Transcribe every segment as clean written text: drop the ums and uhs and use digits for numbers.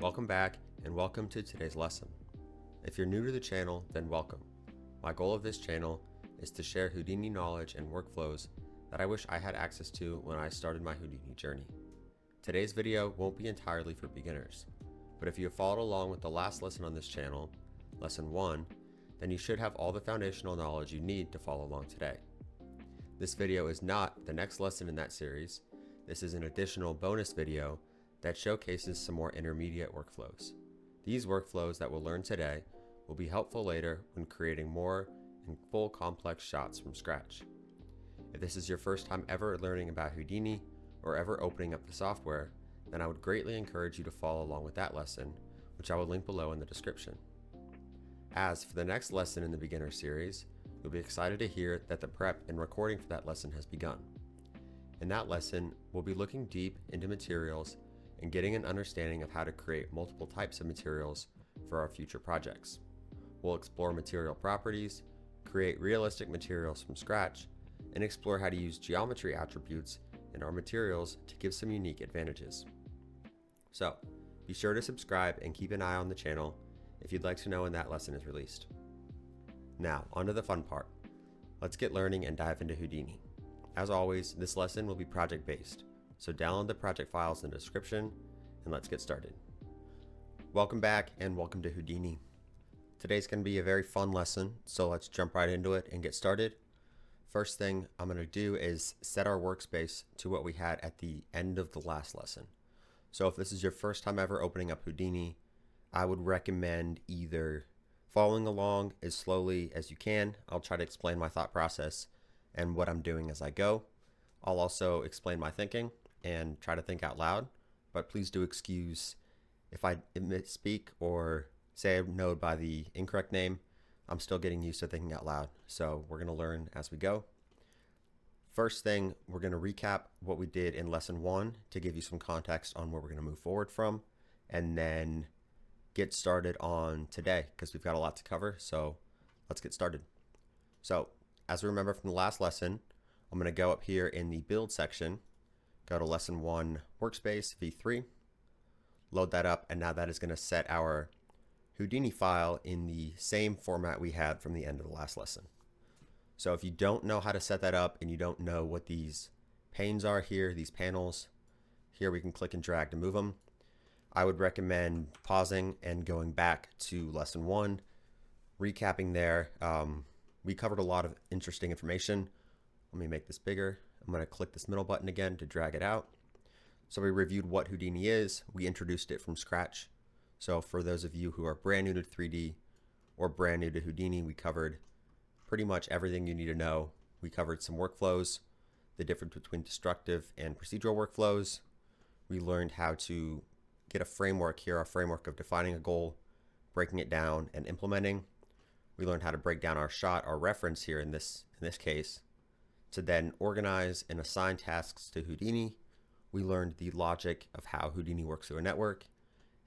Welcome back and welcome to today's lesson. If you're new to the channel, then welcome. My goal of this channel is to share Houdini knowledge and workflows that I wish I had access to when I started my Houdini journey. Today's video won't be entirely for beginners, but if you have followed along with the last lesson on this channel, lesson 1, then you should have all the foundational knowledge you need to follow along today. This video is not the next lesson in that series. This is an additional bonus video that showcases some more intermediate workflows. These workflows that we'll learn today will be helpful later when creating more and full complex shots from scratch. If this is your first time ever learning about Houdini or ever opening up the software, then I would greatly encourage you to follow along with that lesson, which I will link below in the description. As for the next lesson in the beginner series, you'll be excited to hear that the prep and recording for that lesson has begun. In that lesson, we'll be looking deep into materials and getting an understanding of how to create multiple types of materials for our future projects. We'll explore material properties, create realistic materials from scratch, and explore how to use geometry attributes in our materials to give some unique advantages. So, be sure to subscribe and keep an eye on the channel if you'd like to know when that lesson is released. Now, on to the fun part. Let's get learning and dive into Houdini. As always, this lesson will be project-based, so download the project files in the description and let's get started. Welcome back and welcome to Houdini. Today's going to be a very fun lesson, so let's jump right into it and get started. First thing I'm going to do is set our workspace to what we had at the end of the last lesson. So if this is your first time ever opening up Houdini, I would recommend either following along as slowly as you can. I'll try to explain my thought process and what I'm doing as I go. I'll also explain my thinking and try to think out loud, but please do excuse if I misspeak or say a node by the incorrect name. I'm still getting used to thinking out loud, so we're going to learn as we go. First thing, we're going to recap what we did in lesson 1 to give you some context on where we're going to move forward from, and then get started on today because we've got a lot to cover, so let's get started. So as we remember from the last lesson, I'm going to go up here in the build section, go to lesson 1 workspace v3, load that up, and now that is going to set our Houdini file in the same format we had from the end of the last lesson. So if you don't know how to set that up and you don't know what these panes are here, these panels, here we can click and drag to move them. I would recommend pausing and going back to lesson 1, recapping there. We covered a lot of interesting information. Let me make this bigger. I'm going to click this middle button again to drag it out. So we reviewed what Houdini is. We introduced it from scratch. So for those of you who are brand new to 3D or brand new to Houdini, we covered pretty much everything you need to know. We covered some workflows, the difference between destructive and procedural workflows. We learned how to get a framework here, a framework of defining a goal, breaking it down, and implementing. We learned how to break down our shot, our reference here in this case, to then organize and assign tasks to Houdini. We learned the logic of how Houdini works through a network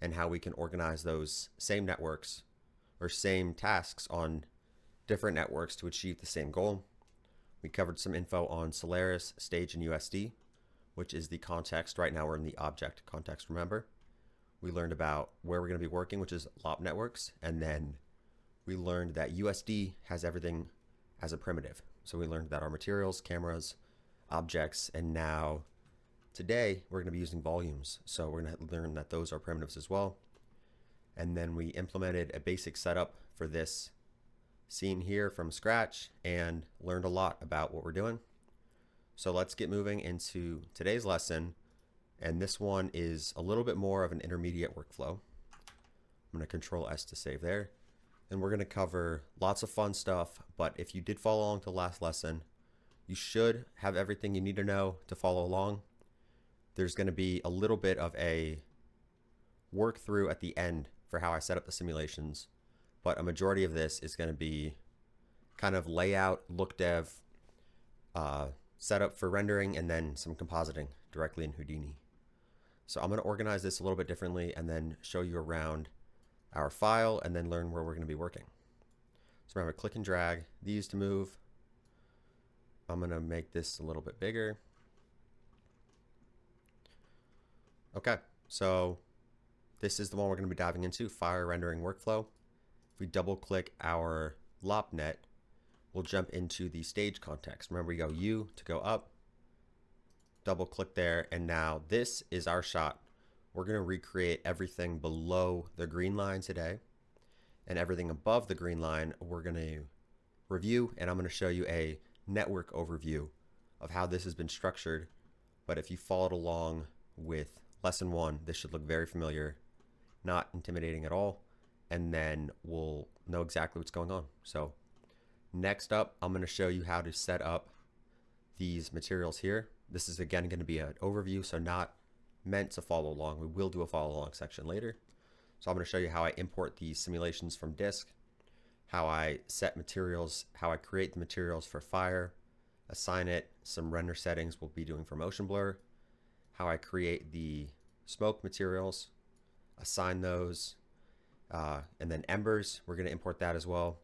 and how we can organize those same networks or same tasks on different networks to achieve the same goal. We covered some info on Solaris, Stage, and USD, which is the context. Right now we're in the object context, remember. We learned about where we're going to be working, which is LOP networks, and then we learned that USD has everything as a primitive. So we learned that our materials, cameras, objects, and now today we're going to be using volumes. So we're going to learn that those are primitives as well. And then we implemented a basic setup for this scene here from scratch and learned a lot about what we're doing. So let's get moving into today's lesson. And this one is a little bit more of an intermediate workflow. I'm going to Control S to save there. and we're going to cover lots of fun stuff. But if you did follow along to the last lesson, you should have everything you need to know to follow along. There's going to be a little bit of a work through at the end for how I set up the simulations, but a majority of this is going to be kind of layout, look dev, setup for rendering, and then some compositing directly in Houdini. So I'm going to organize this a little bit differently and then show you around our file and then learn where we're going to be working. So remember, click and drag these to move. I'm going to make this a little bit bigger. Okay, so this is the one we're going to be diving into, Fire Rendering Workflow. If we double click our LopNet, we'll jump into the stage context. Remember, we go U to go up, double click there, and now this is our shot. We're going to recreate everything below the green line today, and everything above the green line we're going to review, and I'm going to show you a network overview of how this has been structured. But if you followed along with lesson 1, this should look very familiar, not intimidating at all, and then we'll know exactly what's going on. So next up, I'm going to show you how to set up these materials here. This is again going to be an overview, so not meant to follow along. We will do a follow along section later. So I'm going to show you how I import these simulations from disk, how I set materials, how I create the materials for fire, assign it, some render settings we'll be doing for motion blur, how I create the smoke materials, assign those, and then embers, we're going to import that as well.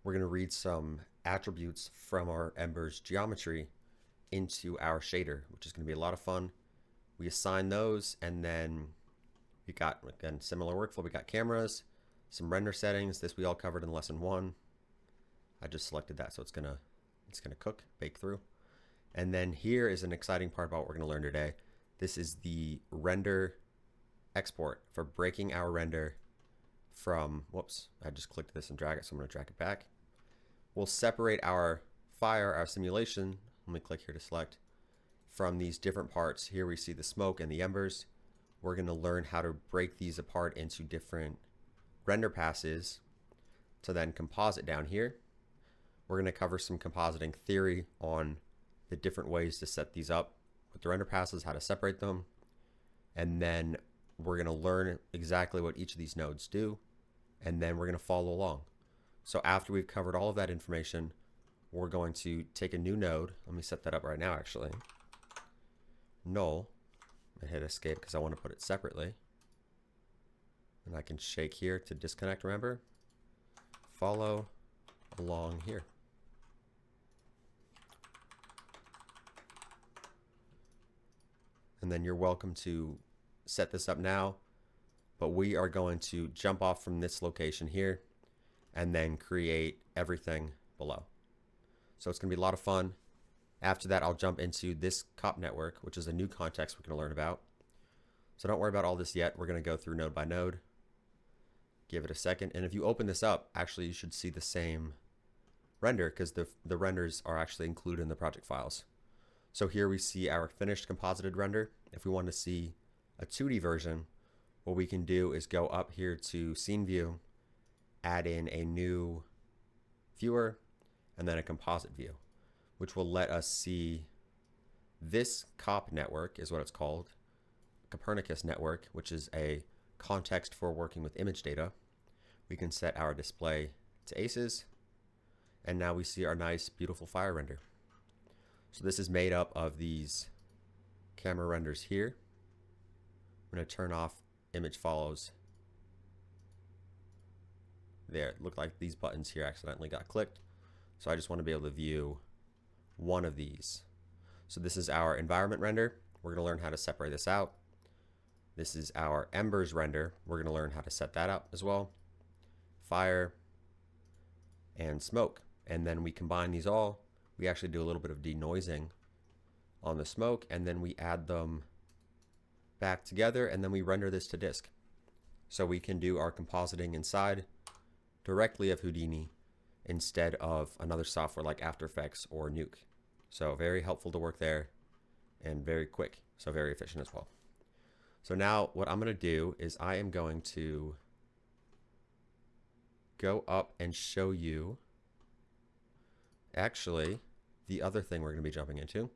We're going to read some attributes from our embers geometry into our shader, which is going to be a lot of fun. We assign those, and then we got, again, similar workflow. We got cameras, some render settings. This we all covered in lesson 1. I just selected that, so it's gonna cook, bake through. And then here is an exciting part about what we're gonna learn today. This is the render export for breaking our render from, whoops, I just clicked this and drag it, so I'm gonna drag it back. We'll separate our fire, our simulation, let me click here to select, from these different parts. Here we see the smoke and the embers. We're gonna learn how to break these apart into different render passes to then composite down here. We're gonna cover some compositing theory on the different ways to set these up with the render passes, how to separate them, and then we're gonna learn exactly what each of these nodes do, and then we're gonna follow along. So after we've covered all of that information, we're going to take a new node. Let me set that up right now, actually. Null. I hit escape because I want to put it separately. And I can shake here to disconnect, remember? Follow along here. And then you're welcome to set this up now, but we are going to jump off from this location here and then create everything below. So it's going to be a lot of fun. After that, I'll jump into this COP network, which is a new context we're going to learn about. So don't worry about all this yet. We're going to go through node by node. Give it a second. And if you open this up, actually you should see the same render because the renders are actually included in the project files. So here we see our finished composited render. If we want to see a 2D version, what we can do is go up here to scene view, add in a new viewer, and then a composite view, which will let us see this COP network is what it's called, Copernicus network, which is a context for working with image data. We can set our display to aces, and now we see our nice, beautiful fire render. So this is made up of these camera renders here. I'm going to turn off image follows. There, it looked like these buttons here accidentally got clicked. So I just want to be able to view one of these. So this is our environment render. We're going to learn how to separate this out. This is our embers render. We're going to learn how to set that up as well. Fire and smoke. And then we combine these all. We actually do a little bit of denoising on the smoke, and then we add them back together, and then we render this to disk. So we can do our compositing inside directly of Houdini instead of another software like After Effects or Nuke. So very helpful to work there and very quick, so very efficient as well. So now what I'm going to do is I am going to go up and show you actually the other thing we're going to be jumping into.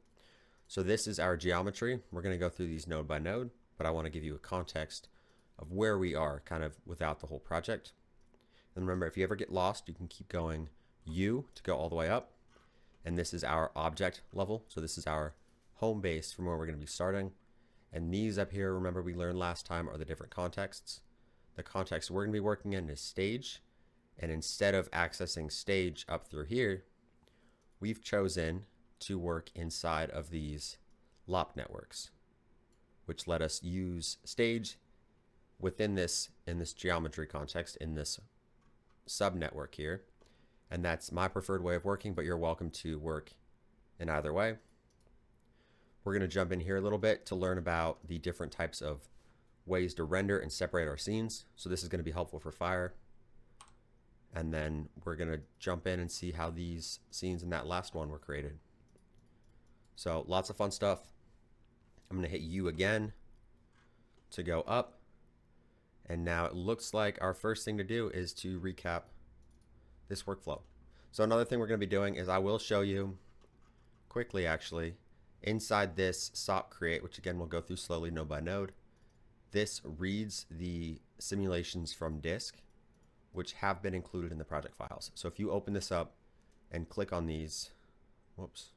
So this is our geometry. We're going to go through these node by node, but I want to give you a context of where we are kind of without the whole project. And remember, if you ever get lost, you can keep going U to go all the way up. And this is our object level. So this is our home base from where we're going to be starting. And these up here, remember we learned last time, are the different contexts. The context we're going to be working in is stage. And instead of accessing stage up through here, we've chosen to work inside of these LOP networks, which let us use stage within this, in this geometry context, in this sub network here. And that's my preferred way of working, but you're welcome to work in either way. We're going to jump in here a little bit to learn about the different types of ways to render and separate our scenes. So this is going to be helpful for Fire. And then we're going to jump in and see how these scenes in that last one were created. So lots of fun stuff. I'm going to hit U again to go up. And now it looks like our first thing to do is to recap this workflow. So another thing we're going to be doing is I will show you quickly actually inside this SOP create, which again we'll go through slowly node by node. This reads the simulations from disk, which have been included in the project files. So if you open this up and click on these, whoops.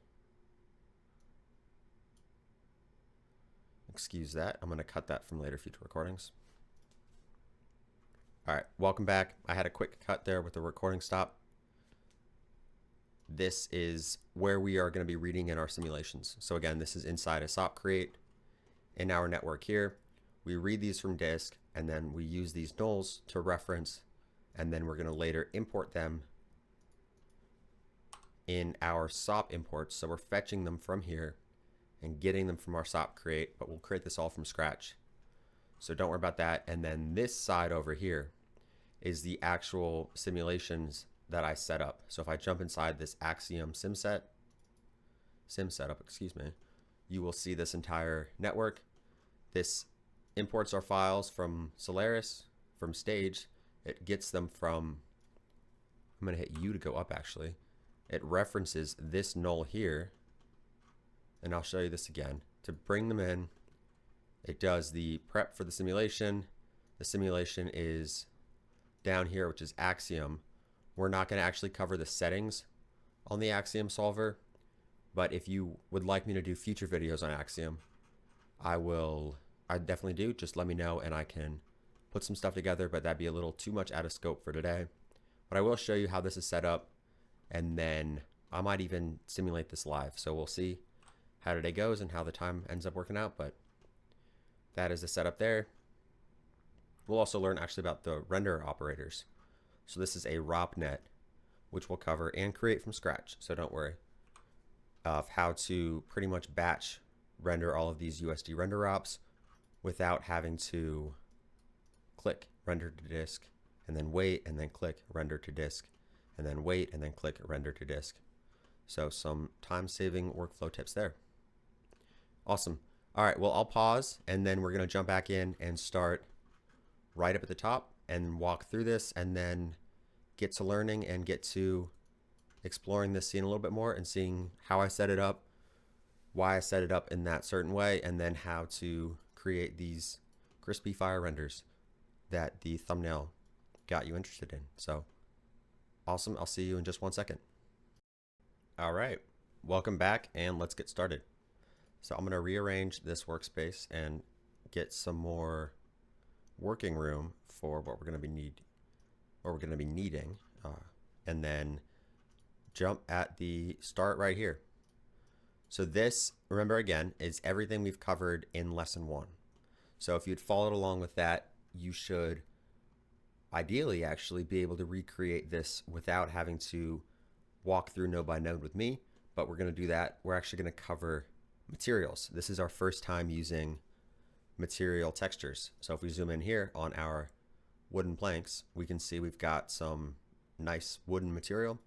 Excuse that. I'm going to cut that from later future recordings. All right, welcome back. I had a quick cut there with the recording stop. This is where we are going to be reading in our simulations. So again, this is inside a SOP create in our network here. We read these from disk and then we use these nulls to reference, and then we're going to later import them in our SOP imports. So we're fetching them from here and getting them from our SOP create, but we'll create this all from scratch. So don't worry about that. And then this side over here is the actual simulations that I set up. So if I jump inside this Axiom sim setup, excuse me, you will see this entire network. This imports our files from Solaris, from stage. It gets them from, I'm going to hit U to go up actually. It references this null here, and I'll show you this again. To bring them in, it does the prep for the simulation. The simulation is down here, which is Axiom. We're not going to actually cover the settings on the Axiom solver, but if you would like me to do future videos on Axiom, I definitely do. Just let me know and I can put some stuff together, but that'd be a little too much out of scope for today. But I will show you how this is set up, and then I might even simulate this live. So we'll see how today goes and how the time ends up working out, but that is the setup there. We'll also learn actually about the render operators. So this is a ROPNet, which we'll cover and create from scratch. So don't worry, of how to pretty much batch render all of these USD render ROPs without having to click render to disk and then wait and then click render to disk and then wait and then click render to disk. So some time-saving workflow tips there. Awesome. All right, well, I'll pause and then we're going to jump back in and start right up at the top and walk through this and then get to learning and get to exploring this scene a little bit more and seeing how I set it up, why I set it up in that certain way, and then how to create these crispy fire renders that the thumbnail got you interested in. So awesome. I'll see you in just 1 second. All right, welcome back and let's get started. So I'm going to rearrange this workspace and get some more working room for what we're going to be needing, and then jump at the start right here. So this, remember again, is everything we've covered in lesson 1. So if you'd followed along with that, you should ideally actually be able to recreate this without having to walk through node by node with me, but we're going to do that. We're actually going to cover materials. This is our first time using material textures. So if we zoom in here on our wooden planks, we can see we've got some nice wooden material.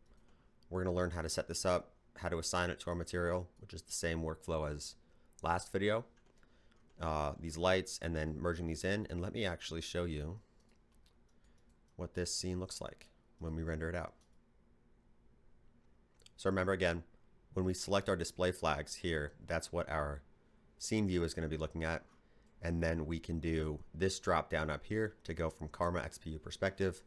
We're going to learn how to set this up, how to assign it to our material, which is the same workflow as last video. These lights and then merging these in. And let me actually show you what this scene looks like. when we render it out. So remember again, when we select our display flags here, that's what our scene view is going to be looking at. And then we can do this drop down up here to go from Karma XPU perspective.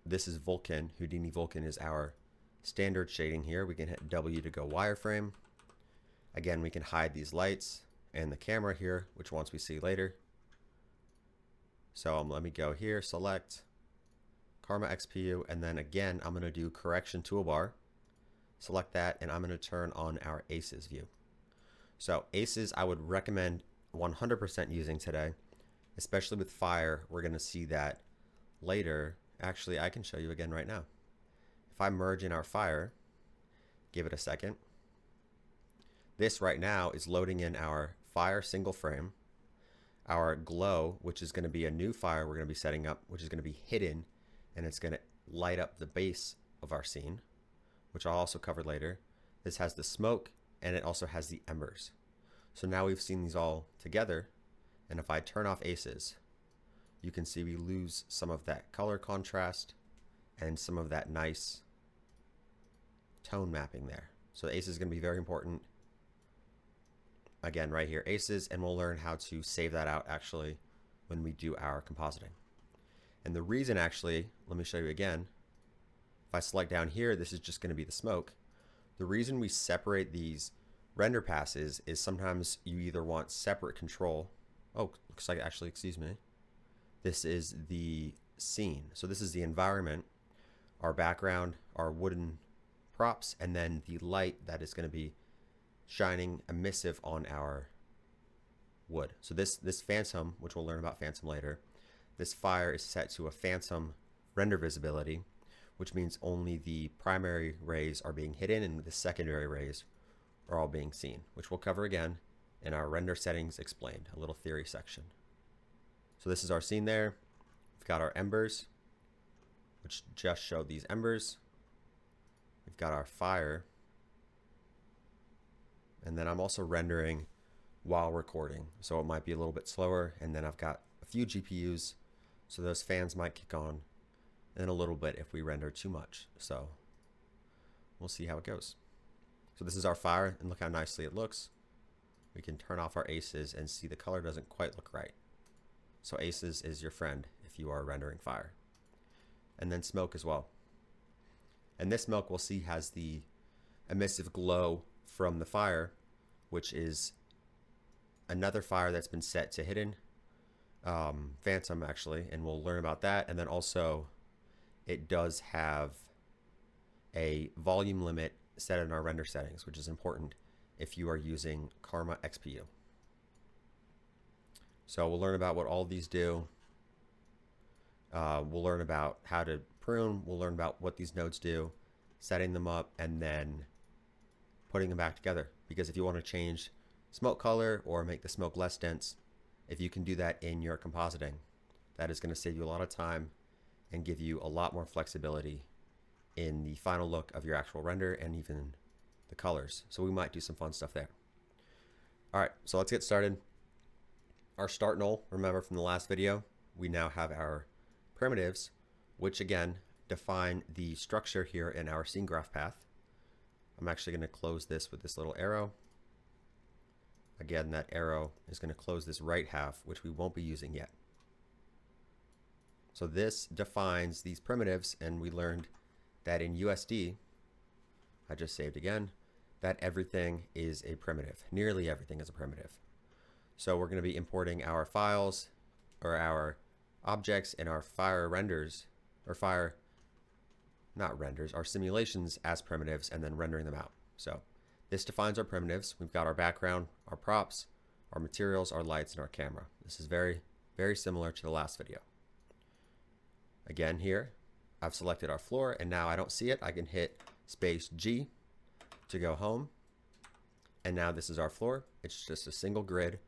This is Vulkan. Houdini Vulkan is our standard shading here. We can hit W to go wireframe. Again, we can hide these lights and the camera here, which ones we see later. So let me go here, select Karma XPU, and then again, I'm going to do correction toolbar. Select that, and I'm going to turn on our ACES view. So ACES, I would recommend 100% using today, especially with fire. We're going to see that later. Actually, I can show you again right now. If I merge in our fire, give it a second. This right now is loading in our fire single frame, our glow, which is going to be a new fire we're going to be setting up, which is going to be hidden, and it's going to light up the base of our scene, which I'll also cover later. This has the smoke, and it also has the embers. So now we've seen these all together, and if I turn off ACES, you can see we lose some of that color contrast and some of that nice tone mapping there. So ACES is going to be very important. Again, right here, ACES, and we'll learn how to save that out actually when we do our compositing. And the reason actually, let me show you again. If I select down here, this is just going to be the smoke. The reason we separate these render passes is sometimes you either want separate control. Oh, looks like actually, excuse me. This is the scene. So this is the environment, our background, our wooden props, and then the light that is going to be shining emissive on our wood. So this phantom, which we'll learn about phantom later, this fire is set to a phantom render visibility, which means only the primary rays are being hidden and the secondary rays are all being seen, which we'll cover again in our render settings explained, a little theory section. So this is our scene there. We've got our embers, which just showed these embers. We've got our fire. And then I'm also rendering while recording, so it might be a little bit slower. And then I've got a few GPUs, so those fans might kick on in a little bit if we render too much. So we'll see how it goes. So this is our fire, and look how nicely it looks. We can turn off our ACES and see the color doesn't quite look right. So ACES is your friend if you are rendering fire. And then smoke as well. And this smoke we'll see has the emissive glow from the fire, which is another fire that's been set to hidden, phantom actually, and we'll learn about that. And then also it does have a volume limit set in our render settings, which is important if you are using Karma XPU. So we'll learn about what all of these do. We'll learn about how to prune. We'll learn about what these nodes do, setting them up, and then putting them back together. Because if you want to change smoke color or make the smoke less dense, if you can do that in your compositing, that is going to save you a lot of time and give you a lot more flexibility in the final look of your actual render and even the colors. So we might do some fun stuff there. All right, so let's get started. Our start null, remember from the last video, we now have our primitives, which again define the structure here in our scene graph path. I'm actually going to close this with this little arrow. Again, that arrow is going to close this right half, which we won't be using yet. So this defines these primitives, and we learned that in USD, I just saved again, that everything is a primitive. Nearly everything is a primitive. So we're going to be importing our files or our objects and our fire renders, or fire, not renders, our simulations as primitives, and then rendering them out. So this defines our primitives. We've got our background, our props, our materials, our lights, and our camera. This is very, very similar to the last video. Again here, I've selected our floor, and now I don't see it. I can hit space G to go home. And now this is our floor. It's just a single grid,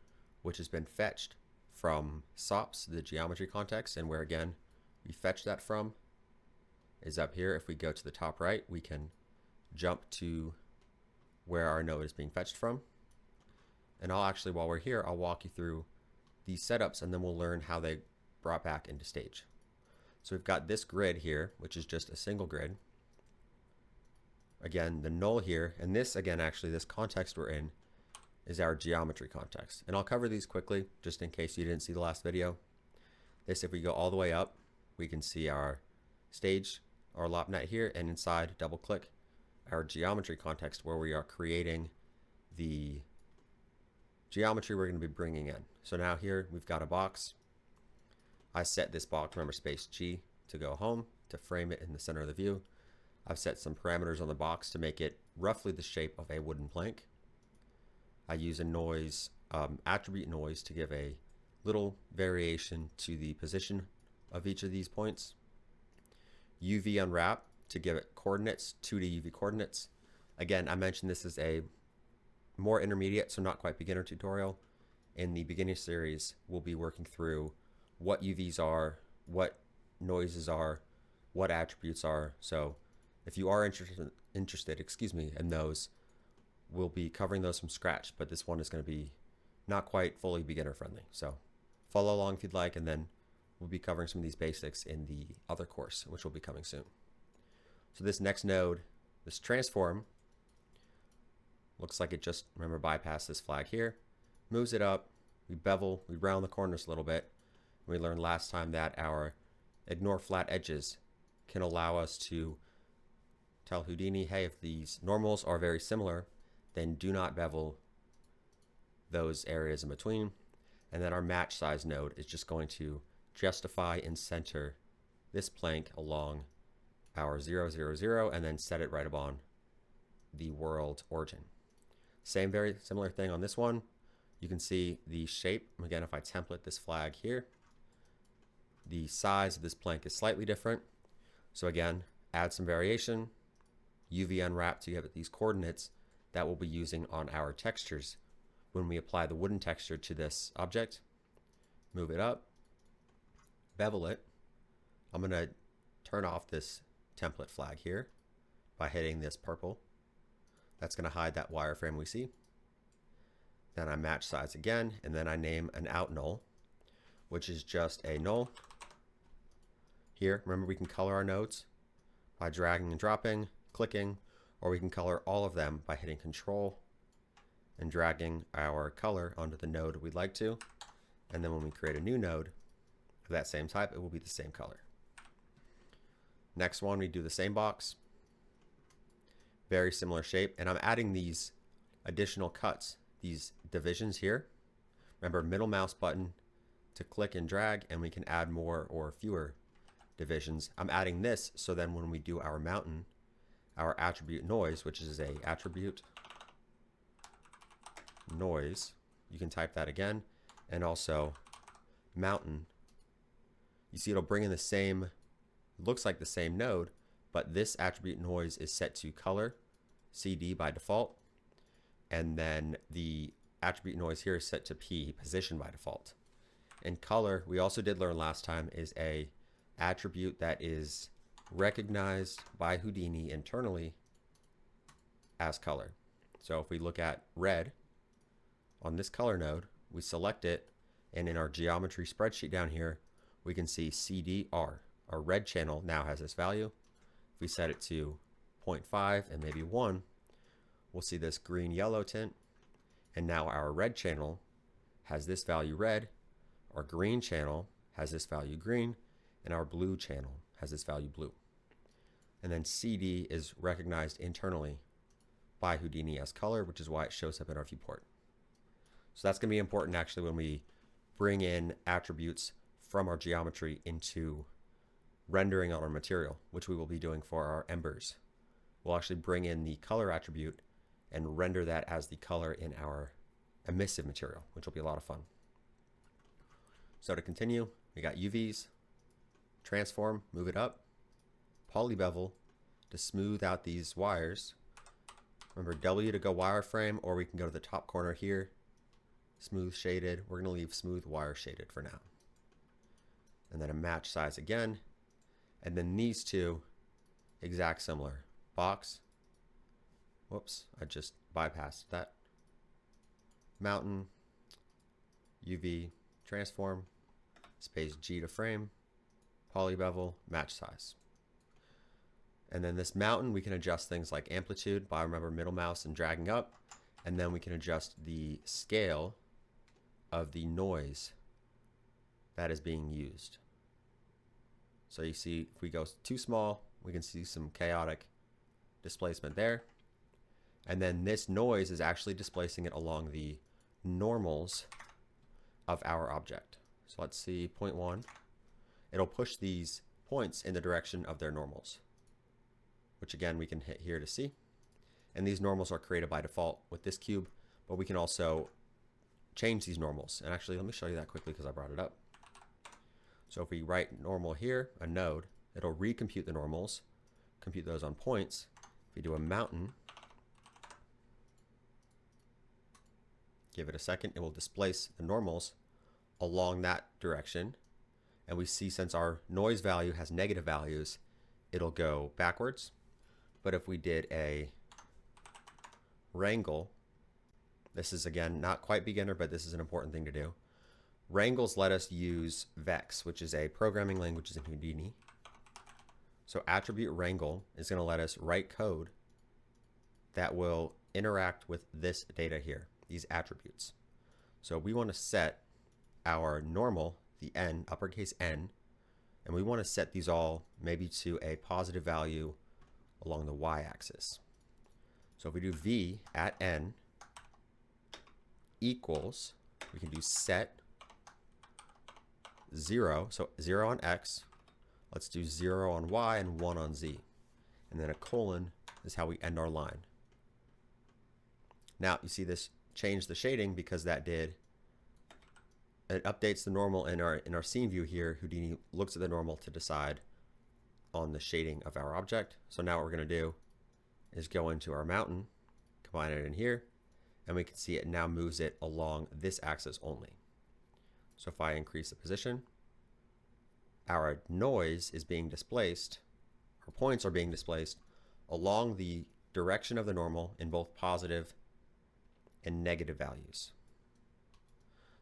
which has been fetched from SOPs, the geometry context, and where again we fetch that from is up here. If we go to the top right, we can jump to where our node is being fetched from. And I'll actually, while we're here, I'll walk you through these setups, and then we'll learn how they brought back into stage. So we've got this grid here, which is just a single grid. Again, the null here, and this, again, actually, this context we're in is our geometry context. And I'll cover these quickly, just in case you didn't see the last video. This, if we go all the way up, we can see our stage, our LopNet here, and inside, double click, our geometry context where we are creating the geometry we're going to be bringing in. So now here we've got a box. I set this box, remember space G to go home, to frame it in the center of the view. I've set some parameters on the box to make it roughly the shape of a wooden plank. I use a noise, attribute noise, to give a little variation to the position of each of these points. UV unwrap to give it coordinates, 2D UV coordinates. Again, I mentioned this is a more intermediate, so not quite beginner tutorial. In the beginning series, we'll be working through what UVs are, what noises are, what attributes are. So if you are interested, in those, we'll be covering those from scratch, but this one is going to be not quite fully beginner friendly. So follow along if you'd like, and then we'll be covering some of these basics in the other course, which will be coming soon. So this next node, this transform, looks like it just, remember, bypassed this flag here, moves it up, we bevel, we round the corners a little bit. We learned last time that our ignore flat edges can allow us to tell Houdini, hey, if these normals are very similar, then do not bevel those areas in between. And then our match size node is just going to justify and center this plank along our 0, 0, 0, and then set it right upon the world origin. Same, very similar thing on this one. You can see the shape. Again, if I template this flag here, the size of this plank is slightly different. So again, add some variation, UV unwrap to give it these coordinates that we'll be using on our textures when we apply the wooden texture to this object. Move it up, bevel it. I'm going to turn off this template flag here by hitting this purple. That's going to hide that wireframe we see. Then I match size again, and then I name an out null, which is just a null. Here, remember, we can color our nodes by dragging and dropping, clicking, or we can color all of them by hitting Control and dragging our color onto the node we'd like to. And then when we create a new node of that same type, it will be the same color. Next one, we do the same box. Very similar shape, and I'm adding these additional cuts, these divisions here. Remember, middle mouse button to click and drag, and we can add more or fewer divisions. I'm adding this so then when we do our mountain, our attribute noise, which is a attribute noise, you can type that again, and also mountain. You see it'll bring in the same, looks like the same node, but this attribute noise is set to color, CD by default, and then the attribute noise here is set to P, position by default. And color, we also did learn last time, is a attribute that is recognized by Houdini internally as color. So if we look at red on this color node, we select it, and in our geometry spreadsheet down here, we can see CDR. Our red channel now has this value. If we set it to 0.5 and maybe 1, we'll see this green yellow tint, and now our red channel has this value red, our green channel has this value green, and our blue channel has this value blue. And then CD is recognized internally by Houdini as color, which is why it shows up in our viewport. So that's going to be important actually when we bring in attributes from our geometry into rendering on our material, which we will be doing for our embers. We'll actually bring in the color attribute and render that as the color in our emissive material, which will be a lot of fun. So to continue, we got UVs, transform, move it up, polybevel to smooth out these wires. Remember, W to go wireframe, or we can go to the top corner here, smooth shaded. We're going to leave smooth wire shaded for now. And then a match size again. And then these two, exact similar. Box. Whoops, I just bypassed that. Mountain, UV, transform, space G to frame, polybevel, match size. And then this mountain, we can adjust things like amplitude by, remember, middle mouse and dragging up. And then we can adjust the scale of the noise that is being used. So you see, if we go too small, we can see some chaotic displacement there. And then this noise is actually displacing it along the normals of our object. So let's see, 0.1. It'll push these points in the direction of their normals, which again, we can hit here to see. And these normals are created by default with this cube, but we can also change these normals. And actually, let me show you that quickly because I brought it up. So if we write normal here, a node, it'll recompute the normals, compute those on points. If we do a mountain, give it a second, it will displace the normals along that direction. And we see, since our noise value has negative values, it'll go backwards. But if we did a wrangle, this is again not quite beginner, but this is an important thing to do. Wrangles let us use Vex, which is a programming language in Houdini. So attribute wrangle is going to let us write code that will interact with this data here, these attributes. So we want to set our normal, the n, uppercase N, and we want to set these all maybe to a positive value along the y-axis. So if we do v at n equals, we can do set 0, so 0 on x, let's do 0 on y and 1 on z. And then a colon is how we end our line. Now you see this change the shading because that did, it updates the normal in our scene view here. Houdini looks at the normal to decide on the shading of our object. So now what we're going to do is go into our mountain, combine it in here, and we can see it now moves it along this axis only. So if I increase the position, our noise is being displaced, our points are being displaced along the direction of the normal in both positive and negative values.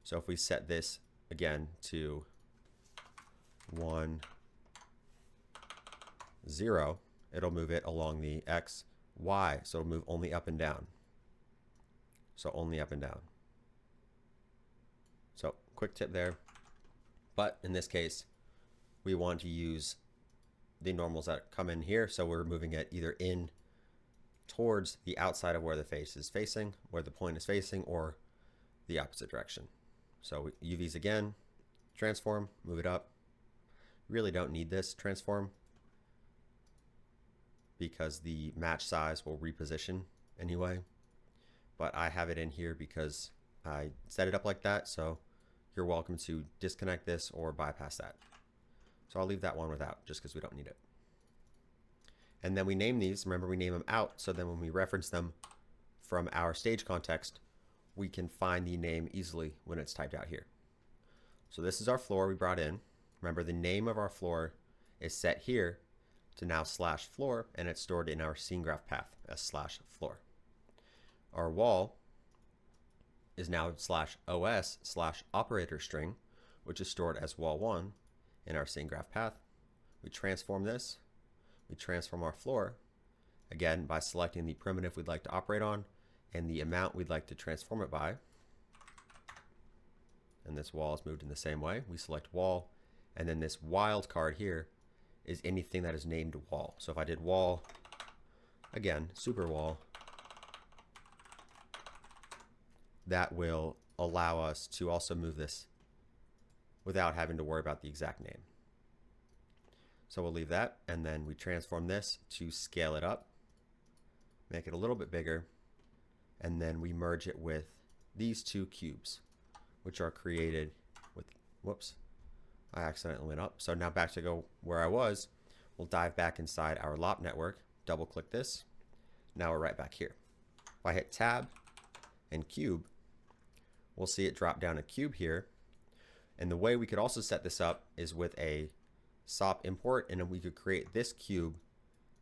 So if we set this again to 1, 0, it'll move it along the x, y, so it'll move only up and down. So only up and down. So quick tip there. But in this case, we want to use the normals that come in here. So we're moving it either in towards the outside of where the face is facing, where the point is facing, or the opposite direction. So UVs again, transform, move it up. Really don't need this transform because the match size will reposition anyway. But I have it in here because I set it up like that, so you're welcome to disconnect this or bypass that. So I'll leave that one without just because we don't need it. And then we name these. Remember, we name them out, so then when we reference them from our stage context, we can find the name easily when it's typed out here. So this is our floor we brought in. Remember, the name of our floor is set here to now /floor, and it's stored in our scene graph path as /floor. Our wall is now /os/operator string, which is stored as wall1 in our scene graph path. We transform this. We transform our floor, again, by selecting the primitive we'd like to operate on and the amount we'd like to transform it by. And this wall is moved in the same way. We select wall, and then this wild card here is anything that is named wall. So if I did wall, again, super wall, that will allow us to also move this without having to worry about the exact name. So we'll leave that, and then we transform this to scale it up, make it a little bit bigger, and then we merge it with these two cubes, which are created with, whoops, I accidentally went up. So now back to go where I was, we'll dive back inside our LOP network, double click this. Now we're right back here. If I hit tab and cube, we'll see it drop down a cube here. And the way we could also set this up is with a SOP import, and then we could create this cube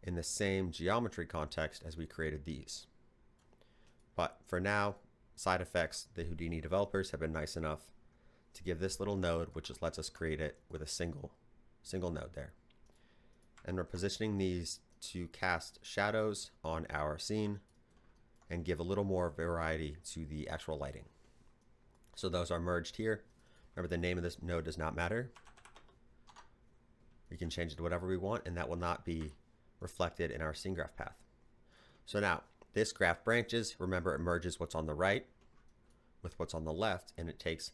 in the same geometry context as we created these. But for now, side effects, the Houdini developers have been nice enough to give this little node, which just lets us create it with a single single node there. And we're positioning these to cast shadows on our scene and give a little more variety to the actual lighting. So those are merged here. Remember, the name of this node does not matter. We can change it to whatever we want, and that will not be reflected in our scene graph path. So now this graph branches. Remember, it merges what's on the right with what's on the left, and it takes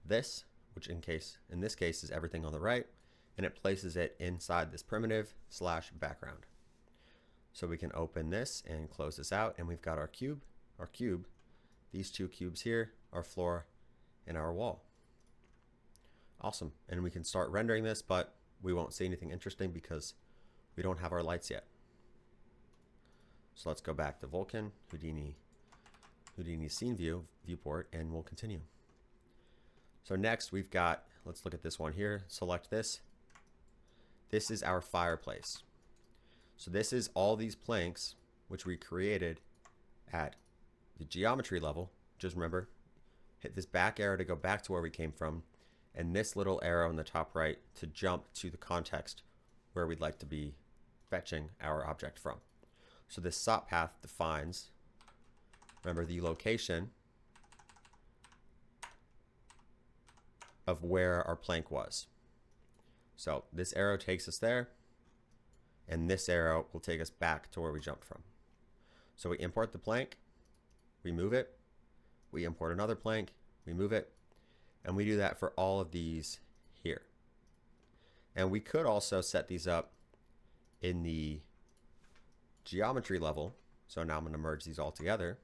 this, which in this case is everything on the right, and it places it inside this primitive / background. So we can open this and close this out, and we've got our cube. These two cubes here, our floor and our wall. Awesome. And we can start rendering this, but we won't see anything interesting because we don't have our lights yet. So let's go back to Vulkan, Houdini scene viewport, and we'll continue. So next we've got, let's look at this one here. Select this. This is our fireplace. So this is all these planks which we created at the geometry level. Just remember, hit this back arrow to go back to where we came from, and this little arrow in the top right to jump to the context where we'd like to be fetching our object from. So this SOP path defines, remember, the location of where our plank was. So this arrow takes us there, and this arrow will take us back to where we jumped from. So we import the plank, we move it, we import another plank, we move it, and we do that for all of these here. And we could also set these up in the geometry level. So now I'm going to merge these all together.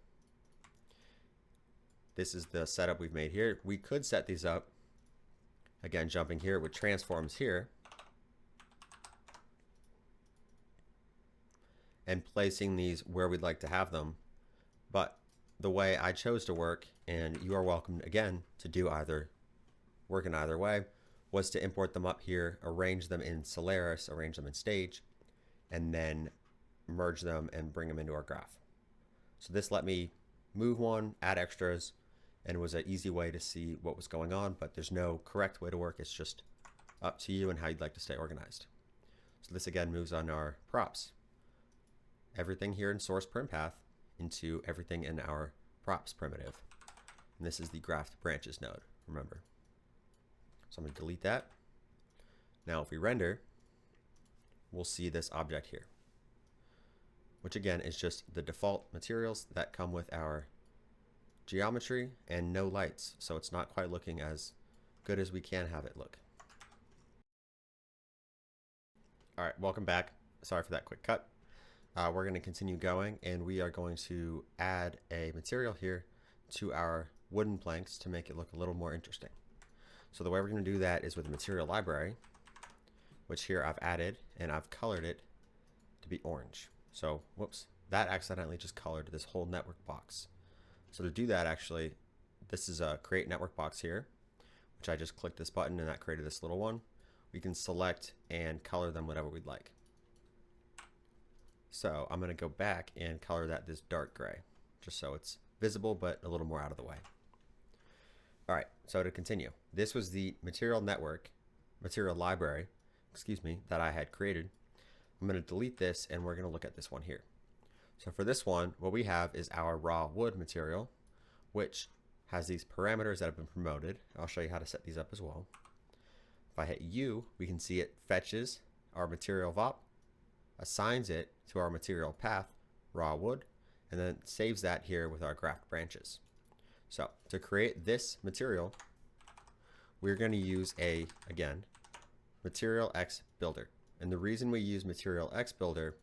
This is the setup we've made here. We could set these up, again, jumping here with transforms here, and placing these where we'd like to have them. But the way I chose to work, and you are welcome again to do work in either way, was to import them up here, arrange them in Solaris, arrange them in Stage, and then merge them and bring them into our graph. So this let me move one, add extras, and it was an easy way to see what was going on, but there's no correct way to work. It's just up to you and how you'd like to stay organized. So this again moves on our props. Everything here in source prim path into everything in our props primitive. And this is the graphed branches node, remember. So I'm going to delete that. Now if we render, we'll see this object here, which again is just the default materials that come with our geometry and no lights. So it's not quite looking as good as we can have it look. All right, welcome back. Sorry for that quick cut. We're going to continue going, and we are going to add a material here to our wooden planks to make it look a little more interesting. So the way we're going to do that is with the material library, which here I've added, and I've colored it to be orange. So whoops, that accidentally just colored this whole network box. So to do that, actually, this is a create network box here, which I just clicked this button and that created this little one. We can select and color them whatever we'd like. So I'm going to go back and color that this dark gray, just so it's visible but a little more out of the way. All right, so to continue, this was the material library, that I had created. I'm going to delete this, and we're going to look at this one here. So for this one, what we have is our raw wood material, which has these parameters that have been promoted. I'll show you how to set these up as well. If I hit U, we can see it fetches our material VOP, assigns it to our material path, raw wood, and then saves that here with our graphed branches. So to create this material, we're going to use again, Material X Builder. And the reason we use Material X Builder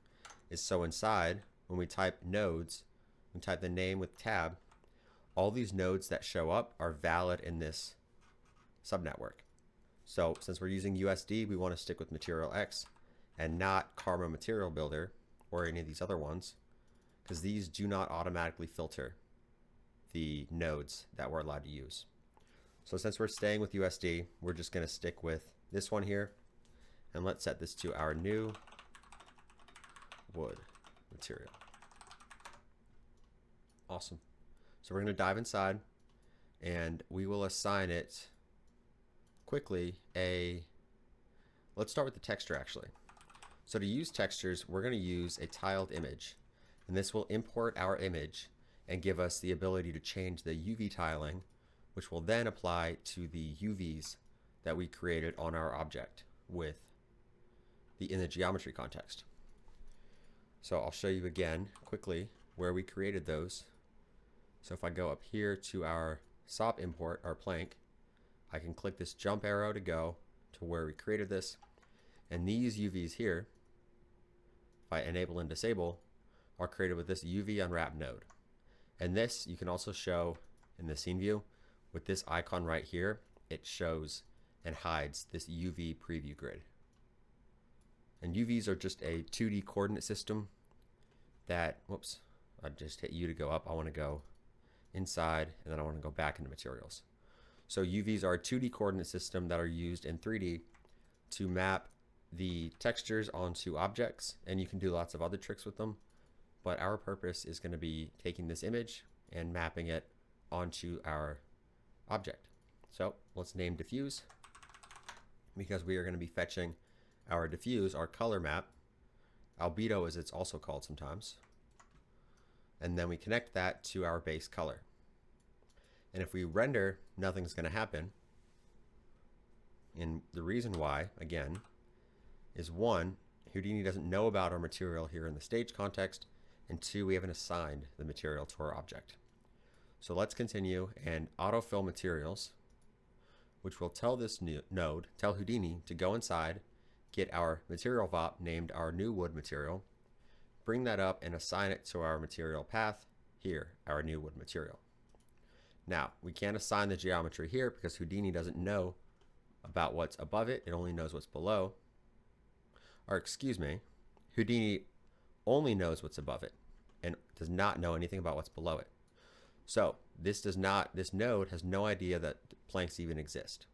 is so inside, when we type nodes, we type the name with tab, all these nodes that show up are valid in this subnetwork. So since we're using USD, we want to stick with Material X and not Karma Material Builder or any of these other ones, because these do not automatically filter the nodes that we're allowed to use. So since we're staying with USD, we're just going to stick with this one here, and let's set this to our new wood material. Awesome. So we're going to dive inside, and we will assign it quickly a Let's start with the texture actually. So to use textures, we're going to use a tiled image, and this will import our image and give us the ability to change the UV tiling, which will then apply to the UVs that we created on our object in the geometry context. So I'll show you again quickly where we created those. So if I go up here to our SOP import, our plank, I can click this jump arrow to go to where we created this. And these UVs here, if I enable and disable, are created with this UV unwrap node. And this you can also show in the scene view with this icon right here. It shows and hides this UV preview grid. And UVs are just a 2D coordinate system that, whoops, I just hit U to go up. I want to go inside, and then I want to go back into materials. So UVs are a 2D coordinate system that are used in 3D to map the textures onto objects, and you can do lots of other tricks with them. But our purpose is going to be taking this image and mapping it onto our object. So let's name diffuse, because we are going to be fetching our diffuse, our color map, albedo as it's also called sometimes, and then we connect that to our base color. And if we render, nothing's going to happen. And the reason why, again, is one, Houdini doesn't know about our material here in the stage context, and two, we haven't assigned the material to our object. So let's continue and autofill materials, which will tell this node, tell Houdini to go inside, get our material VOP named our new wood material, bring that up and assign it to our material path here, our new wood material. Now, we can't assign the geometry here because Houdini doesn't know about what's above it. It only knows what's below. Or excuse me, Houdini only knows what's above it and does not know anything about what's below it. So this node has no idea that planks even exist.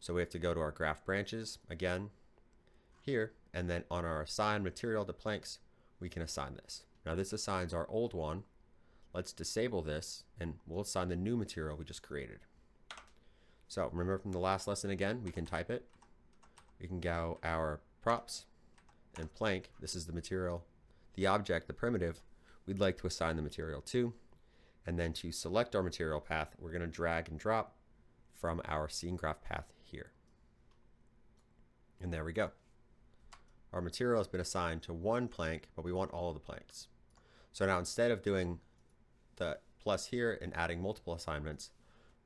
So we have to go to our graph branches again here, and then on our assign material to planks, we can assign this. Now this assigns our old one. Let's disable this and we'll assign the new material we just created. So remember from the last lesson again, we can type it. We can go our props and plank. This is the material, the object, the primitive we'd like to assign the material to. And then to select our material path, we're going to drag and drop from our scene graph path here. And there we go. Our material has been assigned to one plank, but we want all of the planks. So now instead of doing the plus here and adding multiple assignments,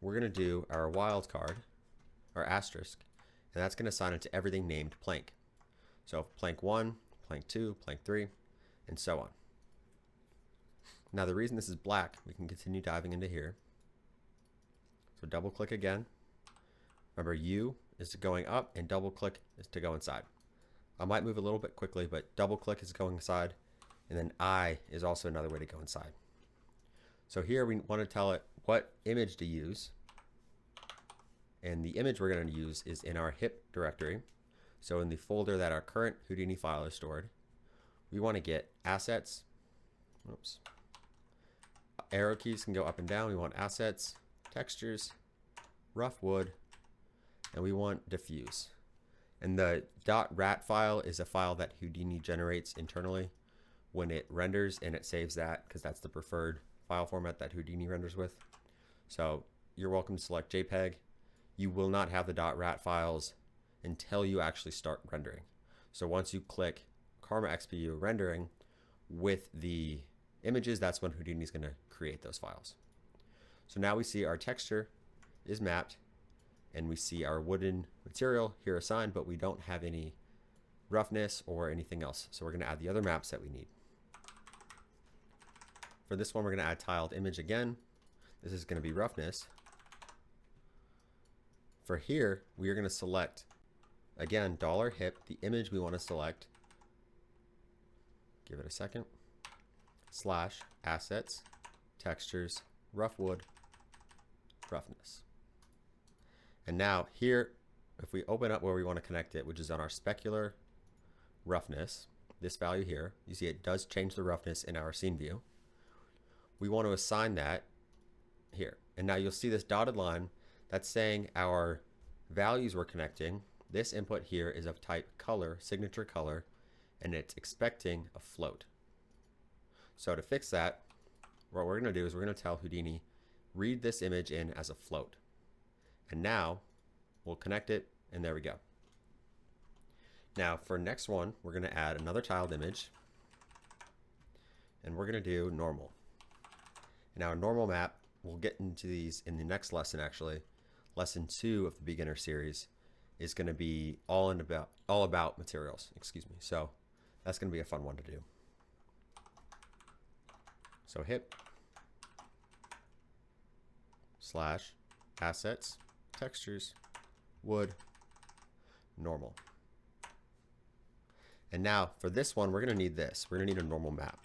we're going to do our wildcard, our asterisk, and that's going to assign it to everything named plank. So plank 1, plank 2, plank 3, and so on. Now the reason this is black, we can continue diving into here. So double click again. Remember, U is going up and double click is to go inside. I might move a little bit quickly, but double click is going inside, and then I is also another way to go inside. So here we want to tell it what image to use, and the image we're going to use is in our hip directory. So in the folder that our current Houdini file is stored, we want to get assets. Oops. Arrow keys can go up and down. We want assets, textures, rough wood, and we want diffuse. And the .rat file is a file that Houdini generates internally when it renders, and it saves that because that's the preferred file format that Houdini renders with. So you're welcome to select JPEG. You will not have the .rat files until you actually start rendering. So once you click Karma XPU rendering with the images, that's when Houdini is going to create those files. So now we see our texture is mapped, and we see our wooden material here assigned, but we don't have any roughness or anything else. So we're going to add the other maps that we need. For this one, we're going to add tiled image again. This is going to be roughness. For here, we are going to select, again, $hip, the image we want to select. Give it a second. Slash assets, textures, rough wood, roughness. And now here, if we open up where we want to connect it, which is on our specular roughness, this value here, you see it does change the roughness in our scene view. We want to assign that here. And now you'll see this dotted line that's saying our values we're connecting This input here is of type color, signature color, and it's expecting a float. So to fix that, what we're going to do is we're going to tell Houdini, read this image in as a float. And now we'll connect it, and there we go. Now for next one, we're going to add another tiled image, and we're going to do normal. Now a normal map, we'll get into these in the next lesson actually. Lesson 2 of the beginner series is going to be all about materials, excuse me. So that's going to be a fun one to do. So hip / assets, textures, wood, normal. And now for this one, we're going to need this. We're going to need a normal map.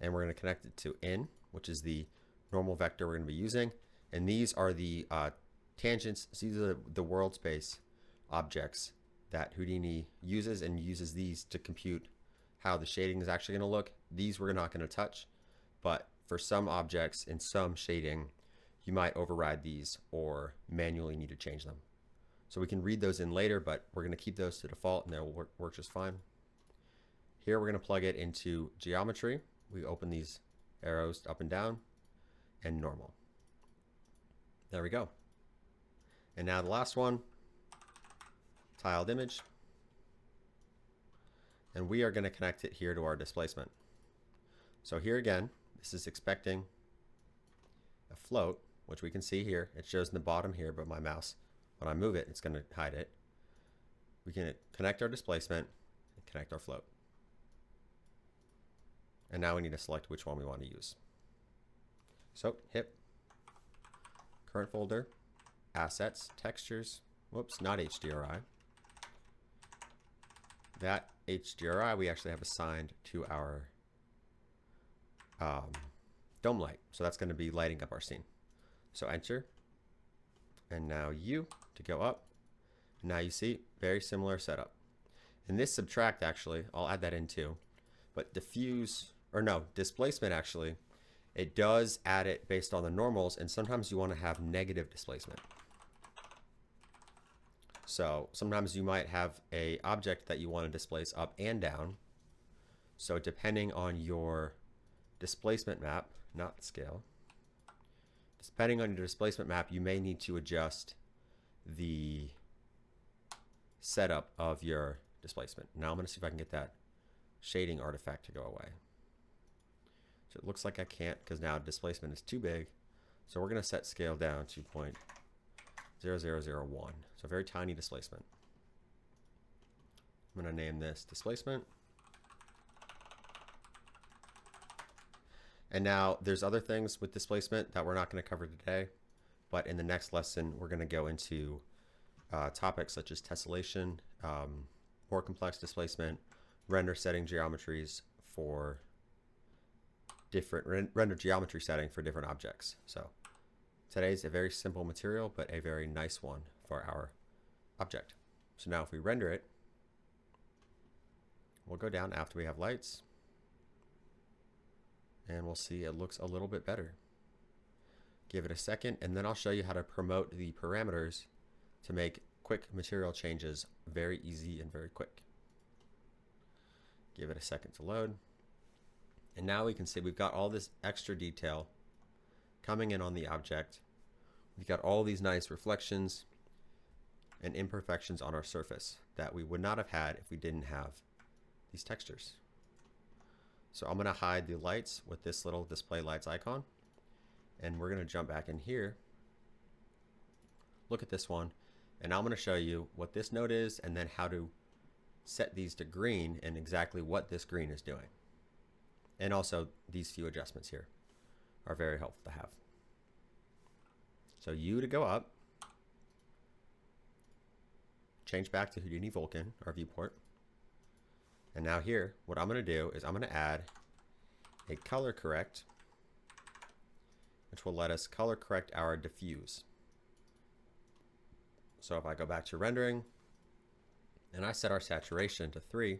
And we're going to connect it to in, which is the normal vector we're going to be using. And these are the tangents. These are the world space objects that Houdini uses, and uses these to compute how the shading is actually going to look. These we're not going to touch, but for some objects in some shading, you might override these or manually need to change them. So we can read those in later, but we're going to keep those to default, and they'll work just fine. Here we're going to plug it into geometry. We open these arrows up and down, and normal. There we go. And now the last one, tiled image. And we are going to connect it here to our displacement. So here again, this is expecting a float, which we can see here. It shows in the bottom here, but my mouse, when I move it, it's going to hide it. We can connect our displacement and connect our float. And now we need to select which one we want to use. So hip, current folder, assets, textures, whoops, not HDRI. That HDRI we actually have assigned to our dome light. So that's going to be lighting up our scene. So enter. And now U to go up. Now you see, very similar setup. And this subtract actually, I'll add that in too. But diffuse, or no, displacement actually, it does add it based on the normals, and sometimes you want to have negative displacement. So sometimes you might have a object that you want to displace up and down. So depending on your displacement map, not scale, depending on your displacement map, you may need to adjust the setup of your displacement. Now I'm going to see if I can get that shading artifact to go away. So it looks like I can't because now displacement is too big. So we're going to set scale down to 0.0001. So very tiny displacement. I'm going to name this displacement. And now there's other things with displacement that we're not going to cover today, but in the next lesson we're going to go into topics such as tessellation, more complex displacement, render setting geometries for different render geometry setting for different objects. So today's a very simple material, but a very nice one for our object. So now if we render it, we'll go down after we have lights, and we'll see it looks a little bit better. Give it a second, and then I'll show you how to promote the parameters to make quick material changes very easy and very quick. Give it a second to load. And now we can see we've got all this extra detail coming in on the object. We've got all these nice reflections and imperfections on our surface that we would not have had if we didn't have these textures. So I'm going to hide the lights with this little display lights icon, and we're going to jump back in here, look at this one, and I'm going to show you what this node is and then how to set these to green and exactly what this green is doing. And also these few adjustments here are very helpful to have. So U to go up, change back to Houdini Vulkan, our viewport. And now here, what I'm going to do is I'm going to add a color correct, which will let us color correct our diffuse. So if I go back to rendering and I set our saturation to 3,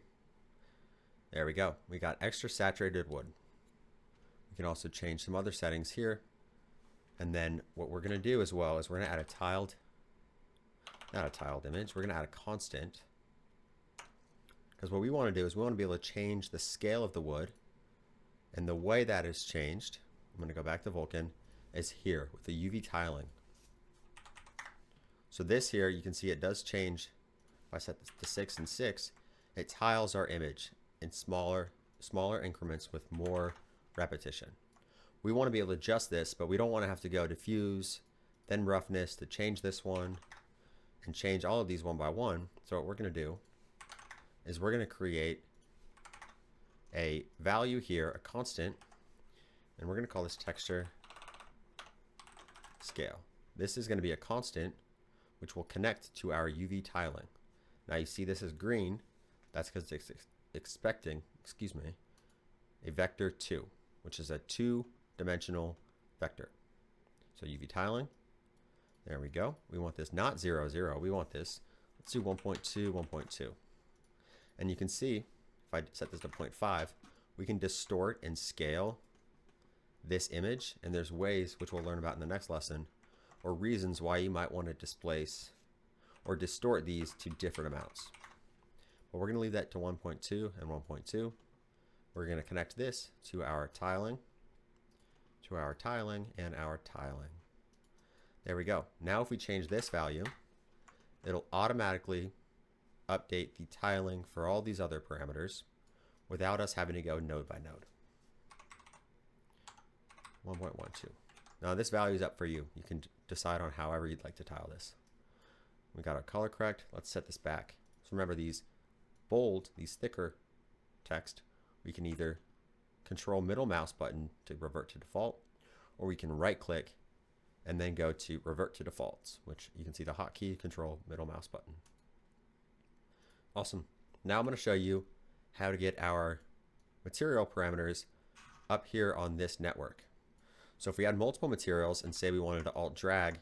there we go. We got extra saturated wood. We can also change some other settings here. And then what we're going to do as well is we're going to add a tiled not a tiled image, we're going to add a constant. Because what we want to do is we want to be able to change the scale of the wood. And the way that is changed, I'm going to go back to Vulkan, is here with the UV tiling. So this here, you can see it does change. If I set this to 6 and 6, it tiles our image in smaller increments with more repetition. We want to be able to adjust this, but we don't want to have to go diffuse, then roughness to change this one, and change all of these one by one. So what we're going to do is we're going to create a value here, a constant, and we're going to call this texture scale. This is going to be a constant which will connect to our UV tiling. Now you see this is green. That's because it's expecting, a vector 2, which is a 2-dimensional vector. So UV tiling, there we go. We want this not 0, 0. We want this, let's do 1.2, 1.2. And you can see, if I set this to 0.5, we can distort and scale this image. And there's ways, which we'll learn about in the next lesson, or reasons why you might want to displace or distort these to different amounts. But we're going to leave that to 1.2 and 1.2. We're going to connect this to our tiling, and our tiling. There we go. Now if we change this value, it'll automatically update the tiling for all these other parameters without us having to go node by node. 1.12. Now this value is up for you. You can decide on however you'd like to tile this. We got our color correct. Let's set this back. So remember, these bold, these thicker text, we can either control middle mouse button to revert to default, or we can right click and then go to revert to defaults, which you can see the hotkey, control middle mouse button. Awesome. Now I'm going to show you how to get our material parameters up here on this network. So if we had multiple materials and say we wanted to alt drag,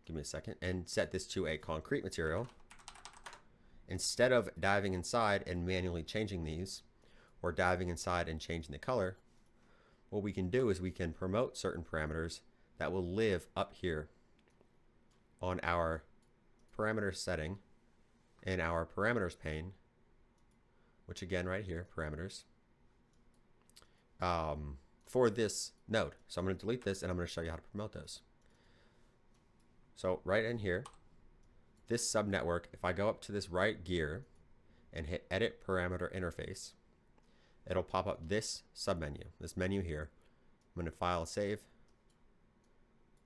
give me a second, and set this to a concrete material, instead of diving inside and manually changing these, or diving inside and changing the color, what we can do is we can promote certain parameters that will live up here on our parameter setting in our parameters pane, which again right here, parameters, for this node. So I'm going to delete this and I'm going to show you how to promote those. So right in here, this subnetwork, if I go up to this right gear and hit edit parameter interface, it'll pop up this submenu, this menu here. I'm going to file save.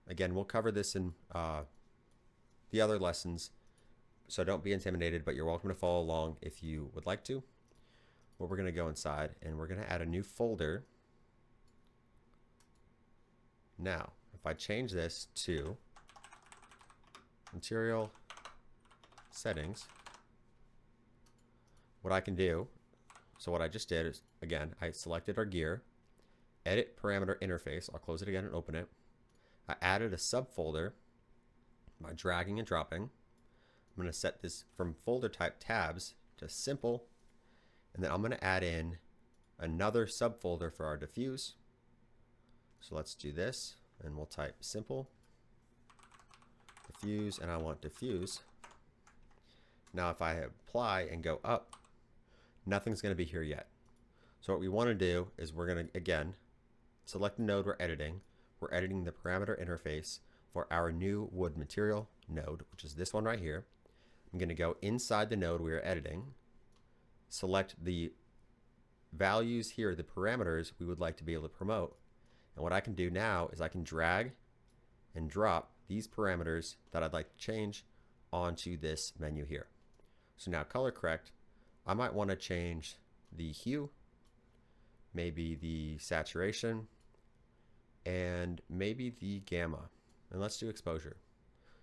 Again, we'll cover this in the other lessons, so don't be intimidated, but you're welcome to follow along if you would like to. Well, we're going to go inside and we're going to add a new folder. Now, if I change this to material settings, what I can do, so what I just did is, again, I selected our gear, edit parameter interface. I'll close it again and open it. I added a subfolder by dragging and dropping. I'm going to set this from folder type tabs to simple, and then I'm going to add in another subfolder for our diffuse. So let's do this, and we'll type simple, diffuse, and I want diffuse. Now if I apply and go up, nothing's going to be here yet. So what we want to do is we're going to, again, select the node we're editing. We're editing the parameter interface for our new wood material node, which is this one right here. I'm going to go inside the node we are editing, select the values here, the parameters we would like to be able to promote. And what I can do now is I can drag and drop these parameters that I'd like to change onto this menu here. So now color correct, I might want to change the hue, maybe the saturation, and maybe the gamma. And let's do exposure.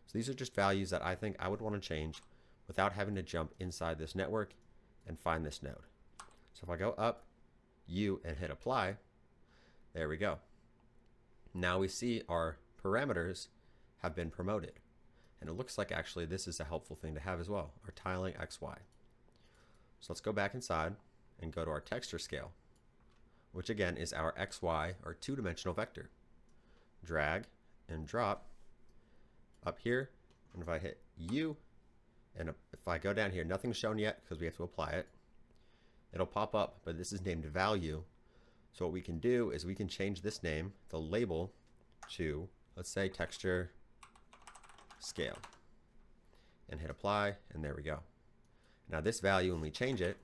So these are just values that I think I would want to change without having to jump inside this network and find this node. So if I go up, U, and hit apply, there we go. Now we see our parameters have been promoted. And it looks like actually this is a helpful thing to have as well, our tiling XY. So let's go back inside and go to our texture scale, which again is our XY, our two-dimensional vector. Drag and drop up here, And if I hit U, and if I go down here, nothing's shown yet because we have to apply it. It'll pop up, but this is named value. So what we can do is we can change this name, the label, to, let's say, texture scale. And hit apply, and there we go. Now this value, when we change it,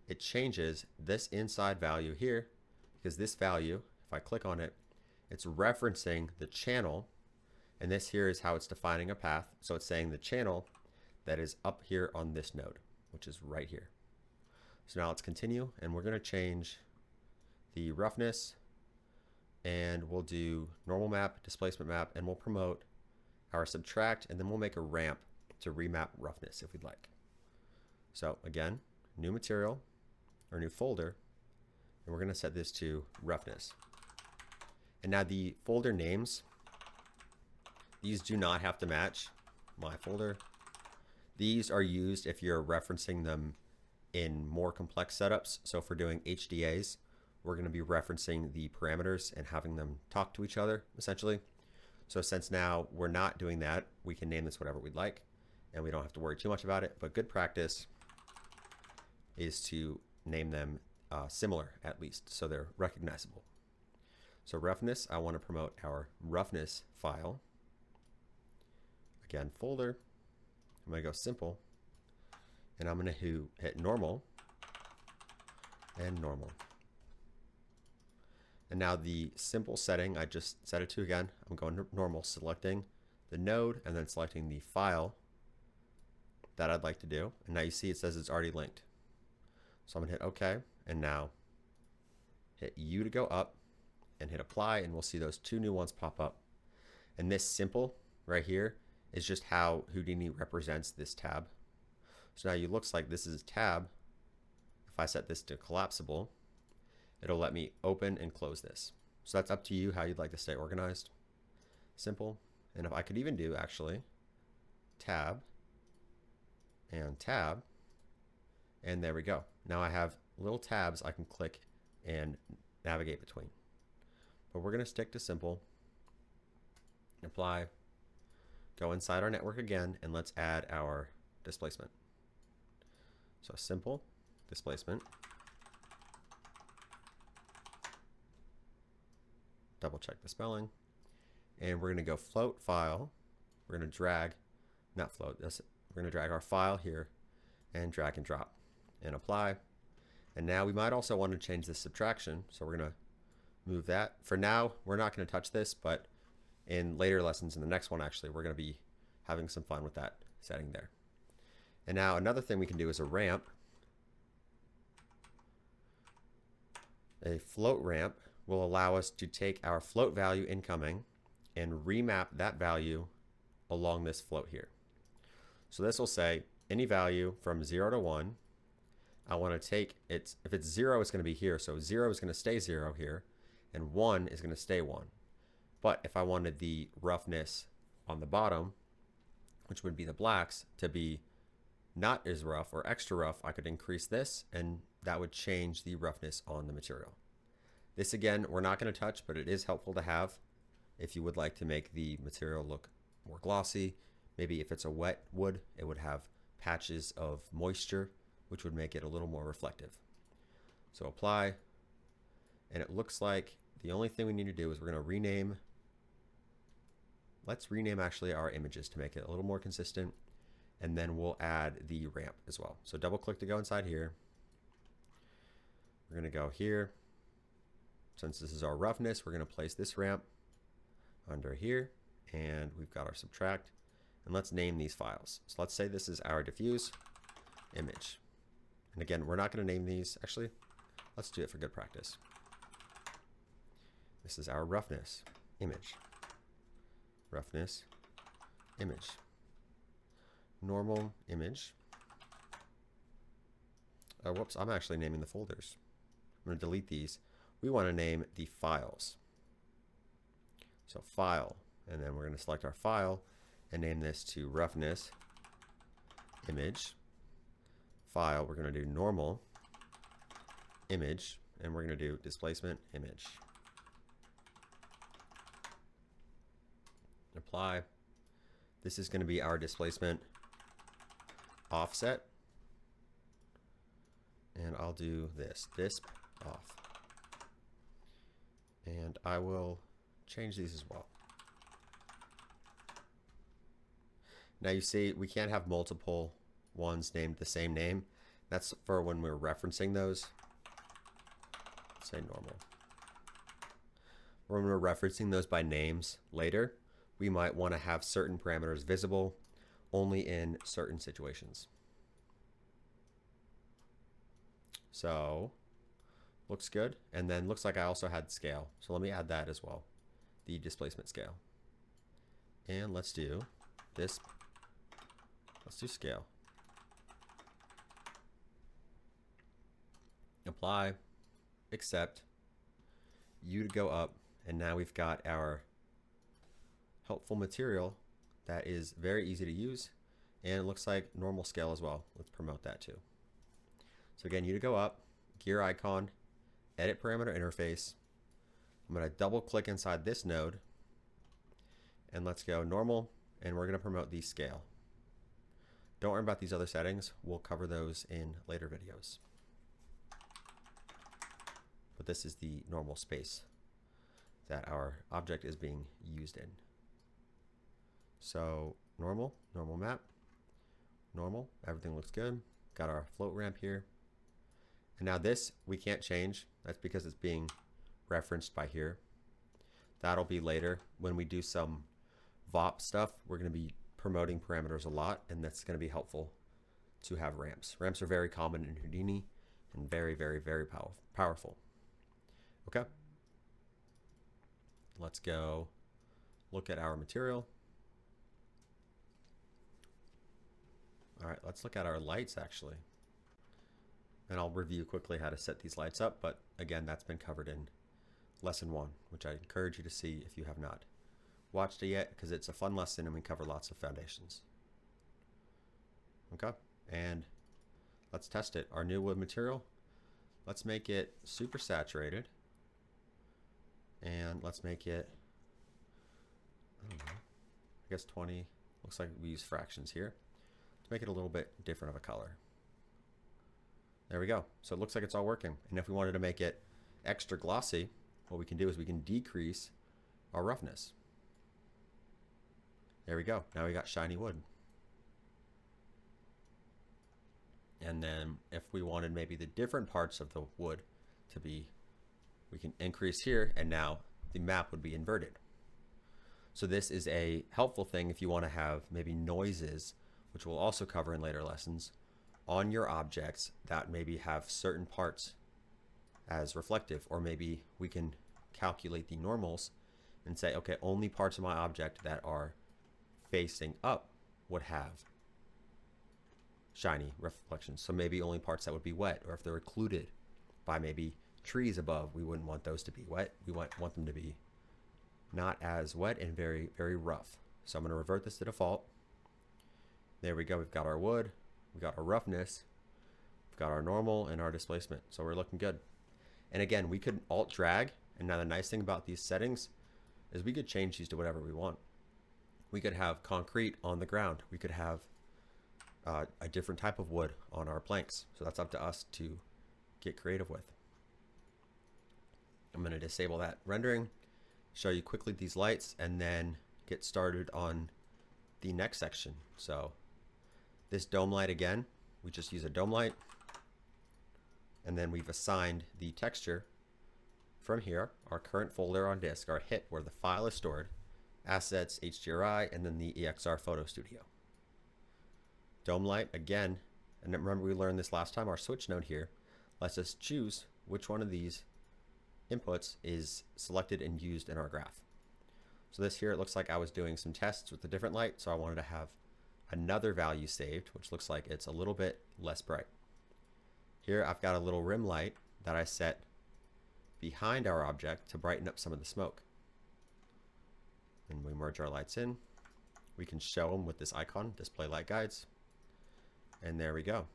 it changes this inside value here, because this value, if I click on it, it's referencing the channel, and this here is how it's defining a path. So it's saying the channel that is up here on this node, which is right here. So now let's continue, and we're going to change the roughness, and we'll do normal map, displacement map, and we'll promote our subtract, and then we'll make a ramp to remap roughness if we'd like. So again, new material or new folder, and we're going to set this to roughness. And now the folder names, these do not have to match my folder. These are used if you're referencing them in more complex setups. So if we're doing HDAs, we're going to be referencing the parameters and having them talk to each other, essentially. So since now we're not doing that, we can name this whatever we'd like, and we don't have to worry too much about it. But good practice is to name them similar, at least, so they're recognizable. So roughness, I want to promote our roughness file. Again, folder. I'm going to go simple, and I'm going to hit normal and normal. And now the simple setting, I just set it to again. I'm going to normal, selecting the node and then selecting the file that I'd like to do. And now you see it says it's already linked. So I'm going to hit OK, and now hit U to go up and hit apply, and we'll see those two new ones pop up. And this simple right here is just how Houdini represents this tab. So now it looks like this is a tab. If I set this to collapsible, it'll let me open and close this. So that's up to you how you'd like to stay organized. Simple. And if I could even do actually tab and tab, and there we go. Now I have little tabs I can click and navigate between. But we're going to stick to simple. Apply. Go inside our network again, and let's add our displacement. So simple displacement. Double check the spelling. And we're going to go float file. We're going to drag, not float, we're going to drag our file here and drag and drop and apply. And now we might also want to change the subtraction. So we're going to move that. For now, we're not going to touch this, but in later lessons, in the next one actually, we're going to be having some fun with that setting there. And now another thing we can do is a ramp. A float ramp will allow us to take our float value incoming and remap that value along this float here. So this will say any value from 0 to 1. I want to take it, if it's 0, it's going to be here. So 0 is going to stay 0 here, and 1 is going to stay 1. But if I wanted the roughness on the bottom, which would be the blacks, to be not as rough or extra rough, I could increase this, and that would change the roughness on the material. This again, we're not going to touch, but it is helpful to have if you would like to make the material look more glossy. Maybe if it's a wet wood, it would have patches of moisture, which would make it a little more reflective. So apply, and it looks like the only thing we need to do is we're going to rename. Let's rename actually our images to make it a little more consistent, and then we'll add the ramp as well. So double click to go inside here. We're going to go here. Since this is our roughness, we're going to place this ramp under here, and we've got our subtract, and let's name these files. So let's say this is our diffuse image. And again, we're not going to name these. Actually, let's do it for good practice. This is our roughness image. Roughness image. Normal image. Whoops, I'm actually naming the folders. I'm going to delete these. We want to name the files. So file, and then we're going to select our file and name this to roughness image. File, we're going to do normal image, and we're going to do displacement image. Apply. This is going to be our displacement offset. And I'll do this, disp off. And I will change these as well. Now you see we can't have multiple ones named the same name. That's for when we're referencing those. Let's say normal. When we're referencing those by names later, we might want to have certain parameters visible only in certain situations. So looks good. And then looks like I also had scale. So let me add that as well, the displacement scale. And let's do this. Let's do scale. Apply, accept, U to go up, and now we've got our helpful material that is very easy to use, and it looks like normal scale as well. Let's promote that too. So again, U to go up, gear icon, edit parameter interface. I'm going to double click inside this node, and let's go normal, and we're going to promote the scale. Don't worry about these other settings. We'll cover those in later videos. But this is the normal space that our object is being used in. So normal, normal map, normal, everything looks good. Got our float ramp here. And now this we can't change. That's because it's being referenced by here. That'll be later when we do some VOP stuff. We're going to be promoting parameters a lot, and that's going to be helpful to have ramps. Ramps are very common in Houdini and very, very, very powerful. Okay. Let's go look at our material. All right, let's look at our lights actually. And I'll review quickly how to set these lights up, but again, that's been covered in lesson 1, which I encourage you to see if you have not watched it yet, because it's a fun lesson and we cover lots of foundations. Okay, and let's test it. Our new wood material, let's make it super saturated, and let's make it, I don't know, I guess 20. Looks like we use fractions here to make it a little bit different of a color. There we go. So it looks like it's all working. And if we wanted to make it extra glossy, what we can do is we can decrease our roughness. There we go. Now we got shiny wood. And then if we wanted maybe the different parts of the wood to be, we can increase here, and now the map would be inverted. So this is a helpful thing if you want to have maybe noises, which we'll also cover in later lessons, on your objects that maybe have certain parts as reflective, or maybe we can calculate the normals and say, okay, only parts of my object that are facing up would have shiny reflections. So maybe only parts that would be wet, or if they're occluded by maybe trees above, we wouldn't want those to be wet. We want them to be not as wet and very, very rough. So I'm going to revert this to default. There we go. We've got our wood. We've got our roughness, we've got our normal, and our displacement. So we're looking good. And again, we could alt drag. And now the nice thing about these settings is we could change these to whatever we want. We could have concrete on the ground. We could have a different type of wood on our planks. So that's up to us to get creative with. I'm going to disable that rendering, show you quickly these lights, and then get started on the next section. So this dome light, again, we just use a dome light, and then we've assigned the texture from here, our current folder on disk, our HIP, where the file is stored, assets, HDRI, and then the EXR Photo Studio. Dome light, again, and remember we learned this last time, our switch node here lets us choose which one of these inputs is selected and used in our graph. So this here, it looks like I was doing some tests with a different light, so I wanted to have another value saved, which looks like it's a little bit less bright. Here I've got a little rim light that I set behind our object to brighten up some of the smoke. And we merge our lights in. We can show them with this icon, display light guides. And there we go.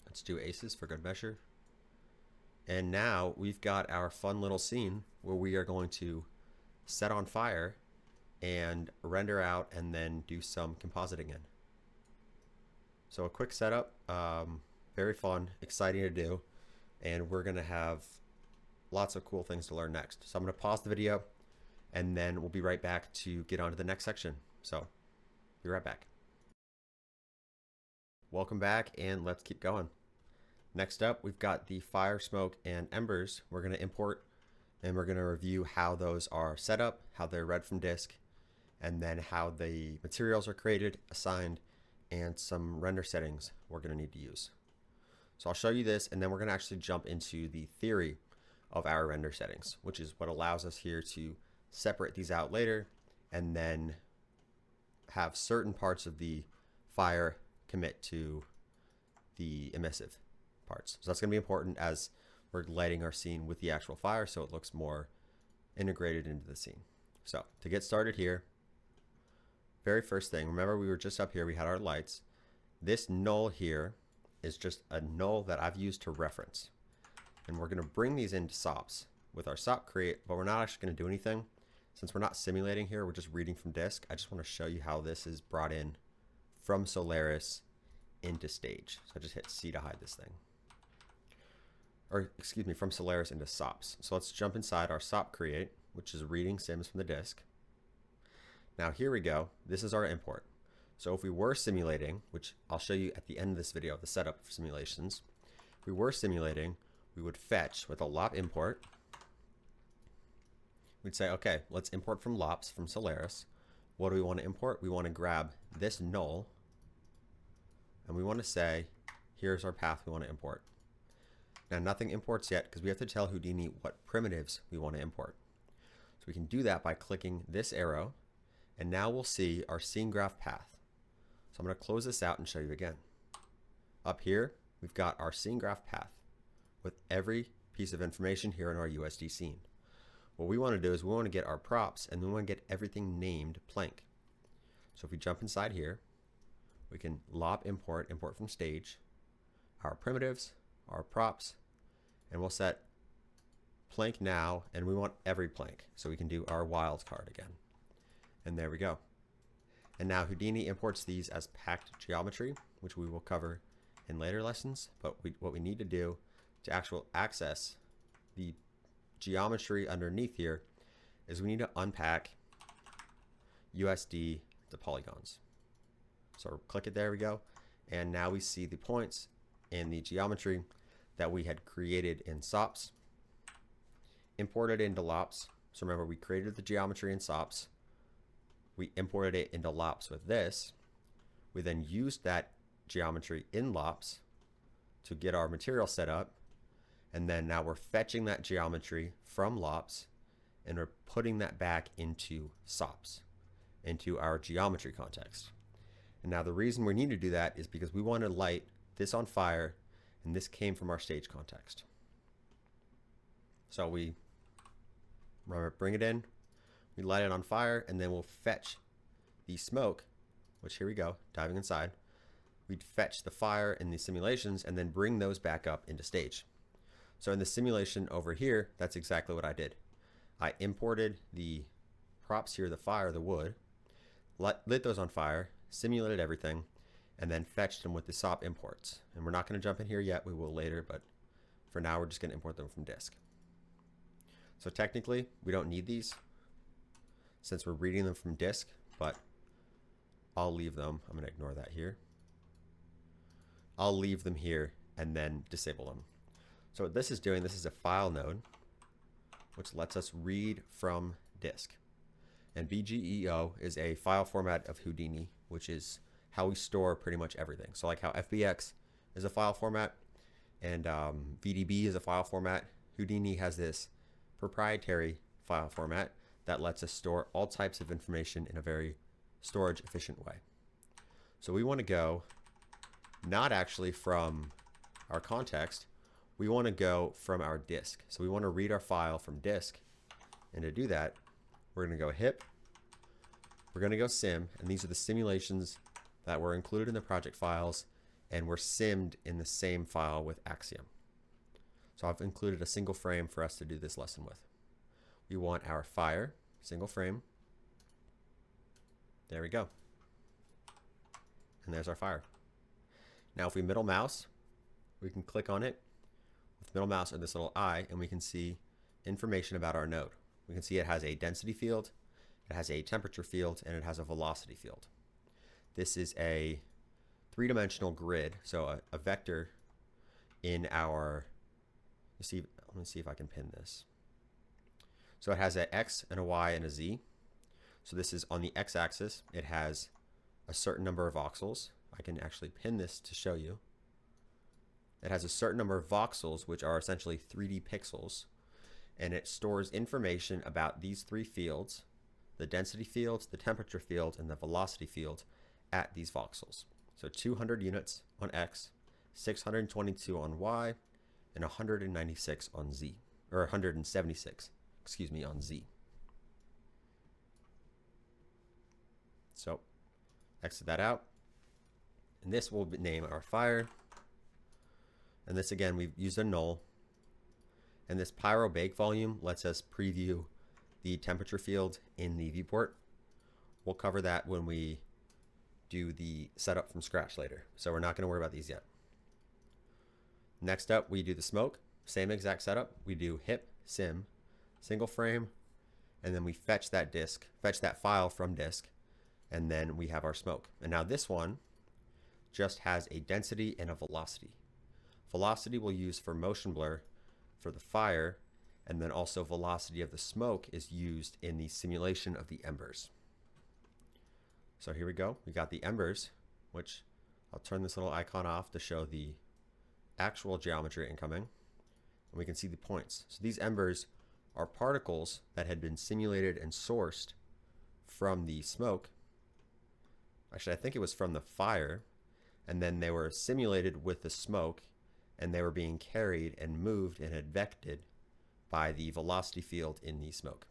Let's do aces for good measure. And now we've got our fun little scene where we are going to set on fire and render out and then do some compositing in. So a quick setup, very fun, exciting to do, and we're gonna have lots of cool things to learn next. So I'm gonna pause the video and then we'll be right back to get on to the next section. So be right back. Welcome back, and let's keep going. Next up, we've got the fire, smoke, and embers we're gonna import, and we're gonna review how those are set up, how they're read from disk, and then how the materials are created, assigned, and some render settings we're gonna need to use. So I'll show you this, and then we're gonna actually jump into the theory of our render settings, which is what allows us here to separate these out later and then have certain parts of the fire commit to the emissive parts. So that's going to be important as we're lighting our scene with the actual fire so it looks more integrated into the scene. So to get started here, very first thing, remember we were just up here, we had our lights. This null here is just a null that I've used to reference. And we're going to bring these into SOPs with our SOP create, but we're not actually going to do anything. Since we're not simulating here, we're just reading from disk. I just want to show you how this is brought in from Solaris into stage. So I just hit C to hide this thing. Or excuse me, from Solaris into SOPs. So let's jump inside our SOP create, which is reading sims from the disk. Now here we go. This is our import. So if we were simulating, which I'll show you at the end of this video, the setup for simulations. If we were simulating, we would fetch with a lop import. We'd say, okay, let's import from lops from Solaris. What do we want to import? We want to grab this null, and we want to say, here's our path we want to import. Now nothing imports yet because we have to tell Houdini what primitives we want to import. So we can do that by clicking this arrow, and now we'll see our scene graph path. So I'm going to close this out and show you again. Up here, we've got our scene graph path with every piece of information here in our USD scene. What we want to do is we want to get our props, and we want to get everything named plank. So if we jump inside here, we can lop import from stage, our primitives, our props, and we'll set plank now, and we want every plank. So we can do our wild card again. And there we go. And now Houdini imports these as packed geometry, which we will cover in later lessons. But what we need to do to actually access the geometry underneath here is we need to unpack USD to polygons. So click it, there we go. And now we see the points in the geometry that we had created in SOPs, imported into LOPs. So remember, we created the geometry in SOPs. We imported it into LOPs with this. We then used that geometry in LOPs to get our material set up. And then now we're fetching that geometry from LOPs and we're putting that back into SOPs, into our geometry context. And now the reason we need to do that is because we want to light this on fire, and this came from our stage context. So we bring it in, we light it on fire, and then we'll fetch the smoke, which here we go, diving inside. We'd fetch the fire in the simulations and then bring those back up into stage. So in the simulation over here, that's exactly what I did. I imported the props here, the fire, the wood, lit those on fire, simulated everything, and then fetched them with the SOP imports. And we're not going to jump in here yet, we will later, but for now we're just going to import them from disk. So technically, we don't need these since we're reading them from disk, but I'll leave them. I'm going to ignore that here. I'll leave them here and then disable them. So what this is doing, this is a file node, which lets us read from disk. And BGEO is a file format of Houdini, which is how we store pretty much everything. So like how FBX is a file format and VDB is a file format, Houdini has this proprietary file format that lets us store all types of information in a very storage efficient way. So we want to go not actually from our context, we want to go from our disk. So we want to read our file from disk, and to do that, we're going to go hip, we're going to go sim, and these are the simulations that were included in the project files and were simmed in the same file with Axiom. So I've included a single frame for us to do this lesson with. We want our fire, single frame, There we go. And there's our fire. Now if we middle mouse, we can click on it with middle mouse or this little eye, and we can see information about our node. We can see it has a density field, it has a temperature field, and it has a velocity field. This is a three-dimensional grid, so a vector in our, let me see if I can pin this. So it has an X and a Y and a Z. So this is on the X-axis. It has a certain number of voxels. I can actually pin this to show you. It has a certain number of voxels, which are essentially 3D pixels, and it stores information about these three fields, the density field, the temperature field, and the velocity field at these voxels. So 200 units on X, 622 on Y, and 196 on Z, or 176, excuse me, on Z. So exit that out, and this will name our fire. And this, again, we've used a null, and this pyro bake volume lets us preview the temperature field in the viewport. We'll cover that when we do the setup from scratch later, so we're not going to worry about these yet. Next up, we do the smoke. Same exact setup. We do hip sim single frame, and then we fetch that disk, fetch that file from disk, and then we have our smoke. And now this one just has a density and a velocity. Velocity we'll use for motion blur for the fire, and then also velocity of the smoke is used in the simulation of the embers. So here we go. We got the embers, which I'll turn this little icon off to show the actual geometry incoming. And we can see the points. So these embers are particles that had been simulated and sourced from the smoke. Actually, I think it was from the fire, and then they were simulated with the smoke, and they were being carried and moved and advected by the velocity field in the smoke.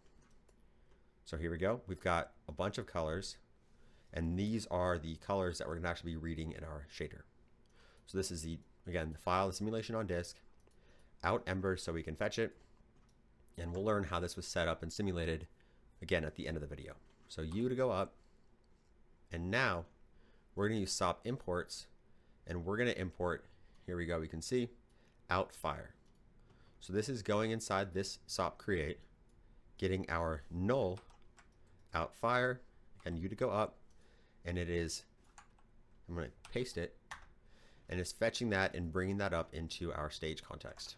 So here we go. We've got a bunch of colors, and these are the colors that we're going to actually be reading in our shader. So this is the, again, the file, the simulation on disk, out embers so we can fetch it, and we'll learn how this was set up and simulated again at the end of the video. So U to go up, and now we're going to use SOP imports, and we're going to import, here we go, we can see out fire. So this is going inside this SOP create, getting our null out fire, and U to go up, and it is, I'm going to paste it, and it's fetching that and bringing that up into our stage context.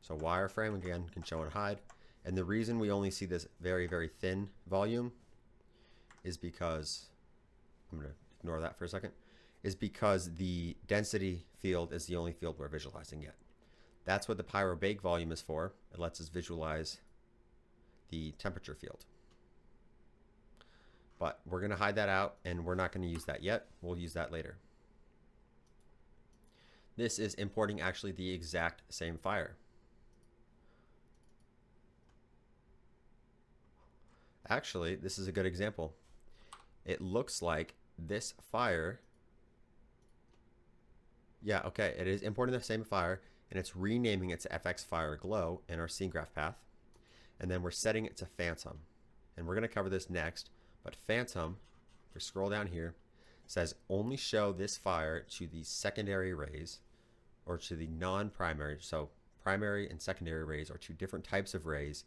So wireframe, again, can show and hide. And the reason we only see this very, very thin volume is because, I'm going to ignore that for a second, is because the density field is the only field we're visualizing yet. That's what the pyro bake volume is for. It lets us visualize the temperature field. But we're going to hide that out, and we're not going to use that yet. We'll use that later. This is importing actually the exact same fire. Actually, this is a good example. It looks like this fire, yeah, okay, it is importing the same fire, and it's renaming it to FX Fire Glow in our scene graph path. And then we're setting it to Phantom. And we're going to cover this next, but Phantom, if we scroll down here, says only show this fire to the secondary rays or to the non-primary. So primary and secondary rays are two different types of rays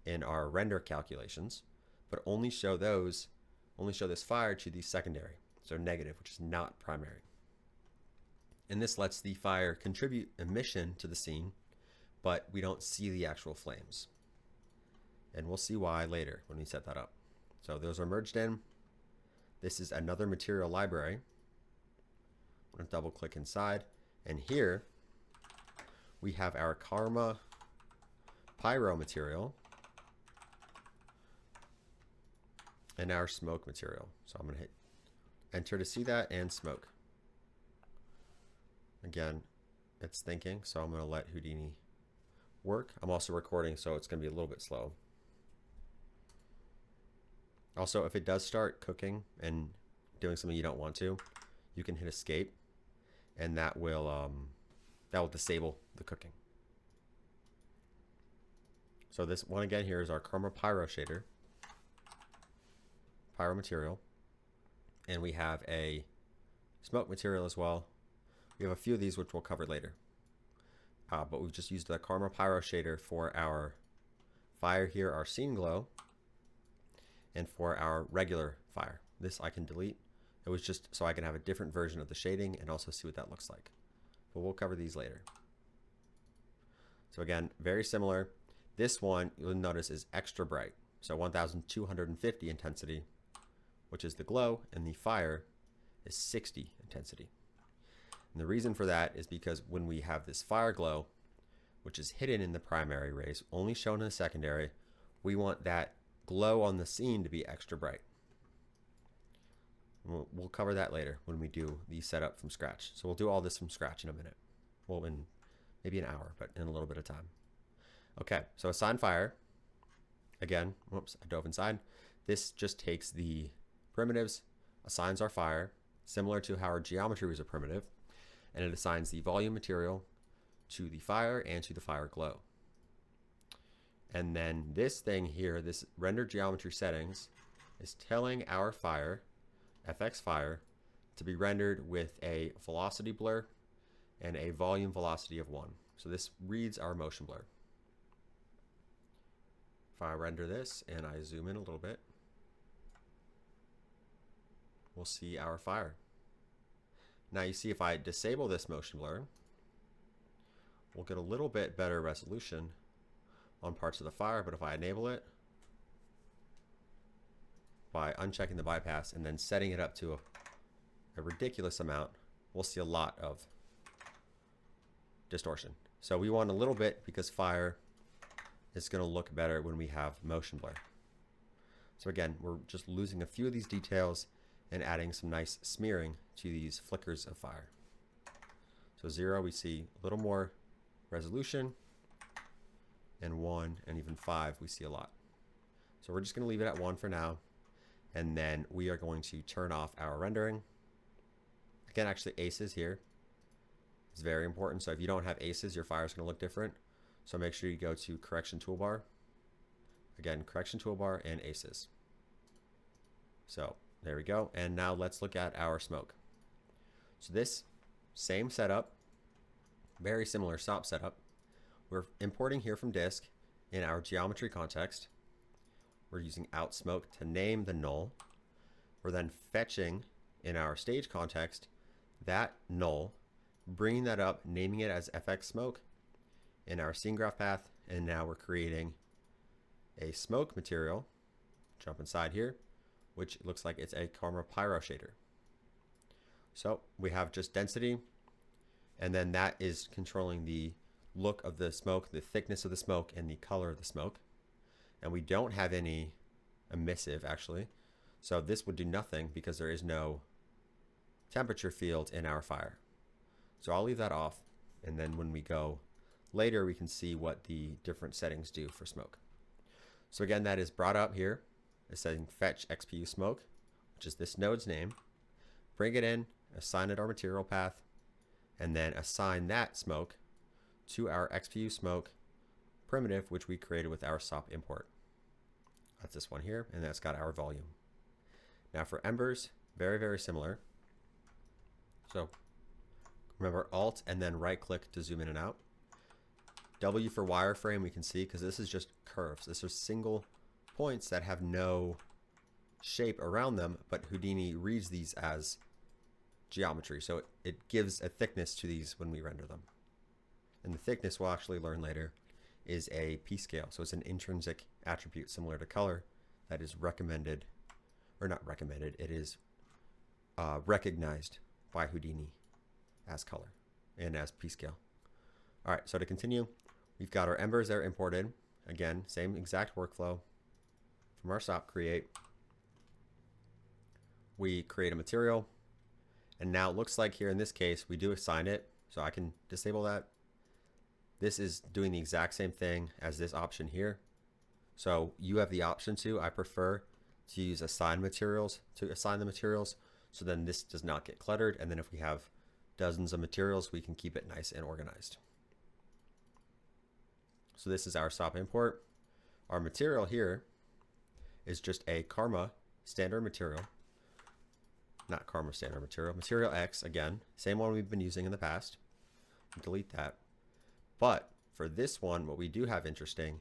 in our render calculations, but only show this fire to the secondary, so negative, which is not primary. And this lets the fire contribute emission to the scene, but we don't see the actual flames. And we'll see why later when we set that up. So those are merged in. This is another material library. I'm going to double click inside, and here we have our Karma Pyro material and our smoke material. So I'm going to hit enter to see that, and smoke. Again, it's thinking, so I'm going to let Houdini work. I'm also recording, so it's going to be a little bit slow. Also, if it does start cooking and doing something you don't want to, you can hit escape, and that will disable the cooking. So this one again here is our Karma Pyro shader. pyro material, and we have a smoke material as well. We have a few of these which we'll cover later. But we've just used the Karma Pyro shader for our fire here, our scene glow, and for our regular fire. This I can delete. It was just so I can have a different version of the shading and also see what that looks like. But we'll cover these later. So again, very similar. This one you'll notice is extra bright. So 1250 intensity, which is the glow, and the fire is 60 intensity. And the reason for that is because when we have this fire glow, which is hidden in the primary rays, only shown in the secondary, we want that glow on the scene to be extra bright. We'll cover that later when we do the setup from scratch. So we'll do all this from scratch in a minute. Well, in maybe an hour, but in a little bit of time. Okay, so assign fire. Again, whoops, I dove inside. This just takes the primitives, assigns our fire, similar to how our geometry was a primitive, and it assigns the volume material to the fire and to the fire glow. And then this thing here, this render geometry settings, is telling our fire, FX fire, to be rendered with a velocity blur and a volume velocity of 1. So this reads our motion blur. If I render this and I zoom in a little bit, we'll see our fire. Now you see if I disable this motion blur, we'll get a little bit better resolution on parts of the fire, but if I enable it by unchecking the bypass and then setting it up to a ridiculous amount, we'll see a lot of distortion. So we want a little bit because fire is going to look better when we have motion blur. So again, we're just losing a few of these details and adding some nice smearing to these flickers of fire. So 0, we see a little more resolution, and 1 and even 5, we see a lot. So we're just going to leave it at 1 for now, and then we are going to turn off our rendering. Again, actually aces here is very important. So if you don't have aces, your fire is going to look different. So make sure you go to correction toolbar. Again, correction toolbar and aces. So there we go. And now let's look at our smoke. So this same setup, very similar SOP setup. We're importing here from disk in our geometry context. We're using out smoke to name the null. We're then fetching in our stage context that null, bringing that up, naming it as FX smoke in our scene graph path, and now we're creating a smoke material. Jump inside here, which looks like it's a Karma Pyro shader. So we have just density, and then that is controlling the look of the smoke, the thickness of the smoke, and the color of the smoke. And we don't have any emissive actually. So this would do nothing because there is no temperature field in our fire. So I'll leave that off, and then when we go later we can see what the different settings do for smoke. So again, that is brought up here. It's saying fetch XPU smoke, which is this node's name. Bring it in, assign it our material path, and then assign that smoke to our XPU smoke primitive, which we created with our SOP import. That's this one here, and that's got our volume. Now for embers, very, very similar. So remember Alt and then right click to zoom in and out. W for wireframe, we can see, because this is just curves. This are single points that have no shape around them, but Houdini reads these as geometry. So it gives a thickness to these when we render them. And the thickness, we'll actually learn later, is a p-scale. So it's an intrinsic attribute similar to color that is recommended, or not recommended, it is recognized by Houdini as color and as p-scale. All right, so to continue, we've got our embers there imported. Again, same exact workflow. From our SOP create, we create a material, and now it looks like here in this case we do assign it, so I can disable that. This is doing the exact same thing as this option here. So you have the option to, I prefer to use assign materials to assign the materials, so then this does not get cluttered, and then if we have dozens of materials, we can keep it nice and organized. So this is our SOP import. Our material here is just a Karma standard material, not Karma standard material, material X again, same one we've been using in the past. Delete that. But for this one, what we do have interesting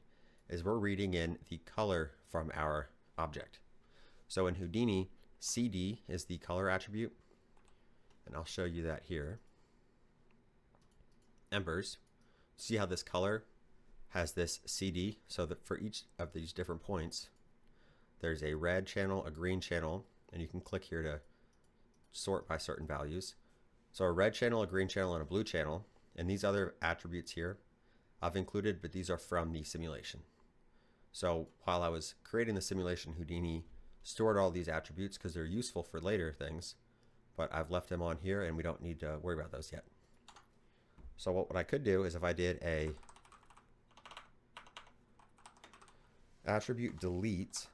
is we're reading in the color from our object. So in Houdini, CD is the color attribute, and I'll show you that here. Embers, see how this color has this CD, so that for each of these different points, there's a red channel, a green channel, and you can click here to sort by certain values. So a red channel, a green channel, and a blue channel, and these other attributes here I've included, but these are from the simulation. So while I was creating the simulation, Houdini stored all these attributes because they're useful for later things, but I've left them on here and we don't need to worry about those yet. So what I could do is if I did a attribute delete,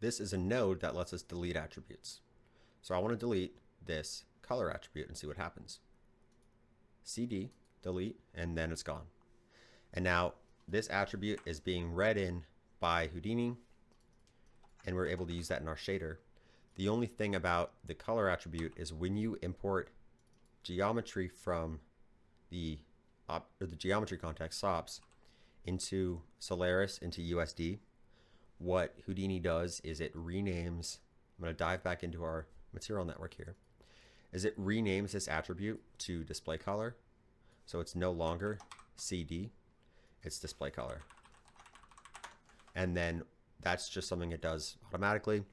this is a node that lets us delete attributes. So I want to delete this color attribute and see what happens. CD, delete, and then it's gone. And now this attribute is being read in by Houdini, and we're able to use that in our shader. The only thing about the color attribute is when you import geometry from the geometry context, SOPs, into Solaris, into USD, what Houdini does is it renames, I'm going to dive back into our material network here, is it renames this attribute to display color. So it's no longer CD, it's display color. And then that's just something it does automatically.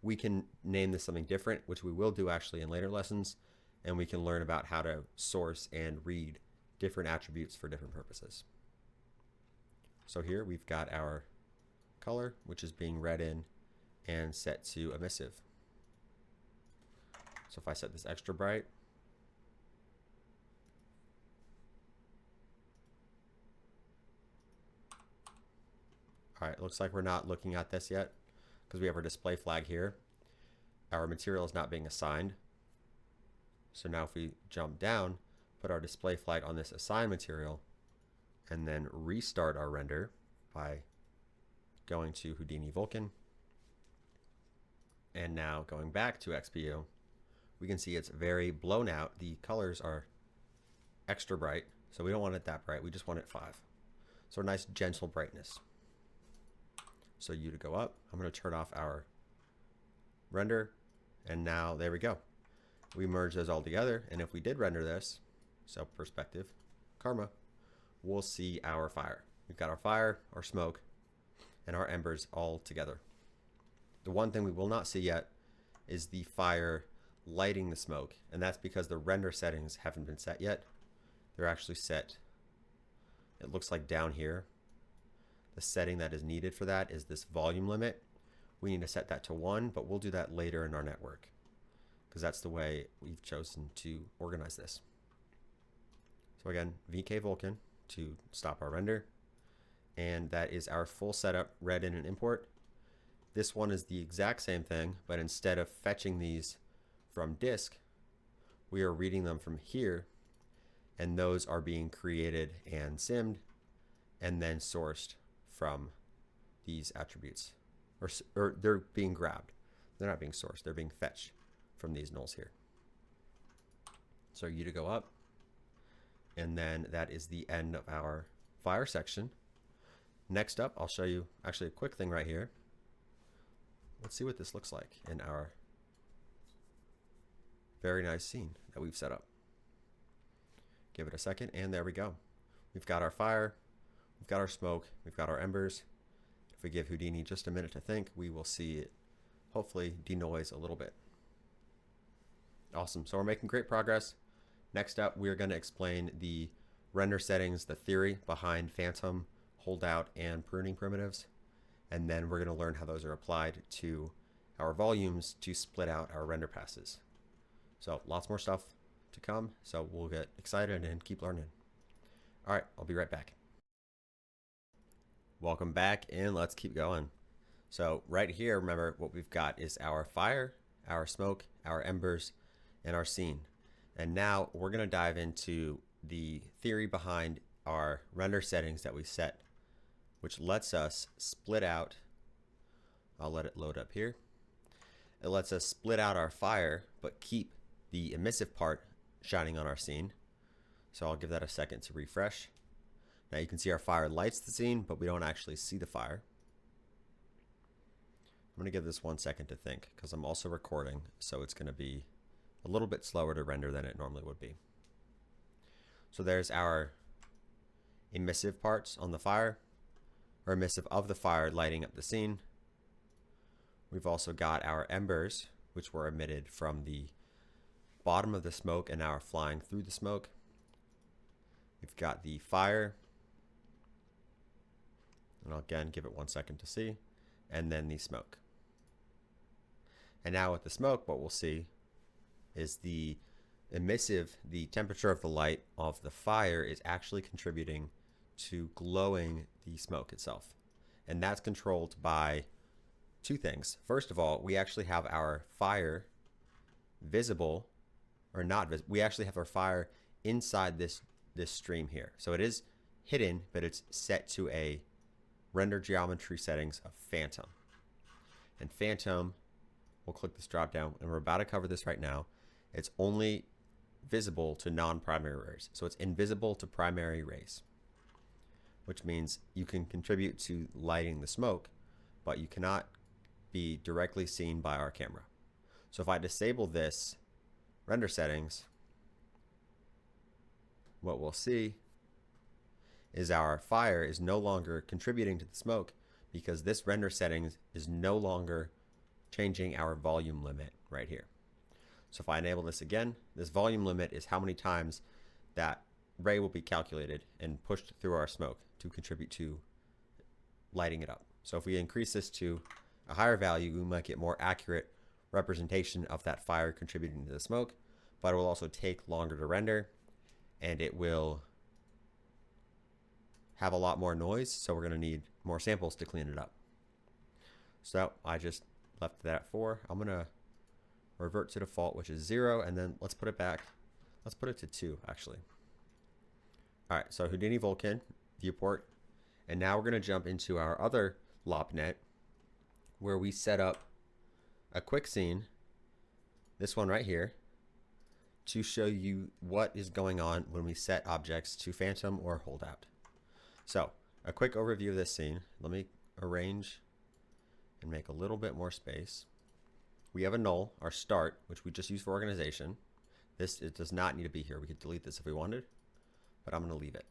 We can name this something different, which we will do actually in later lessons, and we can learn about how to source and read different attributes for different purposes. So here we've got our color, which is being read in and set to emissive. So if I set this extra bright, all right, looks like we're not looking at this yet because we have our display flag here. Our material is not being assigned. So now if we jump down, put our display flag on this assigned material, and then restart our render by going to Houdini Vulkan, and now going back to XPU, we can see it's very blown out. The colors are extra bright, so we don't want it that bright. We just want it 5. So a nice gentle brightness. So U to go up. I'm going to turn off our render, and now there we go. We merge those all together, and if we did render this, so perspective, Karma, we'll see our fire. We've got our fire, our smoke, and our embers all together. The one thing we will not see yet is the fire lighting the smoke, and that's because the render settings haven't been set yet. They're actually set, it looks like down here. The setting that is needed for that is this volume limit. We need to set that to 1, but we'll do that later in our network because that's the way we've chosen to organize this. So again, VK Vulkan to stop our render, and that is our full setup, read in and import. This one is the exact same thing, but instead of fetching these from disk, we are reading them from here, and those are being created and simmed and then sourced from these attributes, or they're being grabbed. They're not being sourced, they're being fetched from these nulls here. So U to go up, and then that is the end of our fire section. Next up, I'll show you actually a quick thing right here. Let's see what this looks like in our very nice scene that we've set up. Give it a second, and there we go. We've got our fire, we've got our smoke, we've got our embers. If we give Houdini just a minute to think, we will see it hopefully denoise a little bit. Awesome, so we're making great progress. Next up, we're going to explain the render settings, the theory behind phantom, holdout, and pruning primitives. And then we're going to learn how those are applied to our volumes to split out our render passes. So lots more stuff to come, so we'll get excited and keep learning. All right, I'll be right back. Welcome back, and let's keep going. So right here, remember what we've got is our fire, our smoke, our embers, and our scene. And now we're going to dive into the theory behind our render settings that we set which lets us split out. I'll let it load up here. It lets us split out our fire, but keep the emissive part shining on our scene. So I'll give that a second to refresh. Now you can see our fire lights the scene, but we don't actually see the fire. I'm going to give this 1 second to think because I'm also recording, so it's going to be a little bit slower to render than it normally would be. So there's our emissive parts on the fire, or emissive of the fire lighting up the scene. We've also got our embers, which were emitted from the bottom of the smoke and now are flying through the smoke. We've got the fire, and I'll again give it 1 second to see, and then the smoke. And now with the smoke, what we'll see is the emissive, the temperature of the light of the fire is actually contributing to glowing the smoke itself. And that's controlled by two things. First of all, we actually have our fire visible, or not visible. We actually have our fire inside this stream here. So it is hidden, but it's set to a render geometry settings of phantom. And phantom, we'll click this drop down, and we're about to cover this right now. It's only visible to non-primary rays. So it's invisible to primary rays, which means you can contribute to lighting the smoke, but you cannot be directly seen by our camera. So if I disable this render settings, what we'll see is our fire is no longer contributing to the smoke because this render settings is no longer changing our volume limit right here. So if I enable this again, this volume limit is how many times that ray will be calculated and pushed through our smoke to contribute to lighting it up. So if we increase this to a higher value, we might get more accurate representation of that fire contributing to the smoke, but it will also take longer to render, and it will have a lot more noise, so we're going to need more samples to clean it up. So I just left that at 4. I'm going to revert to default, which is 0, and then let's put it back. Let's put it to 2, actually. All right, so Houdini Vulkan viewport, and now we're going to jump into our other LOPnet, where we set up a quick scene, this one right here, to show you what is going on when we set objects to phantom or holdout. So a quick overview of this scene. Let me arrange and make a little bit more space. We have a null, our start, which we just use for organization. It does not need to be here. We could delete this if we wanted, but I'm going to leave it.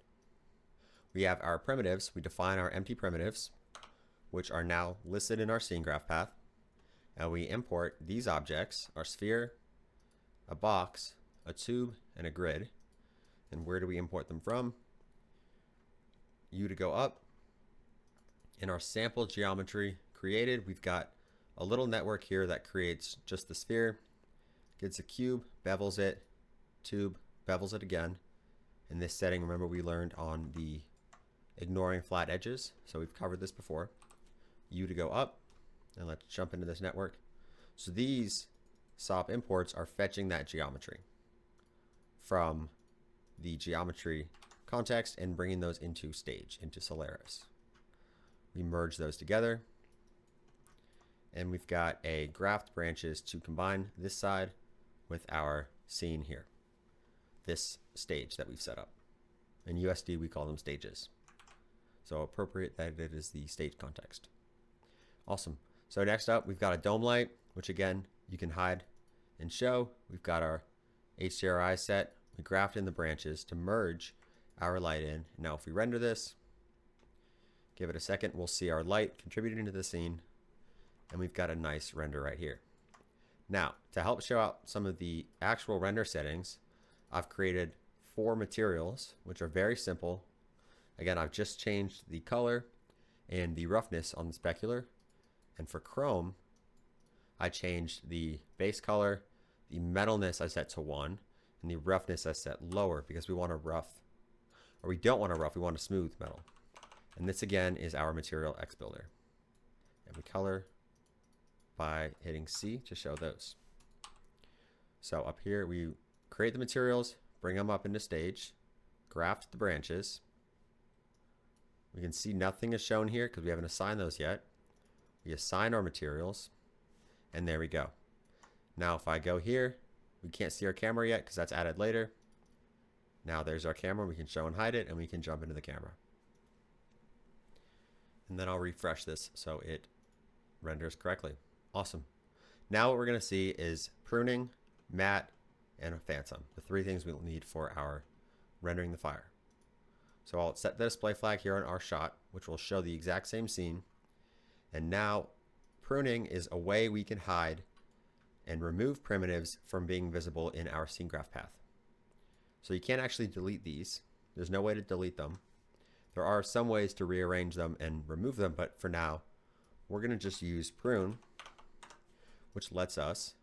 We have our primitives. We define our empty primitives, which are now listed in our scene graph path. And we import these objects, our sphere, a box, a tube, and a grid. And where do we import them from? U to go up. In our sample geometry created, we've got a little network here that creates just the sphere, gets a cube, bevels it, tube, bevels it again. In this setting, remember we learned on the ignoring flat edges, so we've covered this before. U to go up, and let's jump into this network. So these SOP imports are fetching that geometry from the geometry context and bringing those into stage, into Solaris. We merge those together, and we've got a graphed branches to combine this side with our scene here, this stage that we've set up. In USD, we call them stages. So appropriate that it is the stage context. Awesome. So next up, we've got a dome light, which again, you can hide and show. We've got our HDRI set. We graphed in the branches to merge our light in. Now, if we render this, give it a second, we'll see our light contributing to the scene, and we've got a nice render right here. Now, to help show out some of the actual render settings, I've created 4 materials, which are very simple. Again, I've just changed the color and the roughness on the specular. And for chrome, I changed the base color, the metalness I set to 1, and the roughness I set lower because we want a rough, or we don't want a rough, we want a smooth metal. And this again is our material X builder. And we color by hitting C to show those. So up here, we create the materials, bring them up into stage, graft the branches, We can see nothing is shown here because we haven't assigned those yet. We assign our materials, and there we go. Now if I go here, we can't see our camera yet because that's added later. Now there's our camera. We can show and hide it, and we can jump into the camera. And then I'll refresh this so it renders correctly. Awesome. Now what we're going to see is pruning, matte, and a phantom, the three things we'll need for our rendering the fire. So I'll set the display flag here on our shot, which will show the exact same scene. And now pruning is a way we can hide and remove primitives from being visible in our scene graph path. So you can't actually delete these. There's no way to delete them. There are some ways to rearrange them and remove them, but for now, we're going to just use prune, which lets us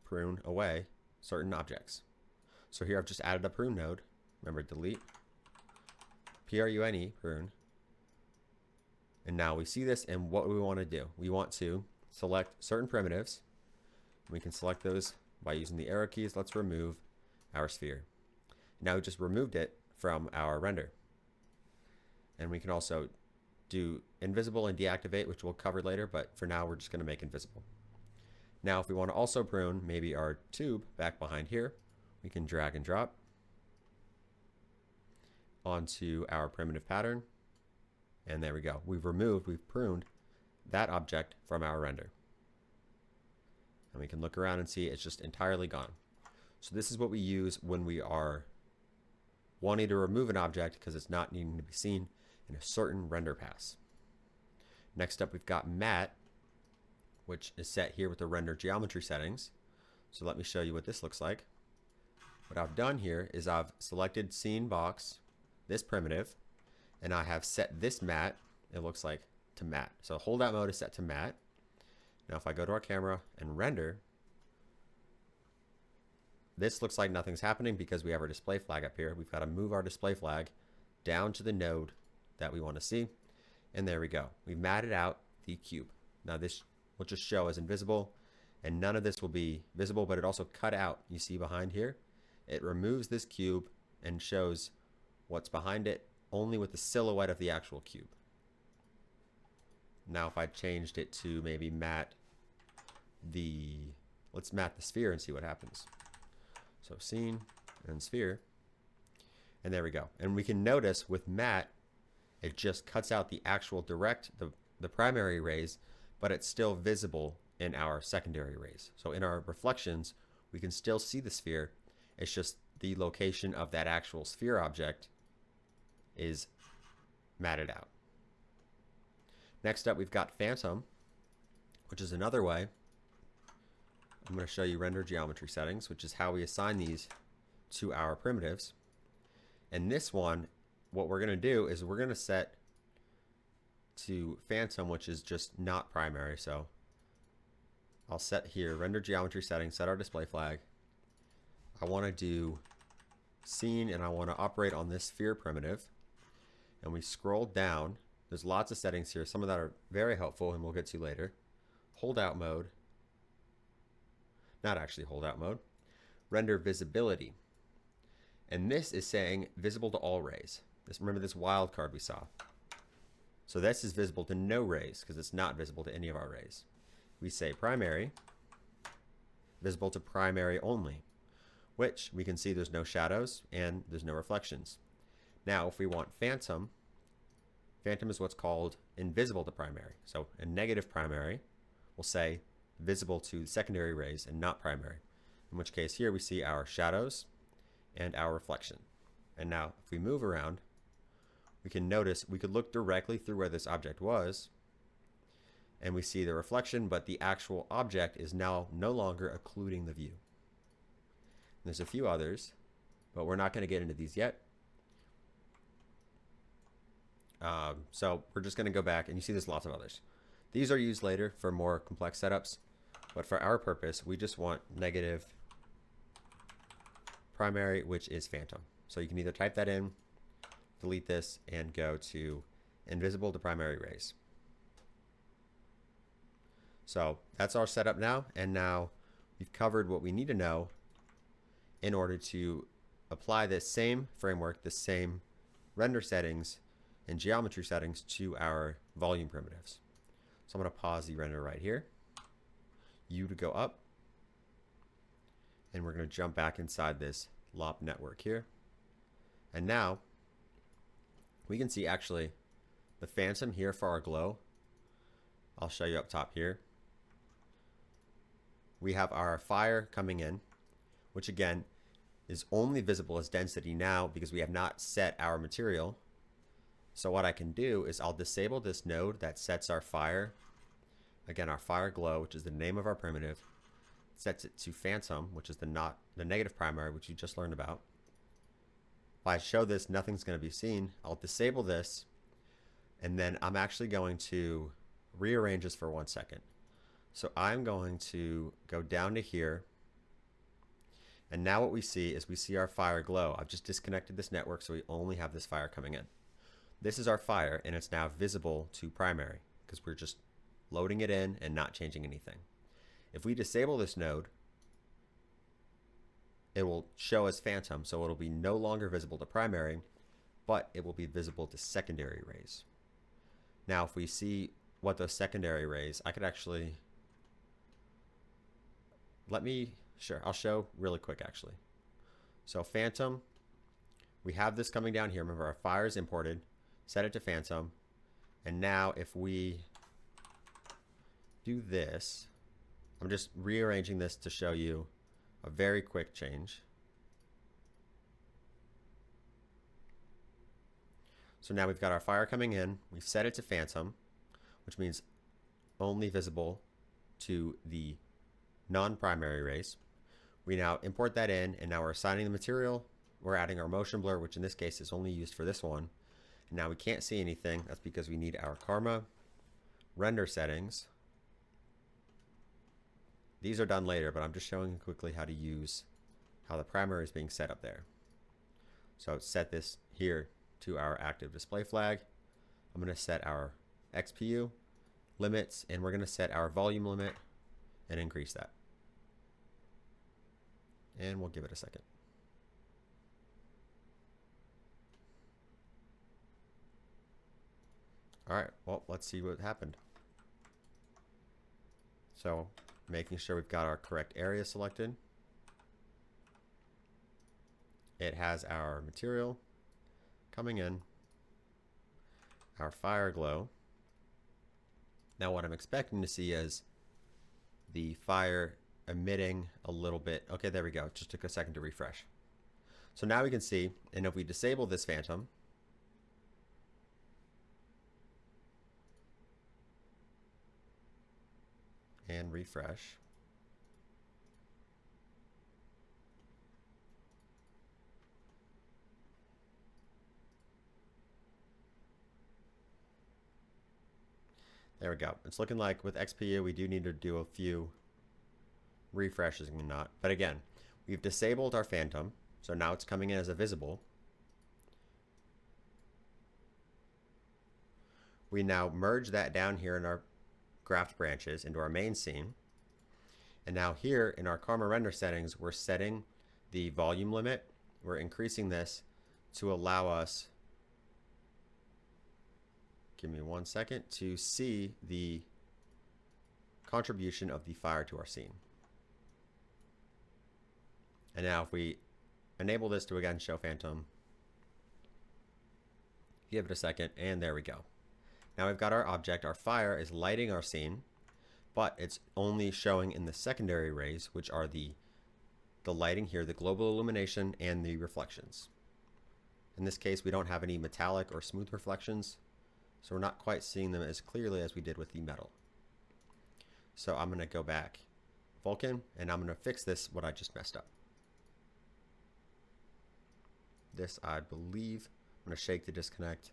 prune away certain objects. So here I've just added a prune node. Remember, delete, prune, prune. And now we see this, and what we want to do, we want to select certain primitives. We can select those by using the arrow keys. Let's remove our sphere. Now we just removed it from our render. And we can also do invisible and deactivate, which we'll cover later, but for now we're just going to make invisible. Now if we want to also prune maybe our tube back behind here, we can drag and drop onto our primitive pattern. And there we go. We've pruned that object from our render. And we can look around and see it's just entirely gone. So this is what we use when we are wanting to remove an object because it's not needing to be seen in a certain render pass. Next up, we've got matte, which is set here with the render geometry settings. So let me show you what this looks like. What I've done here is I've selected scene box, this primitive, and I have set this matte, it looks like, to matte. So holdout mode is set to matte. Now if I go to our camera and render, this looks like nothing's happening because we have our display flag up here. We've got to move our display flag down to the node that we want to see. And there we go. We've matted out the cube. Now this will just show as invisible, and none of this will be visible, but it also cut out. You see behind here, it removes this cube and shows what's behind it only with the silhouette of the actual cube. Now if I changed it to maybe let's matte the sphere and see what happens. So scene and sphere, and there we go. And we can notice with matte, it just cuts out the actual the primary rays, but it's still visible in our secondary rays. So in our reflections, we can still see the sphere. It's just the location of that actual sphere object is matted out. Next up, we've got phantom, which is another way. I'm going to show you render geometry settings, which is how we assign these to our primitives. And this one, what we're going to do is we're going to set to phantom, which is just not primary. So I'll set here render geometry settings, set our display flag. I want to do scene, and I want to operate on this sphere primitive. And we scroll down. There's lots of settings here. Some of that are very helpful, and we'll get to later. Holdout mode. Not actually holdout mode. Render visibility. And this is saying visible to all rays. Remember this wildcard we saw. So this is visible to no rays because it's not visible to any of our rays. We say primary, visible to primary only, which we can see there's no shadows and there's no reflections. Now if we want phantom, phantom is what's called invisible to primary. So a negative primary will say visible to secondary rays and not primary. In which case here we see our shadows and our reflection. And now if we move around, we can notice we could look directly through where this object was, and we see the reflection, but the actual object is now no longer occluding the view. And there's a few others, but we're not going to get into these yet. So we're just going to go back, and you see there's lots of others. These are used later for more complex setups, but for our purpose, we just want negative primary, which is phantom. So you can either type that in, delete this, and go to invisible to primary rays. So that's our setup now, and now we've covered what we need to know in order to apply this same framework, the same render settings and geometry settings to our volume primitives. So I'm going to pause the render right here. U to go up. And we're going to jump back inside this LOP network here. And now we can see actually the phantom here for our glow. I'll show you up top here. We have our fire coming in, which again is only visible as density now because we have not set our material. So what I can do is I'll disable this node that sets our fire, again our fire glow, which is the name of our primitive, sets it to phantom, which is the negative primary, which you just learned about. If I show this, nothing's going to be seen. I'll disable this, and then I'm actually going to rearrange this for 1 second. So I'm going to go down to here, and now what we see is we see our fire glow. I've just disconnected this network so we only have this fire coming in. This is our fire, and it's now visible to primary because we're just loading it in and not changing anything. If we disable this node, it will show as phantom, so it'll be no longer visible to primary, but it will be visible to secondary rays. Now, if we see what those secondary rays, I could actually, I'll show really quick actually. So phantom, we have this coming down here. Remember, our fire is imported, set it to phantom, and now if we do this, I'm just rearranging this to show you a very quick change. So now we've got our fire coming in, we've set it to phantom, which means only visible to the non-primary rays. We now import that in, and now we're assigning the material. We're adding our motion blur, which in this case is only used for this one. And now we can't see anything. That's because we need our karma render settings. These are done later, but I'm just showing you quickly how the primary is being set up there. So set this here to our active display flag. I'm going to set our XPU limits, and we're going to set our volume limit and increase that. And we'll give it a second. All right, well, let's see what happened. So making sure we've got our correct area selected. It has our material coming in, our fire glow. Now what I'm expecting to see is the fire emitting a little bit. Okay, there we go. It just took a second to refresh. So now we can see, and if we disable this phantom, and refresh, there we go. It's looking like with XPU we do need to do a few refreshes and not. But again, we've disabled our phantom, so now it's coming in as a visible. We now merge that down here in our graphed branches into our main scene. And now here in our karma render settings, we're setting the volume limit. We're increasing this to allow us, give me 1 second, to see the contribution of the fire to our scene. And now if we enable this to again show phantom, give it a second, and there we go. Now we've got our object. Our fire is lighting our scene, but it's only showing in the secondary rays, which are the lighting here, the global illumination, and the reflections. In this case, we don't have any metallic or smooth reflections, so we're not quite seeing them as clearly as we did with the metal. So I'm going to go back Vulkan, and I'm going to fix this, what I just messed up. This, I believe, I'm going to shake to disconnect.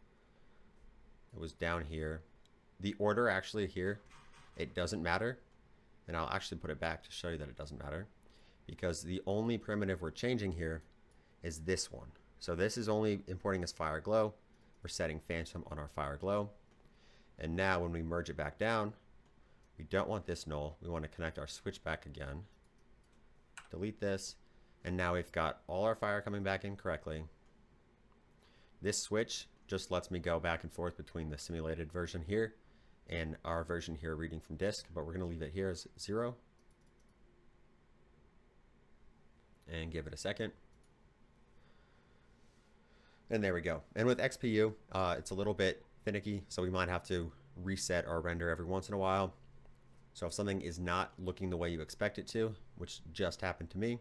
It was down here. The order actually here, it doesn't matter. And I'll actually put it back to show you that it doesn't matter, because the only primitive we're changing here is this one. So this is only importing as fire glow. We're setting phantom on our fire glow. And now when we merge it back down, we don't want this null. We want to connect our switch back again. Delete this. And now we've got all our fire coming back in correctly. This switch just lets me go back and forth between the simulated version here and our version here reading from disk, but we're going to leave it here as 0 and give it a second. And there we go. And with XPU, it's a little bit finicky, so we might have to reset our render every once in a while. So if something is not looking the way you expect it to, which just happened to me,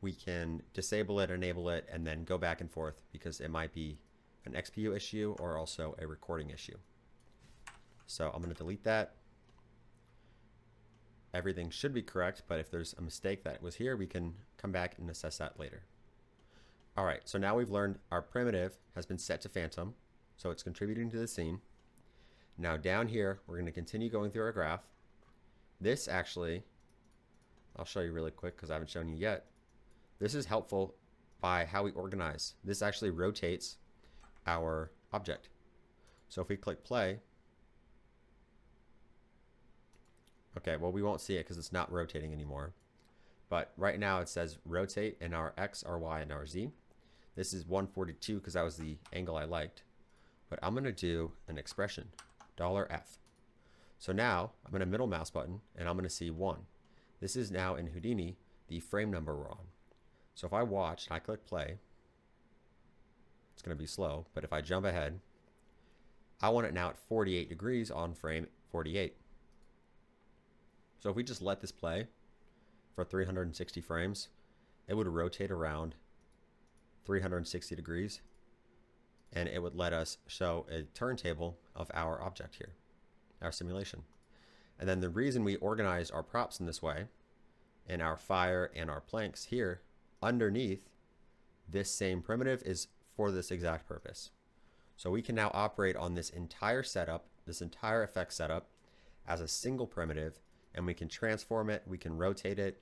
we can disable it, enable it, and then go back and forth because it might be an XPU issue or also a recording issue. So I'm going to delete that. Everything should be correct, but if there's a mistake that was here, we can come back and assess that later. All right, so now we've learned our primitive has been set to phantom, so it's contributing to the scene. Now down here, we're going to continue going through our graph. This actually, I'll show you really quick because I haven't shown you yet. This is helpful by how we organize. This actually rotates our object. So if we click play, okay, well, we won't see it because it's not rotating anymore. But right now it says rotate in our X, our Y, and our Z. This is 142 because that was the angle I liked. But I'm going to do an expression, $F. So now I'm going to middle mouse button and I'm going to see 1. This is now in Houdini the frame number we're on. So if I watch and I click play, it's going to be slow, but if I jump ahead, I want it now at 48 degrees on frame 48. So if we just let this play for 360 frames, it would rotate around 360 degrees and it would let us show a turntable of our object here, our simulation. And then the reason we organize our props in this way and our fire and our planks here underneath this same primitive is for this exact purpose. So we can now operate on this entire setup, this entire effect setup as a single primitive, and we can transform it, we can rotate it,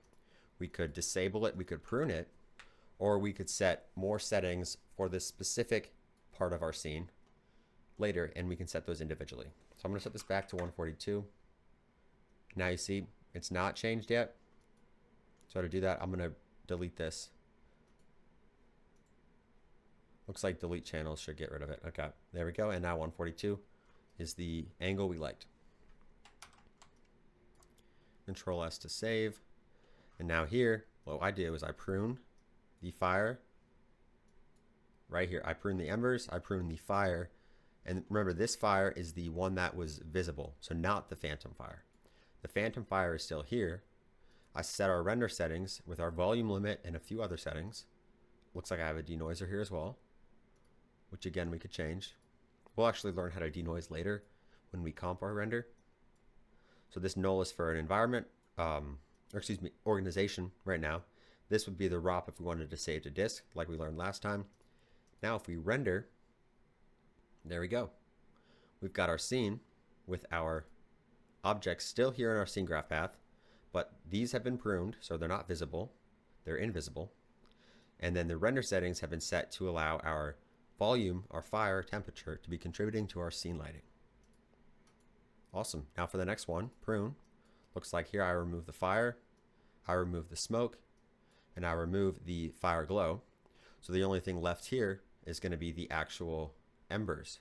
we could disable it, we could prune it, or we could set more settings for this specific part of our scene later, and we can set those individually. So I'm going to set this back to 142. Now you see it's not changed yet. So to do that, I'm going to delete this. Looks like delete channels should get rid of it. Okay, there we go. And now 142 is the angle we liked. Control S to save. And now here, what I do is I prune the fire. Right here, I prune the embers, I prune the fire. And remember, this fire is the one that was visible, so not the phantom fire. The phantom fire is still here. I set our render settings with our volume limit and a few other settings. Looks like I have a denoiser here as well, which again we could change. We'll actually learn how to denoise later when we comp our render. So this null is for an environment, organization right now. This would be the ROP if we wanted to save to disk, like we learned last time. Now if we render, there we go. We've got our scene with our objects still here in our scene graph path, but these have been pruned, so they're not visible. They're invisible. And then the render settings have been set to allow our volume, our fire temperature to be contributing to our scene lighting. Awesome. Now for the next one, prune. Looks like here I remove the fire, I remove the smoke, and I remove the fire glow. So the only thing left here is going to be the actual embers.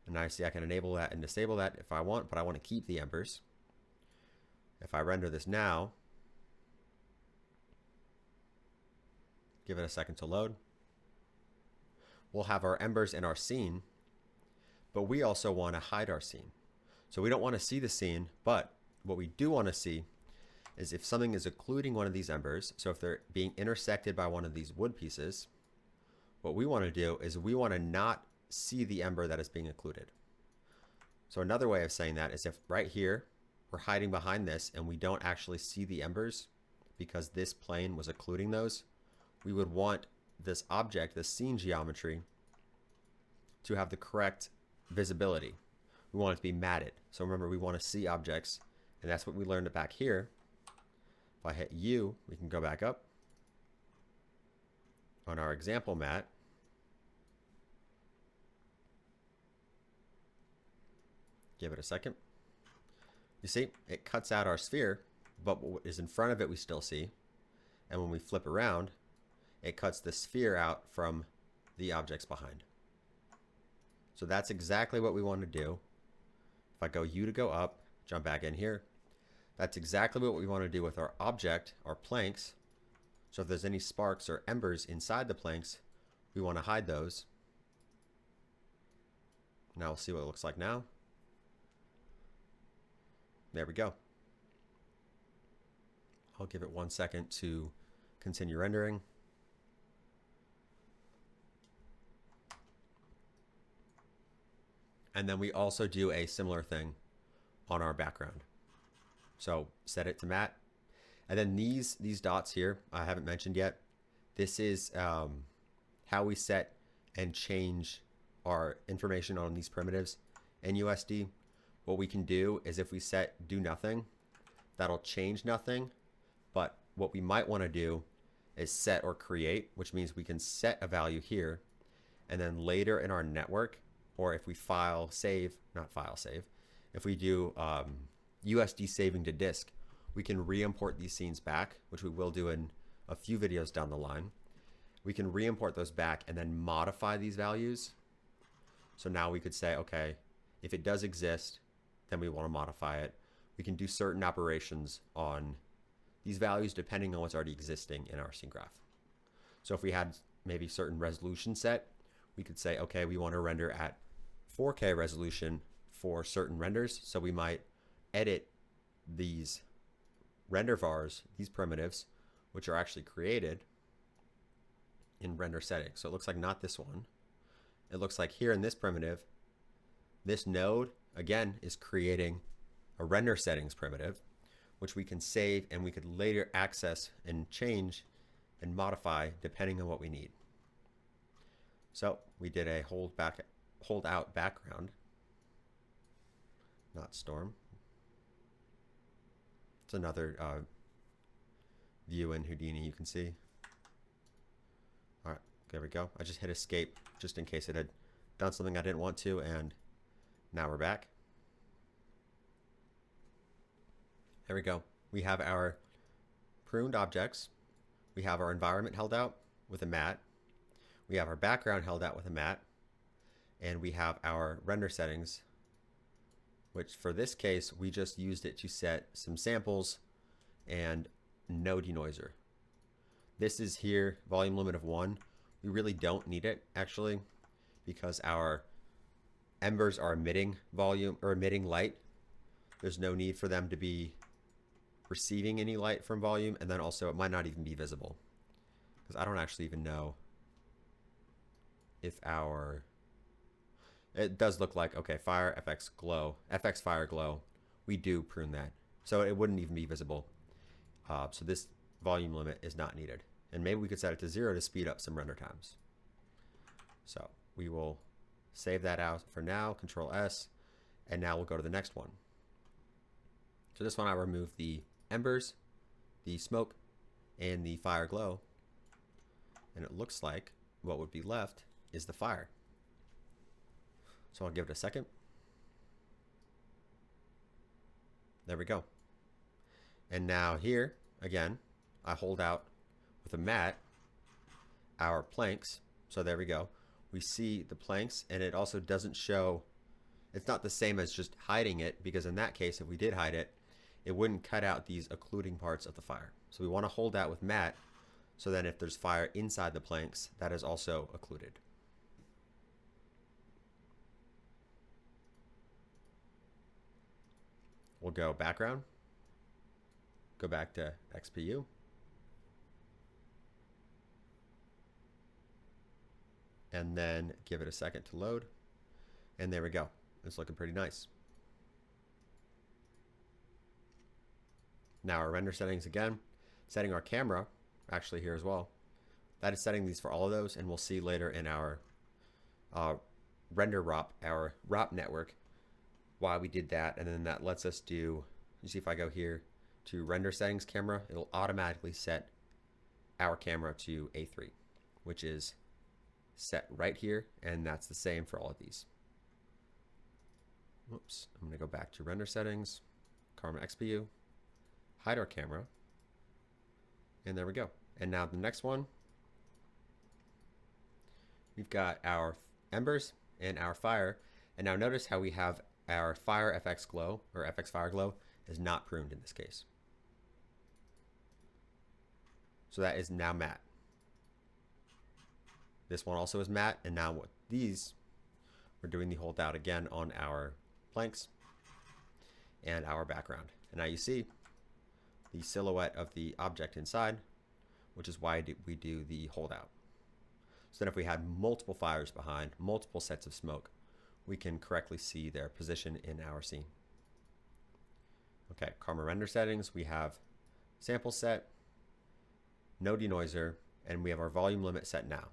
And now you see I can enable that and disable that if I want, but I want to keep the embers. If I render this now, give it a second to load, we'll have our embers in our scene, but we also want to hide our scene. So we don't want to see the scene, but what we do want to see is if something is occluding one of these embers, so if they're being intersected by one of these wood pieces, what we want to do is we want to not see the ember that is being occluded. So another way of saying that is if right here we're hiding behind this and we don't actually see the embers because this plane was occluding those, we would want this object, this scene geometry, to have the correct visibility. We want it to be matted. So remember, we want to see objects, and that's what we learned back here. If I hit U, we can go back up on our example mat. Give it a second. You see, it cuts out our sphere, but what is in front of it we still see. And when we flip around, it cuts the sphere out from the objects behind. So that's exactly what we want to do. If I go U to go up, jump back in here, that's exactly what we want to do with our object, our planks. So if there's any sparks or embers inside the planks, we want to hide those. Now we'll see what it looks like now. There we go. I'll give it 1 second to continue rendering. And then we also do a similar thing on our background. So set it to matte. And then these dots here, I haven't mentioned yet. This is how we set and change our information on these primitives in USD. What we can do is if we set do nothing, that'll change nothing. But what we might want to do is set or create, which means we can set a value here. And then later in our network, or if we if we do USD saving to disk, we can re-import these scenes back, which we will do in a few videos down the line. We can re-import those back and then modify these values. So now we could say, okay, if it does exist, then we want to modify it. We can do certain operations on these values depending on what's already existing in our scene graph. So if we had maybe certain resolution set, we could say, okay, we want to render at 4K resolution for certain renders. So we might edit these render vars, these primitives, which are actually created in render settings. So it looks like not this one. It looks like here in this primitive, this node, again, is creating a render settings primitive, which we can save and we could later access and change and modify depending on what we need. So we did a hold out background, not storm. It's another view in Houdini you can see. All right, there we go. I just hit escape just in case it had done something I didn't want to, and now we're back. There we go. We have our pruned objects. We have our environment held out with a matte. We have our background held out with a matte. And we have our render settings, which for this case, we just used it to set some samples and no denoiser. This is here, volume limit of 1. We really don't need it actually, because our embers are emitting volume or emitting light. There's no need for them to be receiving any light from volume, and then also it might not even be visible, because I don't actually even know if our, it does look like, okay, fire, FX glow, FX fire glow, we do prune that. So it wouldn't even be visible. So this volume limit is not needed. And maybe we could set it to 0 to speed up some render times. So we will save that out for now, Control S, and now we'll go to the next one. So this one I remove the embers, the smoke, and the fire glow. And it looks like what would be left is the fire. So I'll give it a second. There we go. And now here, again, I hold out with a matte our planks. So there we go. We see the planks, and it also doesn't show, it's not the same as just hiding it, because in that case, if we did hide it, it wouldn't cut out these occluding parts of the fire. So we want to hold out with matte, so then if there's fire inside the planks, that is also occluded. We'll go background, go back to XPU, and then give it a second to load, and there we go. It's looking pretty nice. Now our render settings again, setting our camera actually here as well. That is setting these for all of those, and we'll see later in our render ROP, our ROP network, why we did that. And then that lets us do, you see if I go here to render settings camera, it'll automatically set our camera to A3, which is set right here, and that's the same for all of these. Whoops, I'm going to go back to render settings, Karma XPU, hide our camera, and there we go. And now the next one, we've got our embers, and our fire. And now notice how we have our fire FX glow, or FX fire glow, is not pruned in this case. So that is now matte. This one also is matte, and now what these, we're doing the hold out again on our planks and our background. And now you see the silhouette of the object inside, which is why we do the holdout. So then if we had multiple fires behind, multiple sets of smoke, we can correctly see their position in our scene. Okay, Karma render settings, we have sample set, no denoiser, and we have our volume limit set now.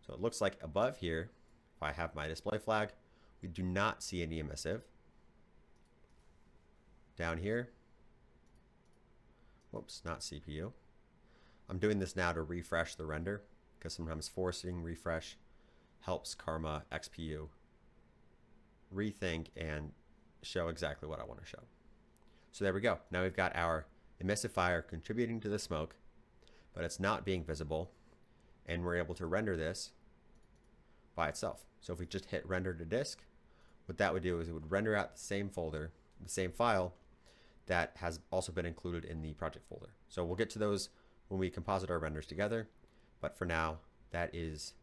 So it looks like above here, if I have my display flag, we do not see any emissive. Down here, whoops, not CPU. I'm doing this now to refresh the render, because sometimes forcing refresh helps Karma XPU rethink and show exactly what I want to show. So there we go. Now we've got our emissive fire contributing to the smoke, but it's not being visible, and we're able to render this by itself. So if we just hit render to disk, what that would do is it would render out the same folder, the same file that has also been included in the project folder. So we'll get to those when we composite our renders together, but for now, that is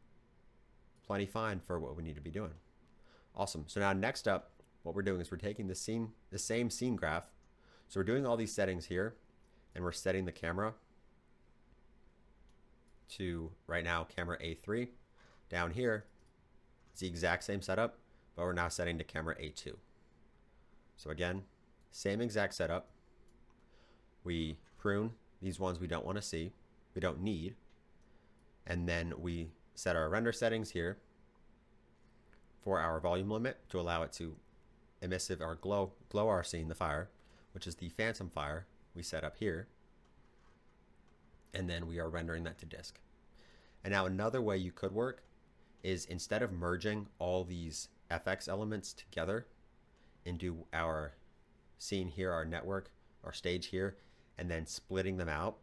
plenty fine for what we need to be doing. Awesome. So now next up, what we're doing is we're taking the same scene graph. So we're doing all these settings here, and we're setting the camera to, right now, camera A3. Down here, it's the exact same setup, but we're now setting to camera A2. So again, same exact setup. We prune these ones we don't want to see, we don't need, and then we set our render settings here for our volume limit to allow it to emissive or glow our scene, the fire, which is the phantom fire we set up here, and then we are rendering that to disk. And now another way you could work is, instead of merging all these FX elements together into our scene here, our network, our stage here, and then splitting them out,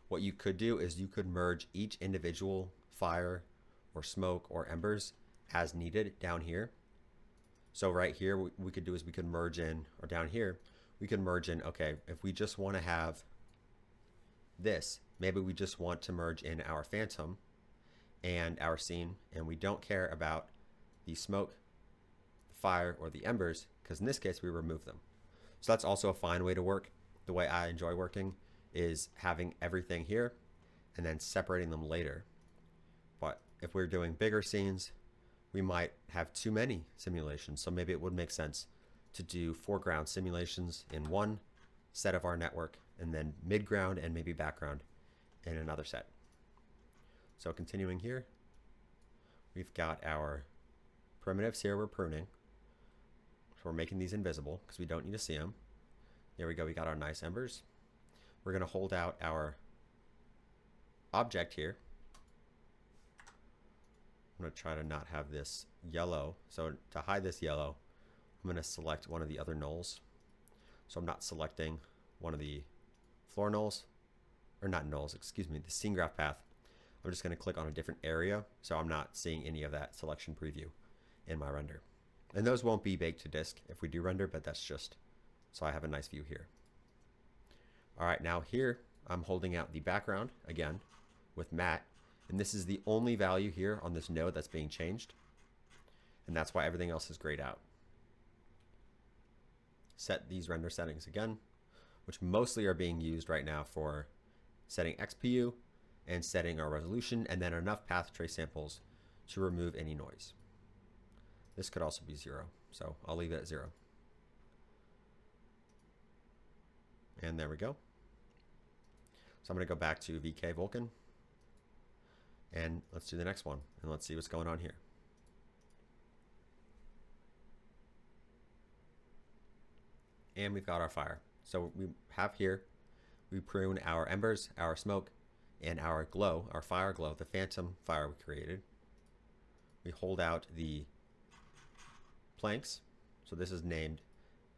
what you could do is you could merge each individual fire or smoke or embers as needed down here. So right here, what we could do is we could merge in, or down here, we could merge in, okay, if we just want to have this, maybe we just want to merge in our phantom and our scene, and we don't care about the smoke, the fire, or the embers, because in this case, we remove them. So that's also a fine way to work. The way I enjoy working is having everything here and then separating them later. But if we're doing bigger scenes, we might have too many simulations. So maybe it would make sense to do foreground simulations in one set of our network, and then midground and maybe background in another set. So continuing here, we've got our primitives here we're pruning. So we're making these invisible because we don't need to see them. There we go, we got our nice embers. We're going to hold out our object here. I'm going to try to not have this yellow. So to hide this yellow, I'm going to select one of the other nulls. So I'm not selecting one of the floor nulls, or not nulls, excuse me, the scene graph path. I'm just going to click on a different area, so I'm not seeing any of that selection preview in my render. And those won't be baked to disk if we do render, but that's just so I have a nice view here. All right, now here I'm holding out the background again with matte, and this is the only value here on this node that's being changed, and that's why everything else is grayed out. Set these render settings again, which mostly are being used right now for setting XPU and setting our resolution, and then enough path trace samples to remove any noise. This could also be 0, so I'll leave it at 0. And there we go. So I'm going to go back to VK Vulkan, and let's do the next one, and let's see what's going on here. And we've got our fire. So we have here, we prune our embers, our smoke, and our glow, our fire glow, the phantom fire we created. We hold out the planks. So this is named,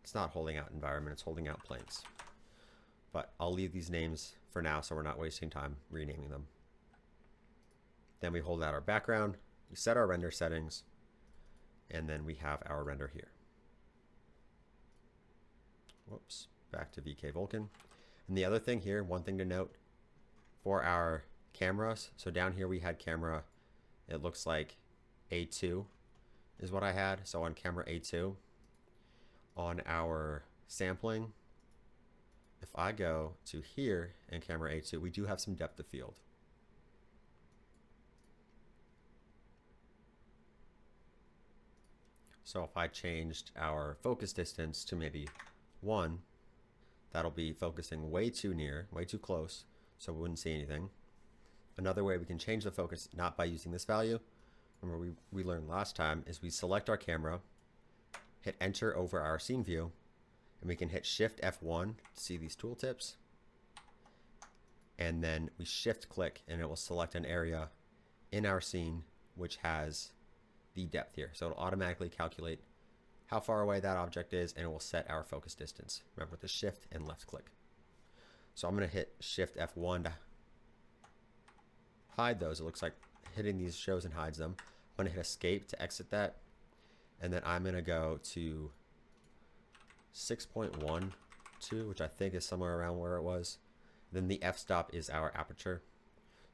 it's not holding out environment, it's holding out planks. But I'll leave these names for now so we're not wasting time renaming them. Then we hold out our background, we set our render settings, And then we have our render here. Whoops, back to VK Vulkan. And the other thing here, one thing to note for our cameras. So down here we had camera, it looks like A2 is what I had. So on camera A2, on our sampling, if I go to here in camera A2, we do have some depth of field. So if I changed our focus distance to maybe 1, that'll be focusing way too near, way too close, so we wouldn't see anything. Another way we can change the focus, not by using this value, remember we learned last time, is we select our camera, hit enter over our scene view, and we can hit shift F1 to see these tooltips. And then we shift click and it will select an area in our scene which has the depth here. So it'll automatically calculate how far away that object is, and it will set our focus distance. Remember, with the shift and left click. So I'm going to hit shift F1 to hide those. It looks like hitting these shows and hides them. I'm going to hit escape to exit that. And then I'm going to go to 6.12, which I think is somewhere around where it was. Then the f-stop is our aperture.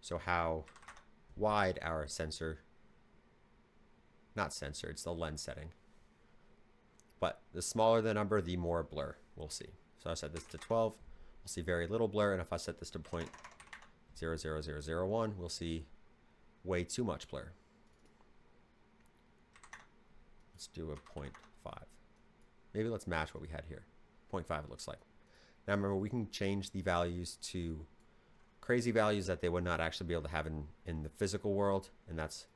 So how wide our sensor, not sensor, it's the lens setting. But the smaller the number, the more blur we'll see. So I set this to 12, we'll see very little blur. And if I set this to 0.00001, we'll see way too much blur. Let's do a 0.5. Maybe let's match what we had here. 0.5 it looks like. Now remember, we can change the values to crazy values that they would not actually be able to have in the physical world, and that's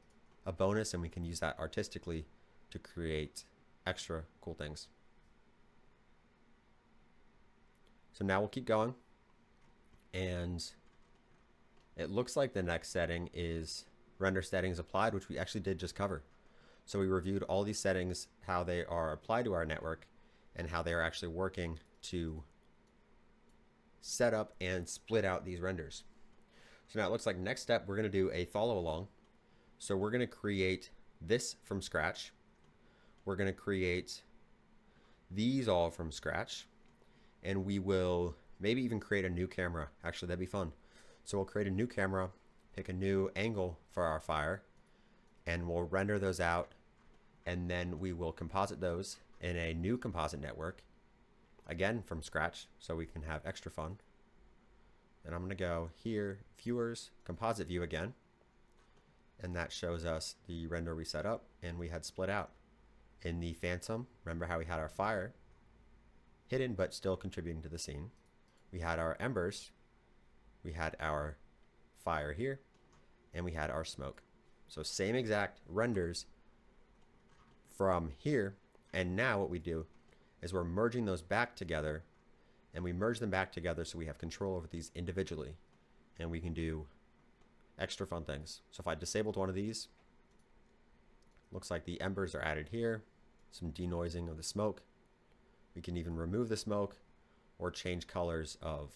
a bonus, and we can use that artistically to create extra cool things. So now we'll keep going, and it looks like the next setting is render settings applied, which we actually did just cover. So we reviewed all these settings, how they are applied to our network, and how they are actually working to set up and split out these renders. So now it looks like next step, we're going to do a follow along. So we're going to create this from scratch. We're going to create these all from scratch, and we will maybe even create a new camera. Actually, that'd be fun. So we'll create a new camera, pick a new angle for our fire, and we'll render those out, and then we will composite those in a new composite network, again from scratch, so we can have extra fun. And I'm going to go here, viewers, composite view again, and that shows us the render we set up and we had split out. In the phantom, remember how we had our fire hidden but still contributing to the scene. We had our embers, we had our fire here, and we had our smoke. So same exact renders from here, and now what we do is we're merging those back together, and we merge them back together so we have control over these individually, and we can do extra fun things. So if I disabled one of these, looks like the embers are added here, some denoising of the smoke. We can even remove the smoke or change colors of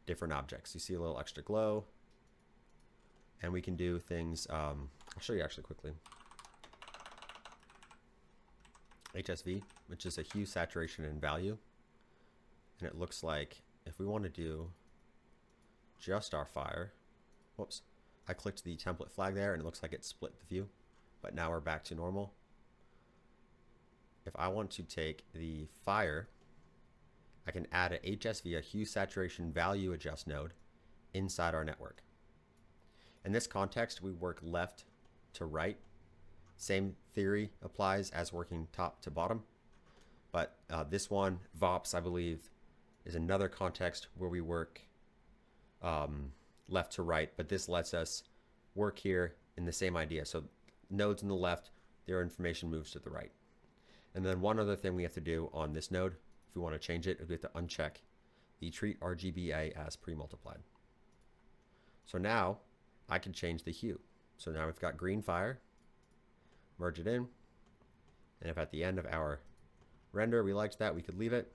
different objects. You see a little extra glow, and we can do things, I'll show you actually quickly. HSV, which is a hue, saturation, and value. And it looks like if we want to do just our fire, whoops, I clicked the template flag there and it looks like it split the view, but now we're back to normal. If I want to take the fire, I can add a HSV, a hue, saturation, value adjust node inside our network. In this context, we work left to right. Same theory applies as working top to bottom, but this one, VOPs, I believe, is another context where we work left to right, but this lets us work here in the same idea. So nodes on the left, their information moves to the right. And then one other thing we have to do on this node, if we want to change it, is we have to uncheck the treat RGBA as pre-multiplied. So now I can change the hue. So now we've got green fire, merge it in, and if at the end of our render we liked that, we could leave it,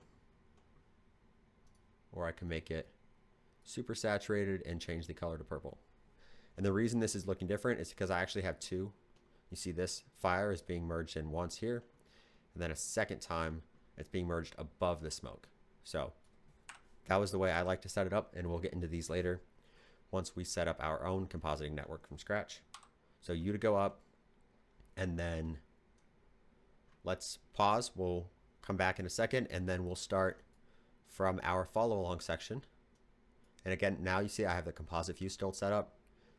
or I can make it super saturated and change the color to purple. And the reason this is looking different is because I actually have two. You see this fire is being merged in once here, and then a second time it's being merged above the smoke. So that was the way I like to set it up, and we'll get into these later once we set up our own compositing network from scratch. So you to go up, and then let's pause. We'll come back in a second, and then we'll start from our follow along section. And again, now you see I have the composite view still set up.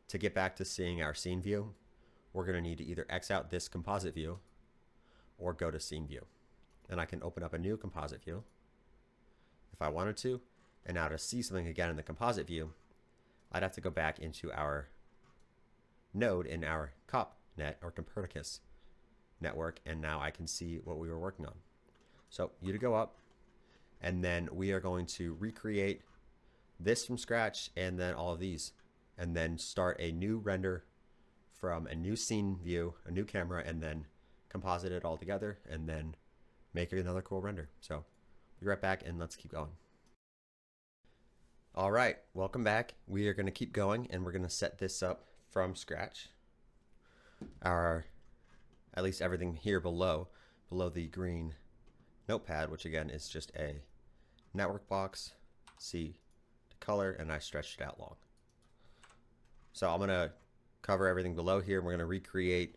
To get back to seeing our scene view, we're going to need to either X out this composite view or go to scene view. And I can open up a new composite view if I wanted to. And now to see something again in the composite view, I'd have to go back into our node in our COPNet or Copernicus network, and now I can see what we were working on. So you to go up, and then we are going to recreate this from scratch, and then all of these, and then start a new render from a new scene view, a new camera, and then composite it all together, and then make another cool render. So be right back, and let's keep going. All right, welcome back. We are going to keep going, and we're going to set this up from scratch. At least everything here below the green notepad, which again is just a network box, C to color, and I stretched it out long. So I'm going to cover everything below here. We're going to recreate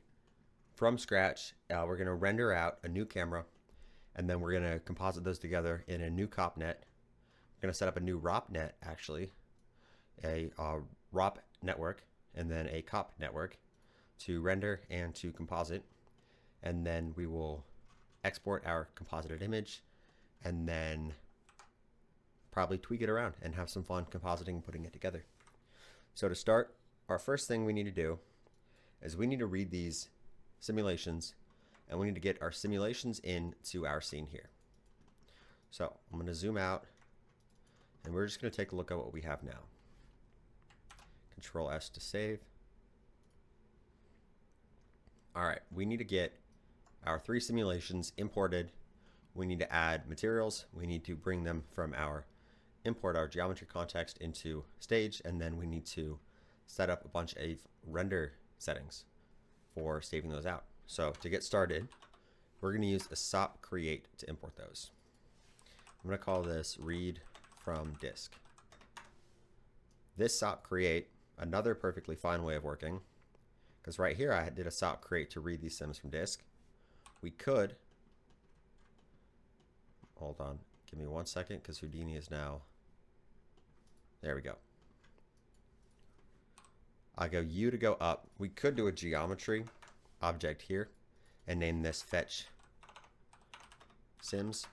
from scratch. We're going to render out a new camera, and then we're going to composite those together in a new COPNet. We're going to set up a new ROPNet, actually, a ROP network, and then a COP network to render and to composite. And then we will export our composited image, and then probably tweak it around and have some fun compositing and putting it together. So to start, our first thing we need to do is we need to read these simulations, and we need to get our simulations into our scene here. So I'm going to zoom out, and we're just going to take a look at what we have now. Control S to save. All right, we need to get our 3 simulations imported. We need to add materials. We need to bring them from import our geometry context into stage, and then we need to set up a bunch of render settings for saving those out. So to get started, we're going to use a SOP create to import those. I'm going to call this read from disk. This SOP create, another perfectly fine way of working, because right here I did a SOP create to read these sims from disk. We could, hold on, give me 1 second, because Houdini is now, there we go. I go U to go up. We could do a geometry object here and name this fetch sims.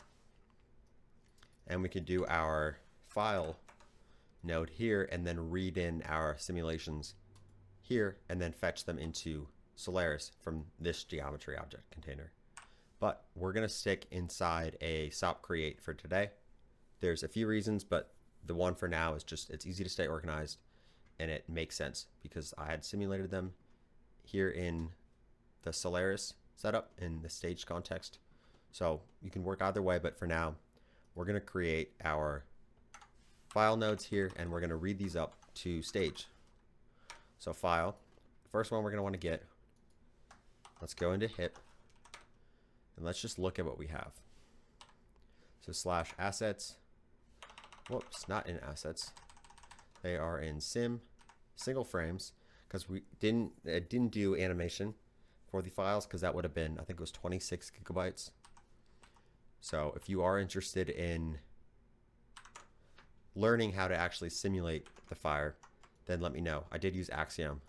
And we could do our file node here and then read in our simulations here and then fetch them into Solaris from this geometry object container. But we're going to stick inside a SOP create for today. There's a few reasons, but the one for now is just it's easy to stay organized, and it makes sense because I had simulated them here in the Solaris setup in the stage context. So you can work either way, but for now, we're going to create our file nodes here, and we're going to read these up to stage. So file, first one we're going to want to get, let's go into HIP, and let's just look at what we have. So slash assets, whoops, not in assets. They are in sim, single frames, because it didn't do animation for the files, because that would have been, I think it was 26 gigabytes. So if you are interested in learning how to actually simulate the fire, then let me know. I did use Axiom,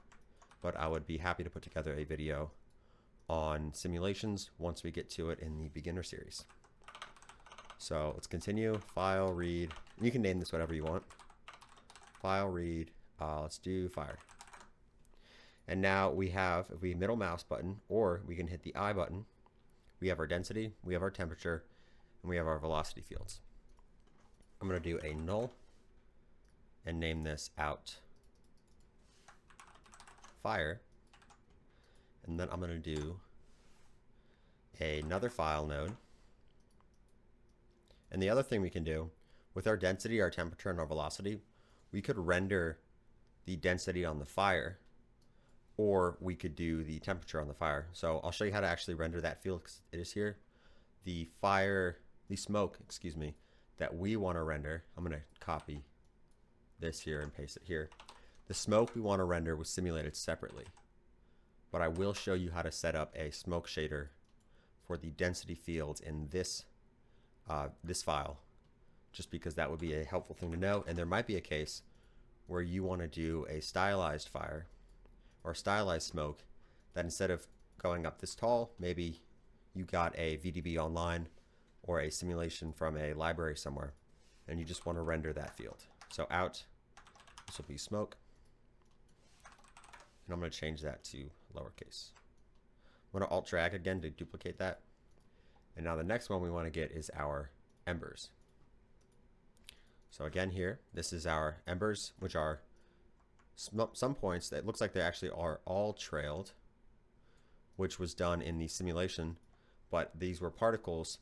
but I would be happy to put together a video on simulations once we get to it in the beginner series. So let's continue, file, read, and you can name this whatever you want. File, read, let's do fire. And now we have, if we middle mouse button, or we can hit the I button, we have our density, we have our temperature, and we have our velocity fields. I'm going to do a null and name this out fire. And then I'm going to do another file node. And the other thing we can do with our density, our temperature, and our velocity, we could render the density on the fire, or we could do the temperature on the fire. So I'll show you how to actually render that field, because it is here. The smoke, excuse me, that we want to render, I'm going to copy this here and paste it here. The smoke we want to render was simulated separately, but I will show you how to set up a smoke shader for the density fields in this file, just because that would be a helpful thing to know. And there might be a case where you want to do a stylized fire or stylized smoke that instead of going up this tall, maybe you got a VDB online or a simulation from a library somewhere, and you just want to render that field. So out, this will be smoke, and I'm going to change that to lowercase. I'm going to Alt drag again to duplicate that. And now the next one we want to get is our embers. So again here, this is our embers, which are some points that looks like they actually are all trailed, which was done in the simulation, but these were particles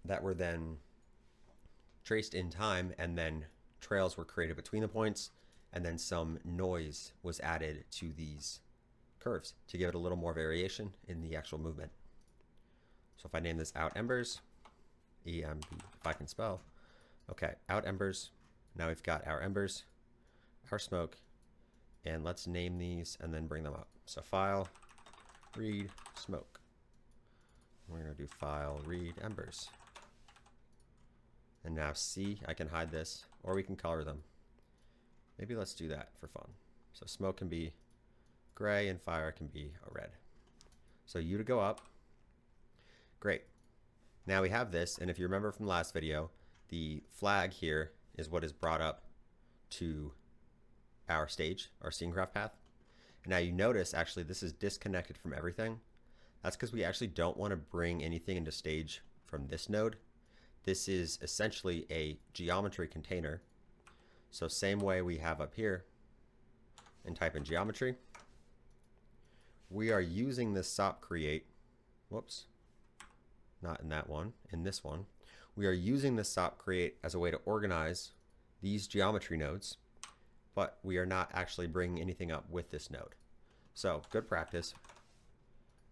that were then traced in time, and then trails were created between the points, and then some noise was added to these curves to give it a little more variation in the actual movement. So if I name this out embers, EMB, if I can spell, okay, out embers. Now we've got our embers, our smoke, and let's name these and then bring them up. So file, read, smoke. We're going to do file, read, embers. And now see, I can hide this, or we can color them. Maybe let's do that for fun. So smoke can be gray and fire can be a red. So U to go up. Great. Now we have this, and if you remember from the last video, the flag here is what is brought up to our stage, our scene graph path. And now you notice actually this is disconnected from everything. That's because we actually don't want to bring anything into stage from this node. This is essentially a geometry container. So same way we have up here, and type in geometry. We are using this SOP create, whoops, not in that one, in this one. We are using the SOP create as a way to organize these geometry nodes, but we are not actually bringing anything up with this node. So good practice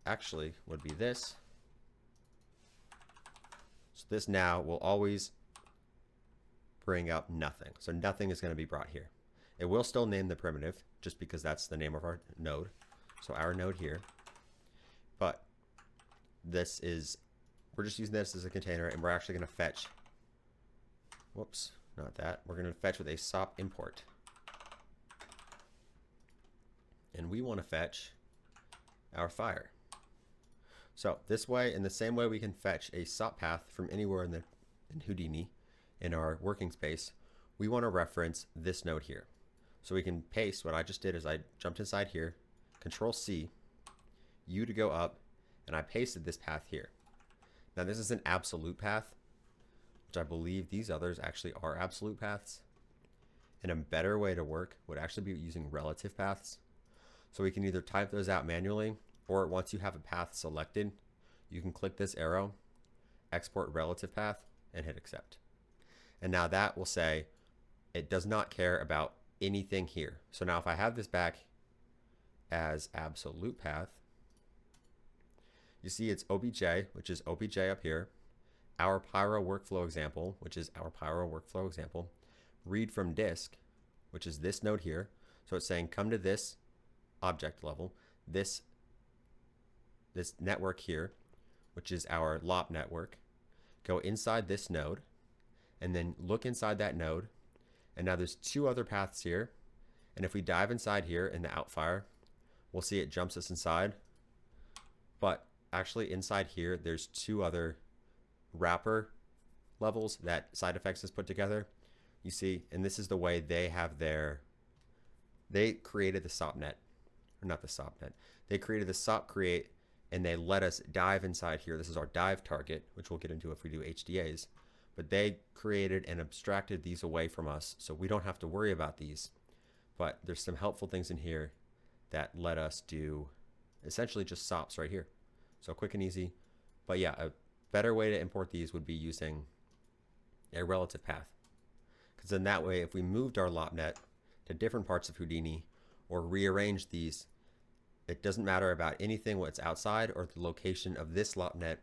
actually would be this. So this now will always bring up nothing. So nothing is going to be brought here. It will still name the primitive just because that's the name of our node. So our node here, but this is, we're just using this as a container, and we're actually going to fetch, whoops, not that. We're going to fetch with a SOP import. And we want to fetch our fire. So this way, in the same way we can fetch a SOP path from anywhere in Houdini in our working space, we want to reference this node here. So we can paste, what I just did is I jumped inside here, Control C, U to go up, and I pasted this path here. Now this is an absolute path, which I believe these others actually are absolute paths. And a better way to work would actually be using relative paths. So we can either type those out manually, or once you have a path selected, you can click this arrow, export relative path, and hit accept. And now that will say it does not care about anything here. So now if I have this back as absolute path, you see it's OBJ, which is OBJ up here, our Pyro workflow example, which is our Pyro workflow example, read from disk, which is this node here. So it's saying come to this object level, this network here, which is our LOP network, go inside this node, and then look inside that node. And now there's two other paths here. And if we dive inside here in the outfire, we'll see it jumps us inside. But actually inside here, there's two other wrapper levels that side effects has put together. You see, and this is the way they have they created the SOP net, or not the SOP net. They created the SOP create, and they let us dive inside here. This is our dive target, which we'll get into if we do HDAs. But they created and abstracted these away from us, so we don't have to worry about these. But there's some helpful things in here that let us do essentially just SOPs right here. So quick and easy. But yeah, a better way to import these would be using a relative path. Because then that way, if we moved our LOPnet to different parts of Houdini or rearranged these, it doesn't matter about anything what's outside or the location of this LOPNet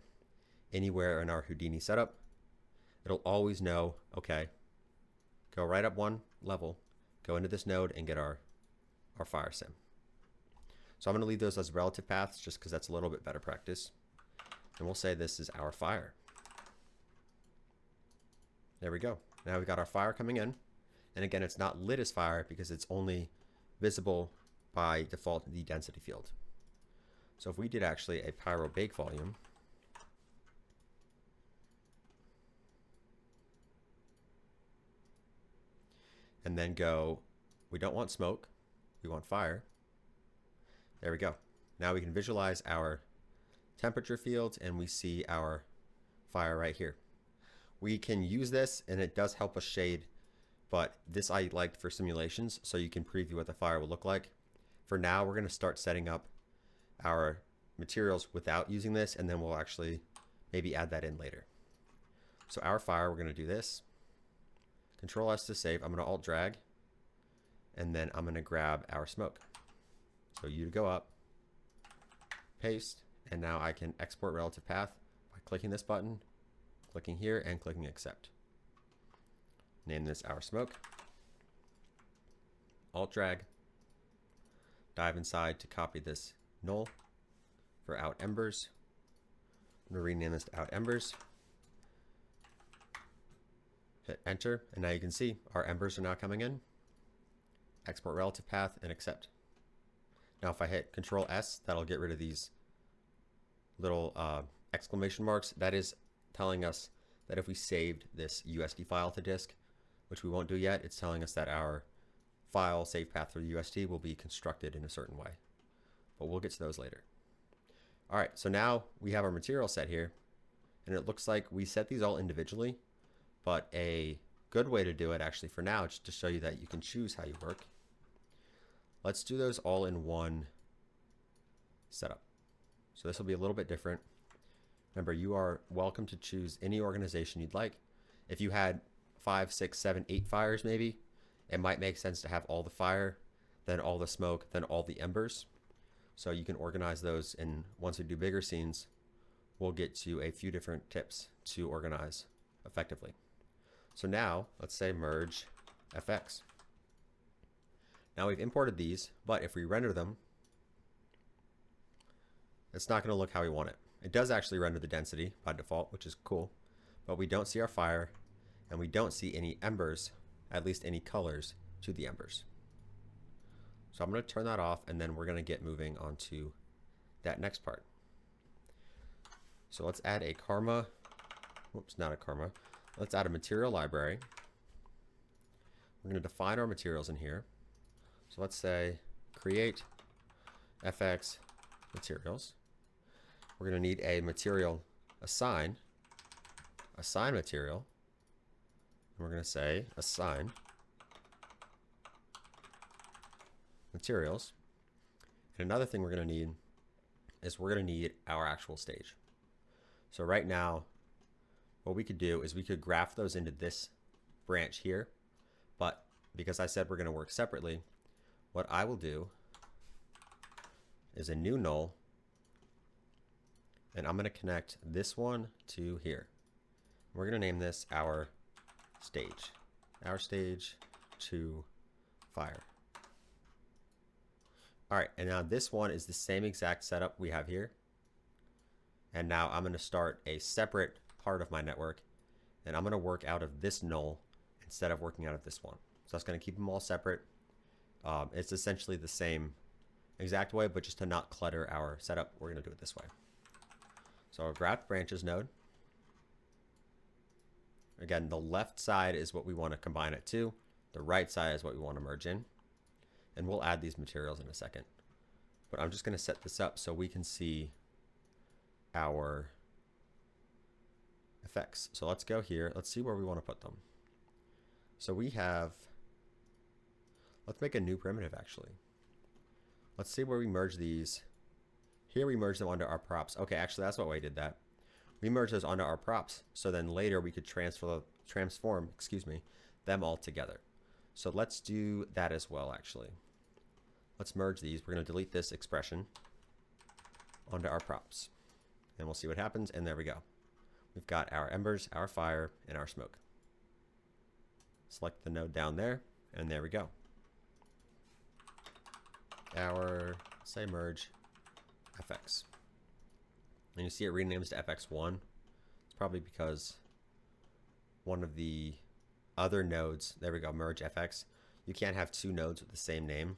anywhere in our Houdini setup. It'll always know, okay, go right up one level, go into this node and get our fire sim. So I'm going to leave those as relative paths just because that's a little bit better practice. And we'll say this is our fire. There we go. Now we've got our fire coming in. And again, it's not lit as fire because it's only visible by default in the density field. So if we did actually a pyro bake volume, and then go, we don't want smoke, we want fire. There we go. Now we can visualize our temperature fields and we see our fire right here. We can use this and it does help us shade, but this I liked for simulations so you can preview what the fire will look like. For now, we're going to start setting up our materials without using this, and then we'll actually maybe add that in later. So our fire, we're going to do this. Control S to save. I'm going to Alt drag, and then I'm going to grab our smoke. So U to go up, paste, and now I can export relative path by clicking this button, clicking here, and clicking accept. Name this our smoke. Alt drag. Dive inside to copy this null for out embers. I'm going to rename this to out embers. Hit enter, and now you can see our embers are now coming in. Export relative path and accept. Now if I hit Control S, that'll get rid of these little exclamation marks. That is telling us that if we saved this USD file to disk, which we won't do yet, it's telling us that our file save path for the USD will be constructed in a certain way, but we'll get to those later. All right, so now we have our material set here, and it looks like we set these all individually, but a good way to do it actually for now, just to show you that you can choose how you work. Let's do those all in one setup. So this will be a little bit different. Remember, you are welcome to choose any organization you'd like. If you had 5, 6, 7, 8 fires maybe, it might make sense to have all the fire, then all the smoke, then all the embers. So you can organize those, and once we do bigger scenes, we'll get to a few different tips to organize effectively. So now let's say merge FX. Now we've imported these, but if we render them, it's not going to look how we want it. It does actually render the density by default, which is cool, but we don't see our fire, and we don't see any embers, at least any colors to the embers. So I'm going to turn that off, and then we're going to get moving on to that next part. So let's add a karma, whoops, not a karma. Let's add a material library. We're going to define our materials in here. So let's say create FX materials. We're going to need a material assign material. And we're going to say assign materials. And another thing we're going to need is we're going to need our actual stage. So right now, what we could do is we could graph those into this branch here, but because I said we're going to work separately, what I will do is a new null, and I'm going to connect this one to here. We're going to name this our stage to fire. All right, and now this one is the same exact setup we have here. And now I'm going to start a separate part of my network, and I'm going to work out of this null instead of working out of this one. So that's going to keep them all separate. It's essentially the same exact way, but just to not clutter our setup, we're going to do it this way. So our graph branches node. Again, the left side is what we want to combine it to. The right side is what we want to merge in. And we'll add these materials in a second. But I'm just going to set this up so we can see our effects. So let's go here. Let's see where we want to put them. So we have, let's make a new primitive actually. Let's see where we merge these. Here we merge them onto our props. Okay, actually that's what we did that. We merge those onto our props, so then later we could transform, excuse me, them all together. So let's do that as well actually. let's merge these. We're going to delete this expression onto our props. And we'll see what happens. And there we go. We've got our embers, our fire, and our smoke. Select the node down there, and there we go. Our, say, merge FX. And you see it renames to FX1. It's probably because one of the other nodes, there we go, merge FX. You can't have two nodes with the same name.